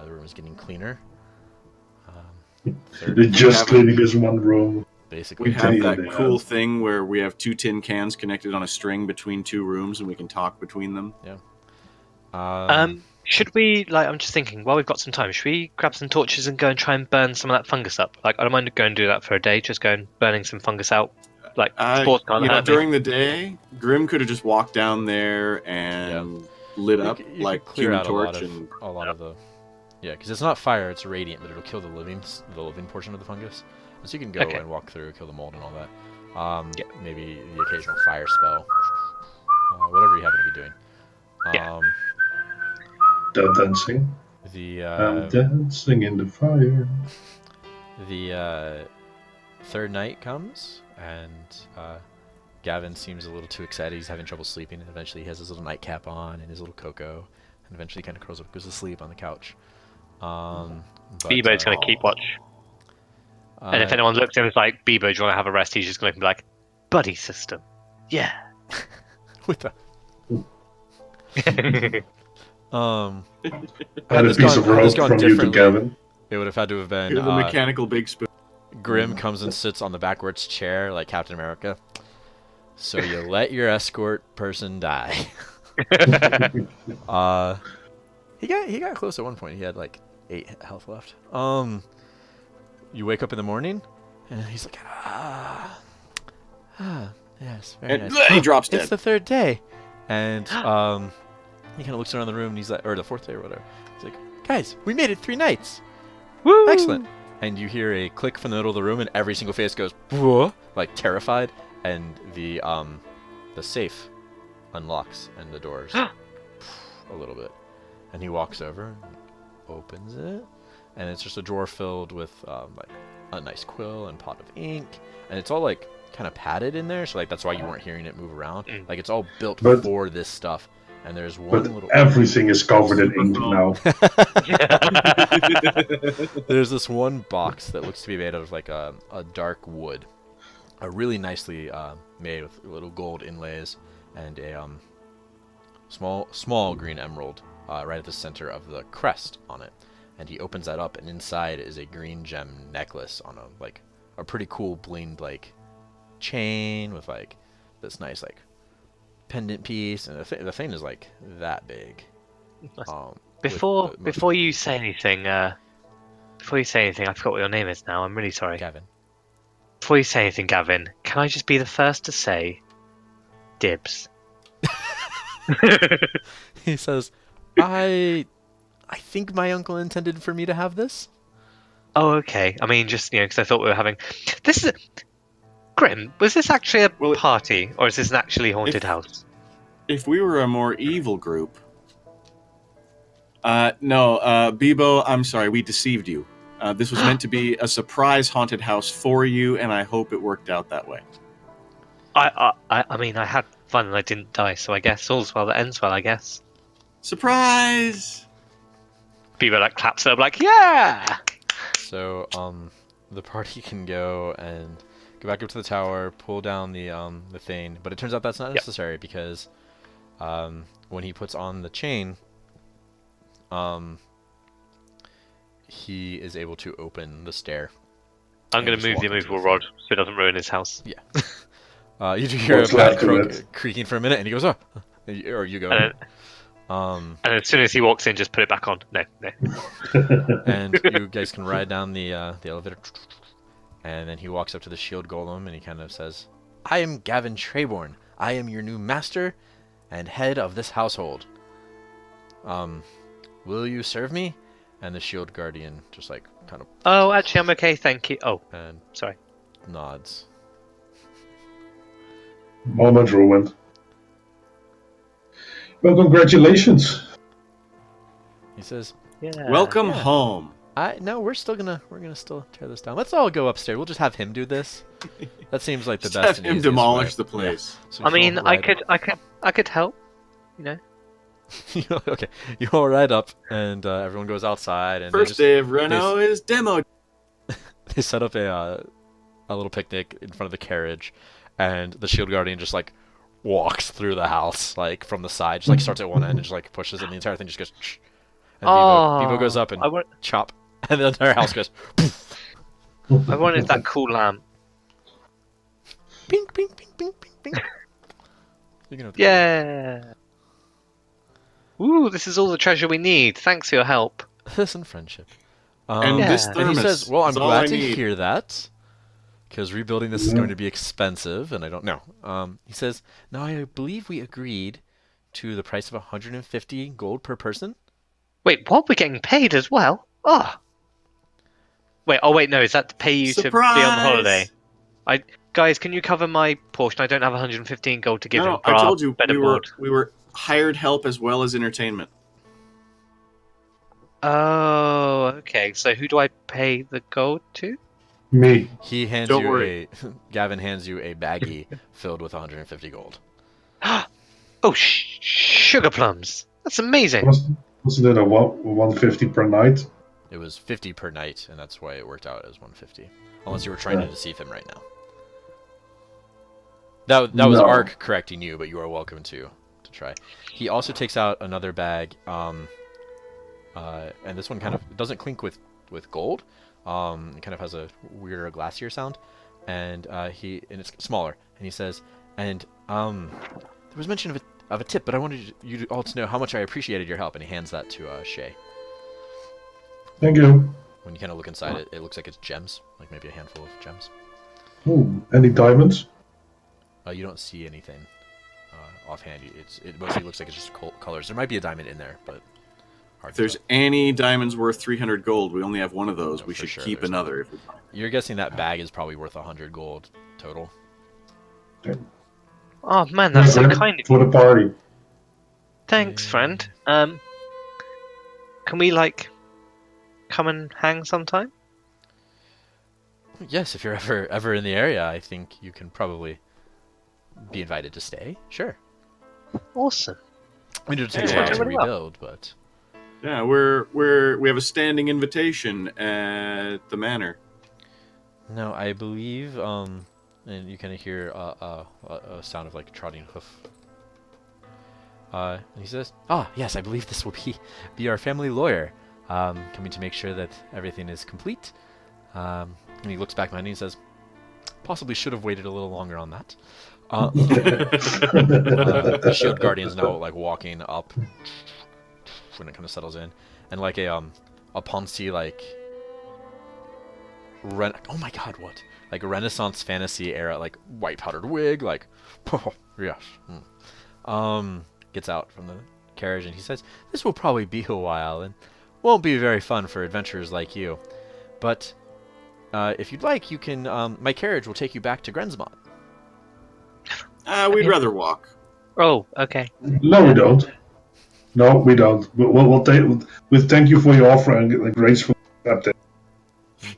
[SPEAKER 1] The room is getting cleaner.
[SPEAKER 2] They're just cleaning this one room.
[SPEAKER 1] Basically,
[SPEAKER 3] We have
[SPEAKER 2] Yeah.
[SPEAKER 3] that cool thing where we have 2 tin cans connected on a string between 2 rooms, and we can talk between them.
[SPEAKER 4] Should we, like, I'm just thinking, while we've got some time, should we grab some torches and go and try and burn some of that fungus up? Like, I don't mind going and do that for a day, just going burning some fungus out. Like, sports can't hurt me.
[SPEAKER 3] During the day, Grim could have just walked down there and lit up
[SPEAKER 1] you
[SPEAKER 3] like
[SPEAKER 1] could clear
[SPEAKER 3] Human
[SPEAKER 1] out
[SPEAKER 3] Torch.
[SPEAKER 1] a lot of the. Yeah, because it's not fire; it's radiant, but it'll kill the living portion of the fungus. So you can go and walk through, kill the mold and all that. Maybe the occasional fire spell, whatever you happen to be doing.
[SPEAKER 2] The dancing. I'm dancing in the fire.
[SPEAKER 1] The third night comes, and Gavin seems a little too excited. He's having trouble sleeping, and eventually he has his little nightcap on and his little cocoa, and eventually kind of curls up, goes to sleep on the couch.
[SPEAKER 4] Bebo's going to keep watch. And if anyone looks at him and is like, Bebo, do you want to have a rest? He's just going to be like, buddy system. Yeah.
[SPEAKER 1] with the
[SPEAKER 2] And a piece of rope from you to Gavin.
[SPEAKER 1] It would have had to have been
[SPEAKER 3] The mechanical big spoon.
[SPEAKER 1] Grim comes and sits on the backwards chair like Captain America. So you let your escort person die. He got close at one point. He had like 8 health left. You wake up in the morning, and he's like, yes, very
[SPEAKER 3] And
[SPEAKER 1] nice.
[SPEAKER 3] he drops dead.
[SPEAKER 1] It's the 3rd day, and he kind of looks around the room, and he's like, or the 4th day or whatever. He's like, guys, we made it 3 nights.
[SPEAKER 4] Woo!
[SPEAKER 1] Excellent. And you hear a click from the middle of the room, and every single face goes, whoa, like terrified, and the safe unlocks and the doors a little bit, and he walks over and opens it, and it's just a drawer filled with like a nice quill and pot of ink, and it's all like kind of padded in there, so like that's why you weren't hearing it move around. Like it's all built for this stuff. And there's one little.
[SPEAKER 2] Everything is covered in ink now.
[SPEAKER 1] There's this one box that looks to be made out of like a dark wood, a really nicely made with little gold inlays, and a small green emerald right at the center of the crest on it. And he opens that up, and inside is a green gem necklace on a pretty cool blinged like chain with like this nice like pendant piece, and the thing is like that big.
[SPEAKER 4] Before you say anything, I forgot what your name is now. I'm really sorry.
[SPEAKER 1] Gavin.
[SPEAKER 4] Before you say anything, Gavin, can I just be the first to say, dibs?
[SPEAKER 1] He says, I think my uncle intended for me to have this.
[SPEAKER 4] Oh, okay. I mean, just because I thought we were having this. Grim, was this actually a party, or is this an actually haunted house?
[SPEAKER 3] If we were a more evil group... no, Bebo, I'm sorry, we deceived you. This was meant to be a surprise haunted house for you, and I hope it worked out that way.
[SPEAKER 4] I mean, I had fun and I didn't die, so I guess all's well that ends well, I guess.
[SPEAKER 3] Surprise!
[SPEAKER 4] Bebo, like, claps up, like, yeah!
[SPEAKER 1] So, the party can go and go back up to the tower, pull down the thing, but it turns out that's not necessary because when he puts on the chain, he is able to open the stair.
[SPEAKER 4] I'm going to move the immovable rod so it doesn't ruin his house.
[SPEAKER 1] Yeah. You do hear a bad creaking for a minute, and he goes, oh, or you go.
[SPEAKER 4] And as soon as he walks in, just put it back on. No.
[SPEAKER 1] And you guys can ride down the elevator. And then he walks up to the shield golem, and he kind of says, I am Gavin Trayborne. I am your new master and head of this household. Will you serve me? And the shield guardian just like kind of...
[SPEAKER 4] Oh, actually, I'm okay, thank you. Oh,
[SPEAKER 1] and
[SPEAKER 4] sorry.
[SPEAKER 1] Nods.
[SPEAKER 2] Moment ruined. Well, congratulations.
[SPEAKER 1] He says,
[SPEAKER 4] Yeah.
[SPEAKER 3] Welcome home.
[SPEAKER 1] No, we're gonna still tear this down. Let's all go upstairs. We'll just have him do this. That seems like the
[SPEAKER 3] Just
[SPEAKER 1] best.
[SPEAKER 3] have
[SPEAKER 1] and
[SPEAKER 3] him
[SPEAKER 1] easiest
[SPEAKER 3] demolish
[SPEAKER 1] way.
[SPEAKER 3] the place.
[SPEAKER 1] So
[SPEAKER 4] I
[SPEAKER 1] you
[SPEAKER 4] mean,
[SPEAKER 1] all
[SPEAKER 4] I
[SPEAKER 1] ride
[SPEAKER 4] could help.
[SPEAKER 1] okay, you all ride up, and everyone goes outside. And
[SPEAKER 3] First day of Reno is demo.
[SPEAKER 1] they set up a a little picnic in front of the carriage, and the shield guardian just like walks through the house like from the side, just like starts at one end and just like pushes, and the entire thing just goes. And Bevo goes up and chop, and the entire house goes.
[SPEAKER 4] I wanted that cool lamp.
[SPEAKER 1] Ping, ping, ping, ping, ping, ping.
[SPEAKER 4] Yeah. Ooh, this is all the treasure we need. Thanks for your help.
[SPEAKER 1] This and friendship.
[SPEAKER 3] And
[SPEAKER 4] Yeah.
[SPEAKER 3] this
[SPEAKER 1] And
[SPEAKER 3] thermos.
[SPEAKER 1] he says, "Well, I'm
[SPEAKER 3] is all
[SPEAKER 1] glad
[SPEAKER 3] I
[SPEAKER 1] to
[SPEAKER 3] need.
[SPEAKER 1] hear that, because rebuilding this is going to be expensive, and I don't know." He says, "Now I believe we agreed to the price of 150 gold per person."
[SPEAKER 4] Wait, what? We're getting paid as well? Oh. Wait, no, is that to pay you to be on holiday? Guys, can you cover my portion? I don't have 115 gold to give him
[SPEAKER 3] No,
[SPEAKER 4] for
[SPEAKER 3] I
[SPEAKER 4] our
[SPEAKER 3] told you
[SPEAKER 4] bed and board.
[SPEAKER 3] we were hired help as well as entertainment.
[SPEAKER 4] Oh, okay. So who do I pay the gold to?
[SPEAKER 2] Me.
[SPEAKER 1] He hands
[SPEAKER 3] Don't
[SPEAKER 1] you
[SPEAKER 3] worry.
[SPEAKER 1] Gavin hands you a baggie filled with 150 gold.
[SPEAKER 4] Oh, sugar plums. That's amazing.
[SPEAKER 2] Wasn't it a 150 per night?
[SPEAKER 1] It was 50 per night, and that's why it worked out as 150. Unless you were trying to deceive him right now. That was
[SPEAKER 2] No.
[SPEAKER 1] Ark correcting you, but you are welcome to try. He also takes out another bag, and this one kind of doesn't clink with gold. It kind of has a weirder, glassier sound, and it's smaller. And he says, and there was mention of a tip, but I wanted you all to know how much I appreciated your help. And he hands that to Shae.
[SPEAKER 2] Thank you.
[SPEAKER 1] When you kind of look inside it, it looks like it's gems, like maybe a handful of gems.
[SPEAKER 2] Ooh, any diamonds?
[SPEAKER 1] You don't see anything offhand. It mostly looks like it's just colors. There might be a diamond in there, but hard
[SPEAKER 3] If
[SPEAKER 1] to
[SPEAKER 3] there's
[SPEAKER 1] tell.
[SPEAKER 3] any diamonds worth 300 gold, we only have one of those.
[SPEAKER 1] No,
[SPEAKER 3] We
[SPEAKER 1] for
[SPEAKER 3] should
[SPEAKER 1] sure,
[SPEAKER 3] keep
[SPEAKER 1] there's
[SPEAKER 3] another. If we find.
[SPEAKER 1] You're guessing that bag is probably worth 100 gold total.
[SPEAKER 4] Oh man, that's so
[SPEAKER 2] For-
[SPEAKER 4] kind of
[SPEAKER 2] For
[SPEAKER 4] you.
[SPEAKER 2] the party.
[SPEAKER 4] Thanks, friend. Can we come and hang sometime?
[SPEAKER 1] Yes, if you're ever in the area, I think you can probably be invited to stay. Sure.
[SPEAKER 4] Awesome.
[SPEAKER 1] I mean, it'll take
[SPEAKER 3] Yeah,
[SPEAKER 1] a while to
[SPEAKER 4] really well.
[SPEAKER 1] rebuild, but
[SPEAKER 3] Yeah, we have a standing invitation at the manor.
[SPEAKER 1] no, I believe and you kind of hear a sound of like trotting hoof. And he says, "Ah, yes, I believe this will be our family lawyer, coming to make sure that everything is complete." And he looks back behind and he says, "Possibly should have waited a little longer on that." The shield guardian's now like walking up when it kind of settles in, and like a Ponzi like oh my god, what, like a Renaissance fantasy era like white powdered wig, like yes, gets out from the carriage and he says, "This will probably be a while and won't be very fun for adventurers like you, but if you'd like, you can my carriage will take you back to Grensmont."
[SPEAKER 3] We'd rather walk.
[SPEAKER 4] Oh, okay.
[SPEAKER 2] No, we don't. No, we don't. We'll thank you for your offer and graceful accept it.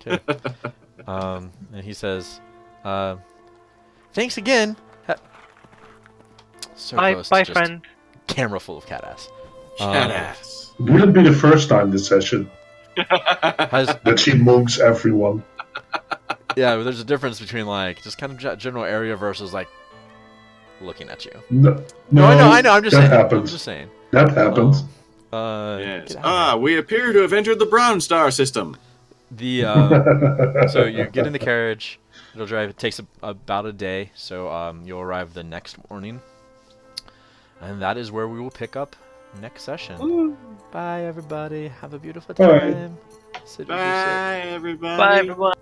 [SPEAKER 1] Okay. And he says, "Thanks again." So
[SPEAKER 4] Bye,
[SPEAKER 1] close to
[SPEAKER 4] bye,
[SPEAKER 1] just
[SPEAKER 4] friend.
[SPEAKER 1] camera full of cat ass.
[SPEAKER 3] Cat ass.
[SPEAKER 2] Wouldn't be the first time this session that she mugs everyone.
[SPEAKER 1] Yeah, but there's a difference between like just kind of general area versus like looking at you.
[SPEAKER 2] No,
[SPEAKER 1] I know. I'm just
[SPEAKER 2] that
[SPEAKER 1] saying.
[SPEAKER 2] happens.
[SPEAKER 1] I'm just saying.
[SPEAKER 2] That happens.
[SPEAKER 3] Yes.
[SPEAKER 1] Get out of
[SPEAKER 3] We appear to have entered the Brown Star system.
[SPEAKER 1] here. So you get in the carriage. It'll drive. It takes about a day. So you'll arrive the next morning, and that is where we will pick up next session.
[SPEAKER 4] Ooh.
[SPEAKER 1] Bye, everybody. Have a beautiful
[SPEAKER 2] Bye.
[SPEAKER 1] time. Sit with your sit.
[SPEAKER 3] Bye, everybody.
[SPEAKER 4] Bye, everyone.